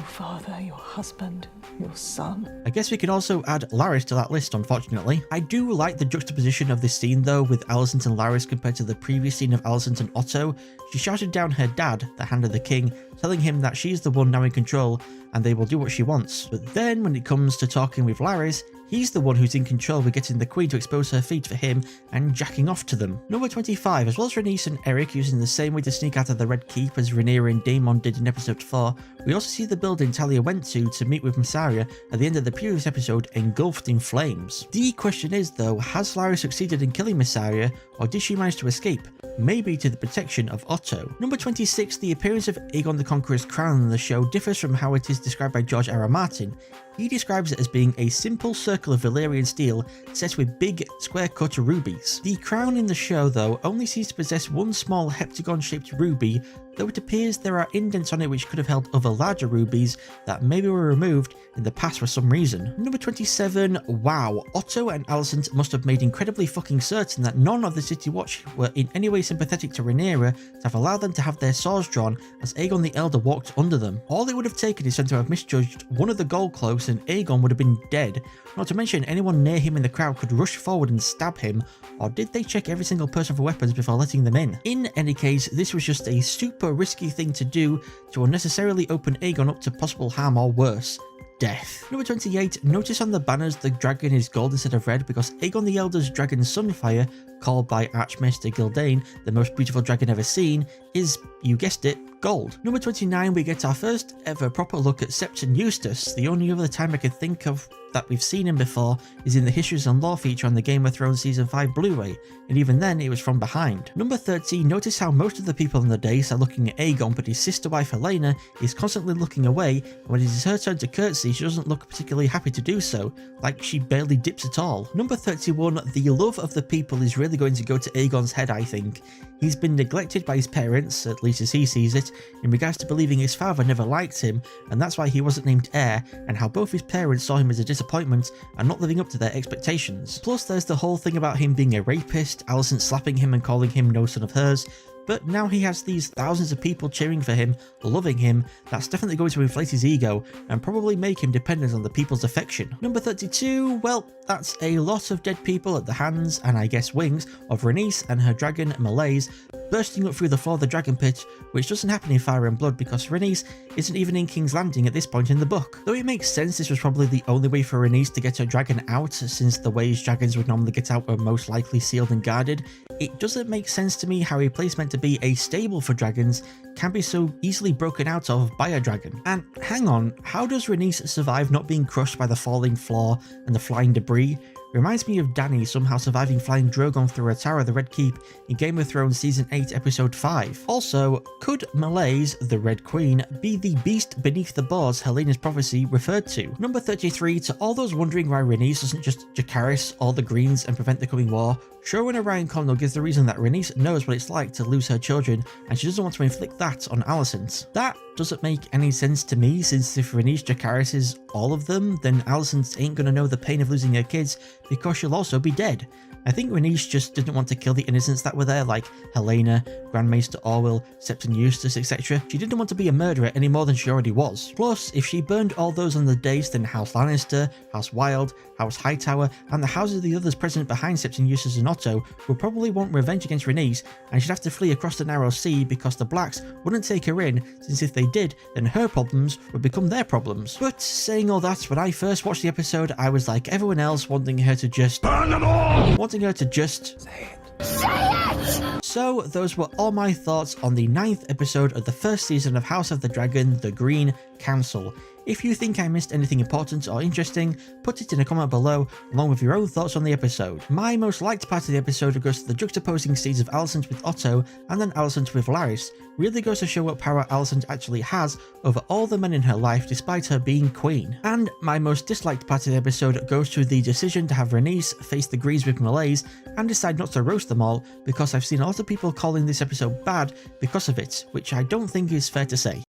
father, your husband, your son. I guess we can also add Laris to that list, unfortunately. I do like the juxtaposition of this scene though, with Alicent and Laris compared to the previous scene of Alicent and Otto. She shouted down her dad, the Hand of the King, telling him that she's the one now in control and they will do what she wants. But then when it comes to talking with Laris, he's the one who's in control with getting the Queen to expose her feet for him and jacking off to them. Number 25, as well as Rhaenys and Eric using the same way to sneak out of the Red Keep as Rhaenyra and Daemon did in episode 4, we also see the building Talia went to meet with Mysaria at the end of the previous episode engulfed in flames. The question is though, has Laris succeeded in killing Mysaria, or did she manage to escape? Maybe to the protection of Otto. Number 26, the appearance of Aegon the Conqueror's crown in the show differs from how it is described by George R.R. Martin. He describes it as being a simple circle of Valyrian steel set with big square-cut rubies. The crown in the show though only seems to possess one small heptagon-shaped ruby, though it appears there are indents on it which could have held other larger rubies that maybe were removed in the past for some reason. Number 27, wow, Otto and Alicent must have made incredibly fucking certain that none of the City Watch were in any way sympathetic to Rhaenyra to have allowed them to have their swords drawn as Aegon the Elder walked under them. All it would have taken is for them to have misjudged one of the gold cloaks and Aegon would have been dead. Not to mention anyone near him in the crowd could rush forward and stab him, or did they check every single person for weapons before letting them in? In any case, this was just a super risky thing to do to unnecessarily open Aegon up to possible harm or worse. Death. Number 28, notice on the banners the dragon is gold instead of red because Aegon the Elder's dragon Sunfire, called by Archmaester Gildain the most beautiful dragon ever seen, is, you guessed it, gold. Number 29, we get our first ever proper look at Septon Eustace. The only other time I can think of that we've seen him before is in the Histories and Lore feature on the Game of Thrones Season 5 Blu-ray, and even then it was from behind. Number 30, notice how most of the people on the dais are looking at Aegon, but his sister wife Helena is constantly looking away, and when it is her turn to curtsy, she doesn't look particularly happy to do so, like she barely dips at all. Number 31, the love of the people is really going to go to Aegon's head, I think. He's been neglected by his parents, at least as he sees it, in regards to believing his father never liked him, and that's why he wasn't named heir, and how both his parents saw him as a disappointment and not living up to their expectations. Plus there's the whole thing about him being a rapist, Alicent slapping him and calling him no son of hers, but now he has these thousands of people cheering for him, loving him. That's definitely going to inflate his ego and probably make him dependent on the people's affection. Number 32, well, that's a lot of dead people at the hands, and I guess wings, of Rhaenys and her dragon Malaise bursting up through the floor of the dragon pit, which doesn't happen in Fire and Blood because Rhaenys isn't even in King's Landing at this point in the book. Though it makes sense this was probably the only way for Rhaenys to get her dragon out, since the ways dragons would normally get out were most likely sealed and guarded, it doesn't make sense to me how a place meant to be a stable for dragons can be so easily broken out of by a dragon. And hang on, how does Rhaenys survive not being crushed by the falling floor and the flying debris? Reminds me of Dany somehow surviving flying Drogon through a tower of the Red Keep in Game of Thrones Season 8 Episode 5. Also, could Malaise, the Red Queen, be the beast beneath the boards Helena's prophecy referred to? Number 33, to all those wondering why Rhaenys doesn't just Jacaerys all the Greens and prevent the coming war, showrunner Ryan Condal gives the reason that Rhaenys knows what it's like to lose her children and she doesn't want to inflict that on Alicent. That doesn't make any sense to me, since if Rhaenys Jacaerys is all of them, then Alicent ain't gonna know the pain of losing her kids because she'll also be dead. I think Rhaenys just didn't want to kill the innocents that were there, like Helena, Grand Maester Orwell, Septon Eustace, etc. She didn't want to be a murderer any more than she already was. Plus, if she burned all those on the dais, then House Lannister, House Wilde, House Hightower, and the houses of the others present behind Septon Eustace and Otto would probably want revenge against Rhaenys, and she'd have to flee across the Narrow Sea because the Blacks wouldn't take her in, since if they did, then her problems would become their problems. But saying all that, when I first watched the episode, I was like everyone else, wanting her to just burn them all! Wanting her to just say it. Say it! So those were all my thoughts on the 9th episode of the first season of House of the Dragon, The Green Council. If you think I missed anything important or interesting, put it in a comment below along with your own thoughts on the episode. My most liked part of the episode goes to the juxtaposing scenes of Alicent with Otto and then Alicent with Laris. Really goes to show what power Alicent actually has over all the men in her life despite her being queen. And my most disliked part of the episode goes to the decision to have Rhaenys face the Greens with Malaise and decide not to roast them all, because I've seen a lot of people calling this episode bad because of it, which I don't think is fair to say.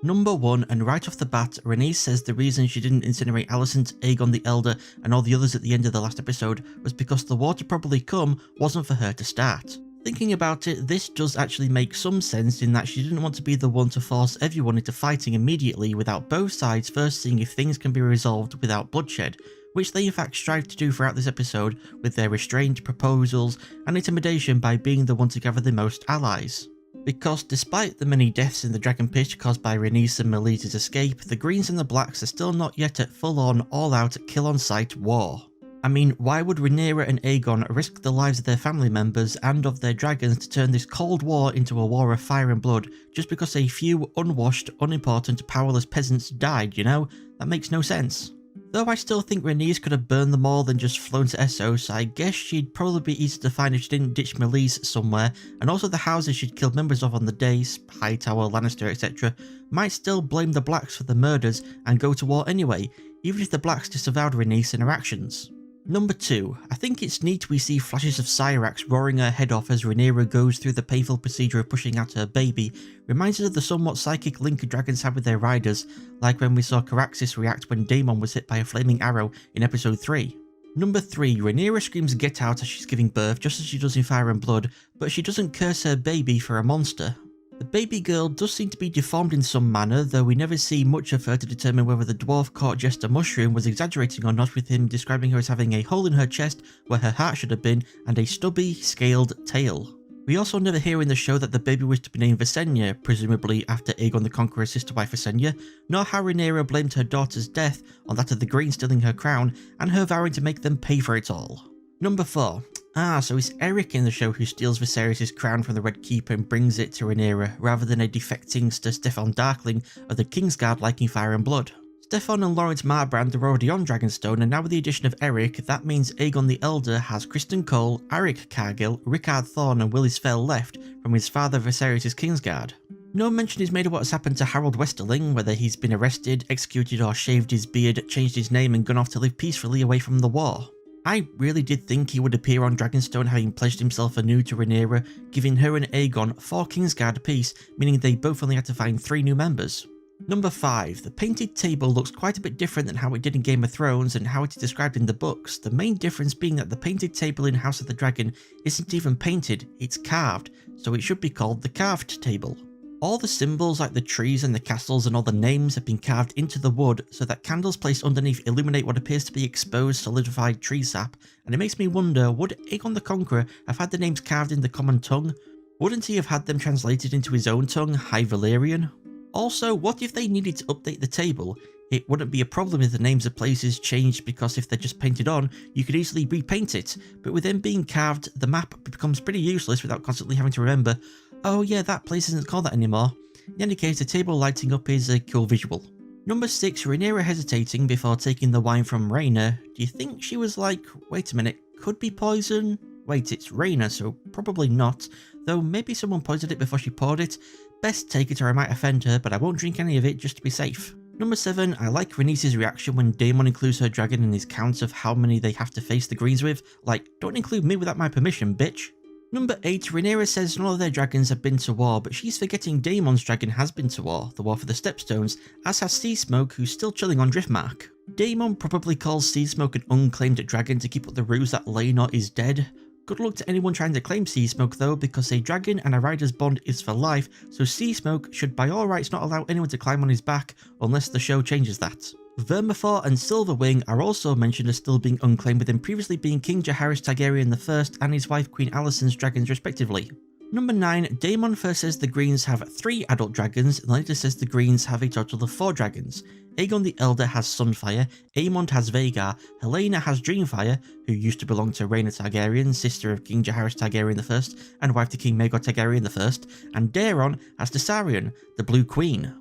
Number 1, and right off the bat, Rhaenys says the reason she didn't incinerate Alicent, Aegon the Elder, and all the others at the end of the last episode was because the war to probably come wasn't for her to start. Thinking about it, this does actually make some sense in that she didn't want to be the one to force everyone into fighting immediately without both sides first seeing if things can be resolved without bloodshed, which they in fact strive to do throughout this episode with their restraint, proposals, and intimidation by being the one to gather the most allies. Because despite the many deaths in the Dragon Pit caused by Rhaenys and Meleza's escape, the Greens and the Blacks are still not yet at full-on, all-out, kill-on-sight war. I mean, why would Rhaenyra and Aegon risk the lives of their family members and of their dragons to turn this cold war into a war of fire and blood just because a few unwashed, unimportant, powerless peasants died, you know? That makes no sense. Though I still think Rhaenys could have burned them all then just flown to Essos, I guess she'd probably be easy to find if she didn't ditch Meleys somewhere, and also the houses she'd killed members of on the days, Hightower, Lannister, etc., might still blame the Blacks for the murders and go to war anyway, even if the Blacks disavowed Rhaenys in her actions. Number 2. I think it's neat we see flashes of Syrax roaring her head off as Rhaenyra goes through the painful procedure of pushing out her baby, reminds us of the somewhat psychic link dragons have with their riders, like when we saw Caraxes react when Daemon was hit by a flaming arrow in episode 3. Number 3. Rhaenyra screams get out as she's giving birth just as she does in Fire and Blood, but she doesn't curse her baby for a monster. The baby girl does seem to be deformed in some manner, though we never see much of her to determine whether the dwarf court jester Mushroom was exaggerating or not, with him describing her as having a hole in her chest where her heart should have been and a stubby, scaled tail. We also never hear in the show that the baby was to be named Visenya, presumably after Aegon the Conqueror's sister wife Visenya, nor how Rhaenyra blamed her daughter's death on that of the Green stealing her crown and her vowing to make them pay for it all. Number 4. So it's Eric in the show who steals Viserys' crown from the Red Keeper and brings it to Rhaenyra, rather than a defecting Sir Steffon Darkling of the Kingsguard like in Fire and Blood. Steffon and Lawrence Marbrand are already on Dragonstone, and now with the addition of Eric, that means Aegon the Elder has Criston Cole, Eric Cargill, Rickard Thorne and Willis Fell left from his father Viserys' Kingsguard. No mention is made of what has happened to Harold Westerling, whether he's been arrested, executed or shaved his beard, changed his name and gone off to live peacefully away from the war. I really did think he would appear on Dragonstone having pledged himself anew to Rhaenyra, giving her and Aegon 4 Kingsguard apiece, meaning they both only had to find 3 new members. Number 5. The painted table looks quite a bit different than how it did in Game of Thrones and how it is described in the books, the main difference being that the painted table in House of the Dragon isn't even painted, it's carved, so it should be called the carved table. All the symbols like the trees and the castles and all the names have been carved into the wood so that candles placed underneath illuminate what appears to be exposed solidified tree sap, and it makes me wonder, would Aegon the Conqueror have had the names carved in the common tongue? Wouldn't he have had them translated into his own tongue, High Valyrian? Also, what if they needed to update the table? It wouldn't be a problem if the names of places changed because if they're just painted on, you could easily repaint it, but with them being carved, the map becomes pretty useless without constantly having to remember, oh yeah, that place isn't called that anymore. In any case, the table lighting up is a cool visual. Number 6, Rhaenyra hesitating before taking the wine from Rhaena. Do you think she was like, wait a minute, could be poison? Wait, it's Rhaena, so probably not, though maybe someone poisoned it before she poured it. Best take it or I might offend her, but I won't drink any of it just to be safe. Number 7, I like Rhaenys' reaction when Daemon includes her dragon in his count of how many they have to face the Greens with, like, don't include me without my permission, bitch. Number 8, Rhaenyra says none of their dragons have been to war, but she's forgetting Daemon's dragon has been to war, the war for the Stepstones, as has Seasmoke, who's still chilling on Driftmark. Daemon probably calls Seasmoke an unclaimed dragon to keep up the ruse that Laenor is dead. Good luck to anyone trying to claim Seasmoke though, because a dragon and a rider's bond is for life, so Seasmoke should by all rights not allow anyone to climb on his back, unless the show changes that. Vermithor and Silverwing are also mentioned as still being unclaimed, with them previously being King Jaehaerys Targaryen I and his wife Queen Alicent's dragons respectively. Number 9, Daemon first says the Greens have 3 adult dragons, and later says the Greens have a total of 4 dragons. Aegon the Elder has Sunfire, Aemond has Vhagar, Helaena has Dreamfire, who used to belong to Rhaena Targaryen, sister of King Jaehaerys Targaryen I and wife to King Maegor Targaryen I, and Daeron has Dessarion, the Blue Queen.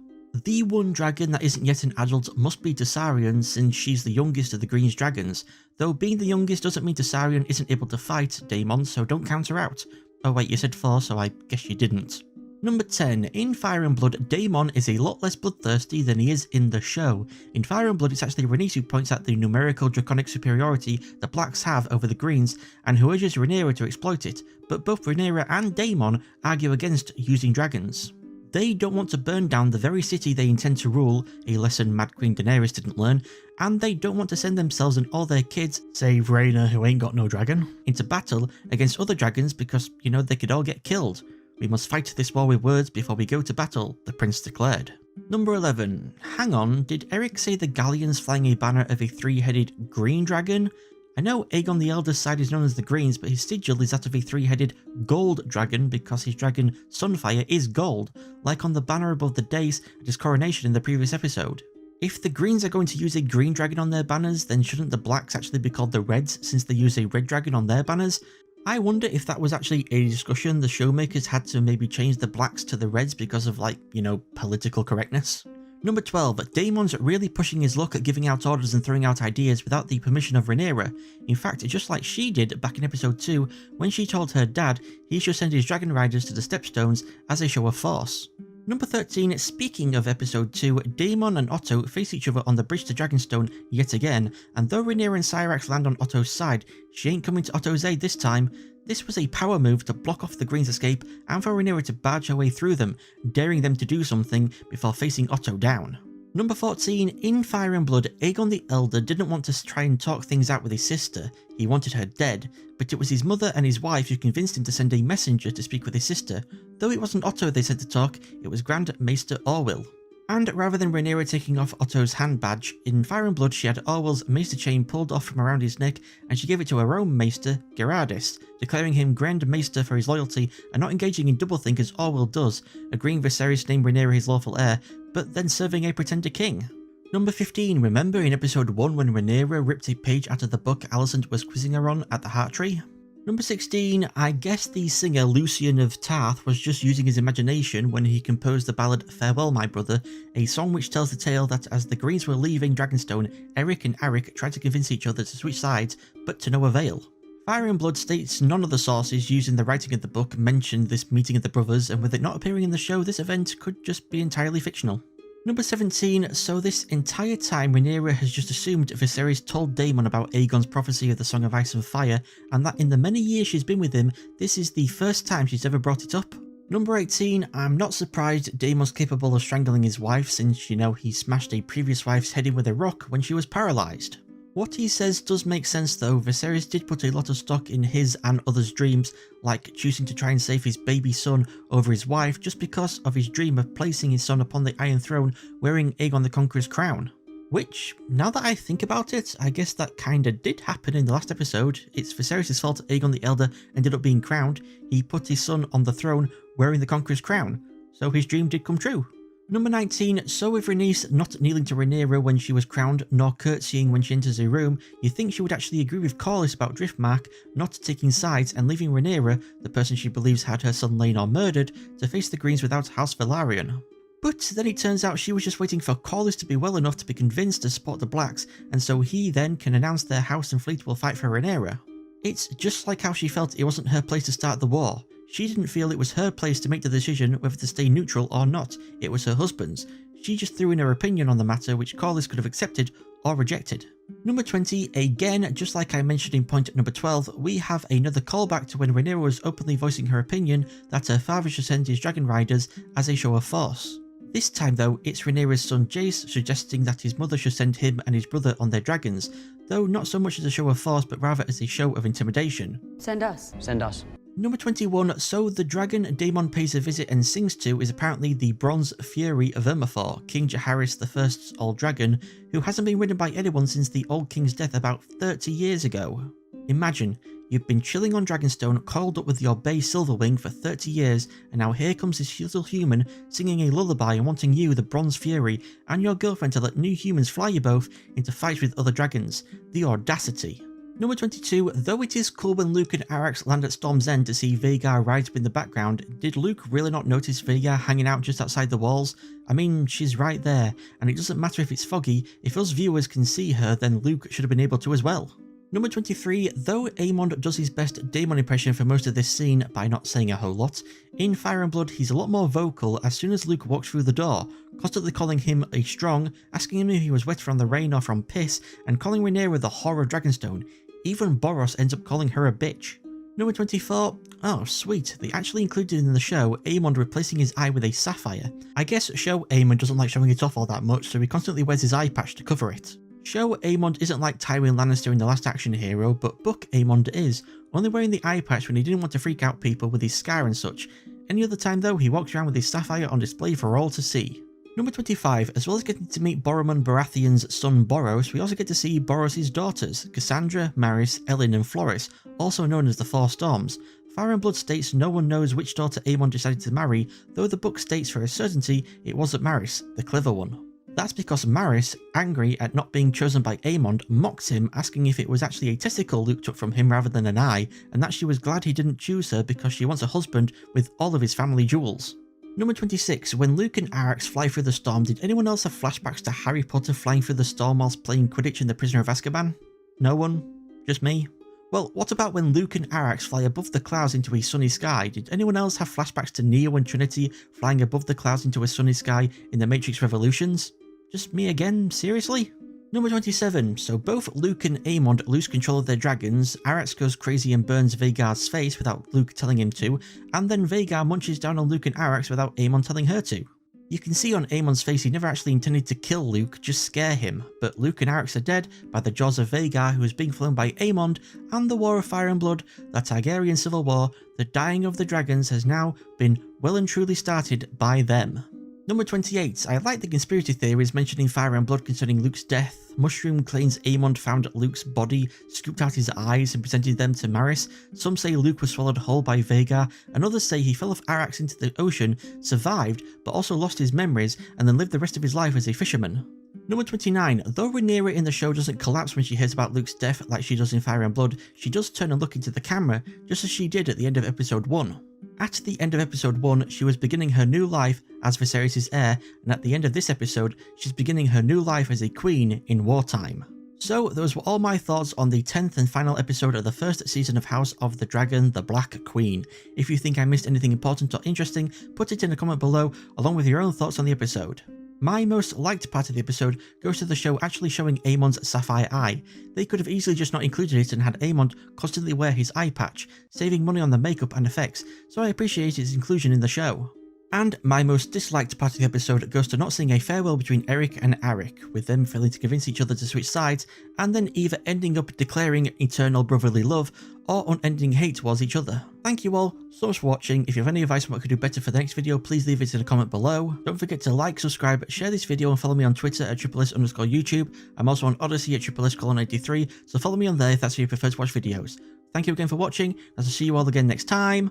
The one dragon that isn't yet an adult must be Dessarion, since she's the youngest of the Green's dragons, though being the youngest doesn't mean Dessarion isn't able to fight Daemon, so don't count her out. Oh wait, you said 4, so I guess you didn't. Number 10, in Fire and Blood, Daemon is a lot less bloodthirsty than he is in the show. In Fire and Blood, it's actually Rhaenys who points out the numerical draconic superiority the Blacks have over the Greens, and who urges Rhaenyra to exploit it, but both Rhaenyra and Daemon argue against using dragons. They don't want to burn down the very city they intend to rule, a lesson Mad Queen Daenerys didn't learn, and they don't want to send themselves and all their kids, save Rhaena who ain't got no dragon, into battle against other dragons because, you know, they could all get killed. We must fight this war with words before we go to battle, the prince declared. Number 11. Hang on, did Eric say the galleon's flying a banner of a three-headed green dragon? I know Aegon the Elder's side is known as the Greens, but his sigil is that of a three-headed gold dragon because his dragon Sunfire is gold, like on the banner above the dais at his coronation in the previous episode. If the Greens are going to use a green dragon on their banners, then shouldn't the Blacks actually be called the Reds since they use a red dragon on their banners? I wonder if that was actually a discussion the showmakers had to maybe change the Blacks to the Reds because of, like, you know, political correctness. Number 12. Daemon's really pushing his luck at giving out orders and throwing out ideas without the permission of Rhaenyra. In fact, just like she did back in episode 2 when she told her dad he should send his dragon riders to the Stepstones as a show of force. Number 13. Speaking of episode 2, Daemon and Otto face each other on the bridge to Dragonstone yet again, and though Rhaenyra and Syrax land on Otto's side, she ain't coming to Otto's aid this time. This was a power move to block off the Greens' escape and for Rhaenyra to barge her way through them, daring them to do something before facing Otto down. Number 14. In Fire and Blood, Aegon the Elder didn't want to try and talk things out with his sister. He wanted her dead, but it was his mother and his wife who convinced him to send a messenger to speak with his sister. Though it wasn't Otto they sent to talk, it was Grand Maester Orwyll. And rather than Rhaenyra taking off Otto's hand badge, in Fire and Blood she had Orwyll's maester chain pulled off from around his neck and she gave it to her own maester, Gerardis, declaring him Grand Maester for his loyalty and not engaging in doublethink as Orwyll does, agreeing Viserys named Rhaenyra his lawful heir, but then serving a pretender king. Number 15. Remember in episode 1 when Rhaenyra ripped a page out of the book Alicent was quizzing her on at the Heart Tree? Number 16. I guess the singer Lucian of Tarth was just using his imagination when he composed the ballad Farewell My Brother, a song which tells the tale that as the Greens were leaving Dragonstone, Eric and Arik tried to convince each other to switch sides, but to no avail. Fire and Blood states none of the sources used in the writing of the book mentioned this meeting of the brothers, and with it not appearing in the show, this event could just be entirely fictional. Number 17. So this entire time Rhaenyra has just assumed Viserys told Daemon about Aegon's prophecy of the Song of Ice and Fire, and that in the many years she's been with him, this is the first time she's ever brought it up. Number 18. I'm not surprised Daemon's capable of strangling his wife since, you know, he smashed a previous wife's head in with a rock when she was paralysed. What he says does make sense though. Viserys did put a lot of stock in his and others' dreams, like choosing to try and save his baby son over his wife just because of his dream of placing his son upon the Iron Throne wearing Aegon the Conqueror's crown. Which, now that I think about it, I guess that kinda did happen in the last episode. It's Viserys' fault Aegon the Elder ended up being crowned. He put his son on the throne wearing the Conqueror's crown, so his dream did come true. Number 19. So with Rhaenys not kneeling to Rhaenyra when she was crowned, nor curtsying when she enters a room, you think she would actually agree with Corlys about Driftmark not taking sides and leaving Rhaenyra, the person she believes had her son slain or murdered, to face the Greens without House Velaryon. But then it turns out she was just waiting for Corlys to be well enough to be convinced to support the Blacks, and so he then can announce their house and fleet will fight for Rhaenyra. It's just like how she felt it wasn't her place to start the war. She didn't feel it was her place to make the decision whether to stay neutral or not, it was her husband's. She just threw in her opinion on the matter which Corlys could have accepted or rejected. Number 20, again, just like I mentioned in point number 12, we have another callback to when Rhaenyra was openly voicing her opinion that her father should send his dragon riders as a show of force. This time though, it's Rhaenyra's son Jace suggesting that his mother should send him and his brother on their dragons, though not so much as a show of force but rather as a show of intimidation. Send us. Send us. Number 21, so the dragon Daemon pays a visit and sings to is apparently the Bronze Fury of Vermithor, King Jaehaerys I's old dragon, who hasn't been ridden by anyone since the old king's death about 30 years ago. Imagine, you've been chilling on Dragonstone, coiled up with your bay Silverwing for 30 years, and now here comes this little human singing a lullaby and wanting you, the Bronze Fury, and your girlfriend to let new humans fly you both into fights with other dragons. The audacity. Number 22, though it is cool when Luke and Arax land at Storm's End to see Vhagar rise up in the background, did Luke really not notice Vhagar hanging out just outside the walls? I mean, she's right there, and it doesn't matter if it's foggy, if us viewers can see her then Luke should have been able to as well. Number 23, though Aemond does his best Daemon impression for most of this scene by not saying a whole lot, in Fire and Blood he's a lot more vocal as soon as Luke walks through the door, constantly calling him a strong, asking him if he was wet from the rain or from piss, and calling Rhaenyra the whore of Dragonstone. Even Boros ends up calling her a bitch. Number 24. Oh, sweet. They actually included in the show Aemond replacing his eye with a sapphire. I guess show Aemond doesn't like showing it off all that much, so he constantly wears his eye patch to cover it. Show Aemond isn't like Tywin Lannister in The Last Action Hero, but Book Aemond is, only wearing the eye patch when he didn't want to freak out people with his scar and such. Any other time though, he walks around with his sapphire on display for all to see. Number 25, as well as getting to meet Boromund Baratheon's son Boros, we also get to see Boros' daughters, Cassandra, Maris, Ellen and Floris, also known as the Four Storms. Fire and Blood states no one knows which daughter Aemond decided to marry, though the book states for a certainty it wasn't Maris, the clever one. That's because Maris, angry at not being chosen by Aemond, mocks him, asking if it was actually a testicle Luke took from him rather than an eye, and that she was glad he didn't choose her because she wants a husband with all of his family jewels. Number 26. When Luke and Arrax fly through the storm, did anyone else have flashbacks to Harry Potter flying through the storm whilst playing Quidditch in The Prisoner of Azkaban? No one? Just me? Well, what about when Luke and Arrax fly above the clouds into a sunny sky? Did anyone else have flashbacks to Neo and Trinity flying above the clouds into a sunny sky in The Matrix Revolutions? Just me again? Seriously? Number 27. So both Luke and Aemond lose control of their dragons, Arrax goes crazy and burns Vhagar's face without Luke telling him to, and then Vhagar munches down on Luke and Arrax without Aemond telling her to. You can see on Aemond's face he never actually intended to kill Luke, just scare him, but Luke and Arrax are dead by the jaws of Vhagar, who is being flown by Aemond, and the War of Fire and Blood, the Targaryen Civil War, the dying of the dragons has now been well and truly started by them. Number 28. I like the conspiracy theories mentioning Fire and Blood concerning Luke's death. Mushroom claims Aemond found Luke's body, scooped out his eyes and presented them to Maris. Some say Luke was swallowed whole by Vhagar, and others say he fell off Arrax into the ocean, survived, but also lost his memories, and then lived the rest of his life as a fisherman. Number 29. Though Rhaenyra in the show doesn't collapse when she hears about Luke's death like she does in Fire and Blood, she does turn and look into the camera, just as she did at the end of episode 1. At the end of episode 1, she was beginning her new life as Viserys' heir, and at the end of this episode, she's beginning her new life as a queen in wartime. So, those were all my thoughts on the 10th and final episode of the first season of House of the Dragon, The Black Queen. If you think I missed anything important or interesting, put it in a comment below, along with your own thoughts on the episode. My most liked part of the episode goes to the show actually showing Aemond's sapphire eye. They could have easily just not included it and had Aemond constantly wear his eye patch, saving money on the makeup and effects, so I appreciate its inclusion in the show. And my most disliked part of the episode goes to not seeing a farewell between Eric and Arik, with them failing to convince each other to switch sides, and then either ending up declaring eternal brotherly love, or unending hate towards each other. Thank you all so much for watching. If you have any advice on what I could do better for the next video, please leave it in a comment below. Don't forget to like, subscribe, share this video, and follow me on Twitter at @SSS_YouTube. I'm also on Odyssey at @SSS:83, so follow me on there if that's where you prefer to watch videos. Thank you again for watching, and I'll see you all again next time.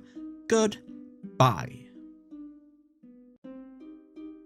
Goodbye.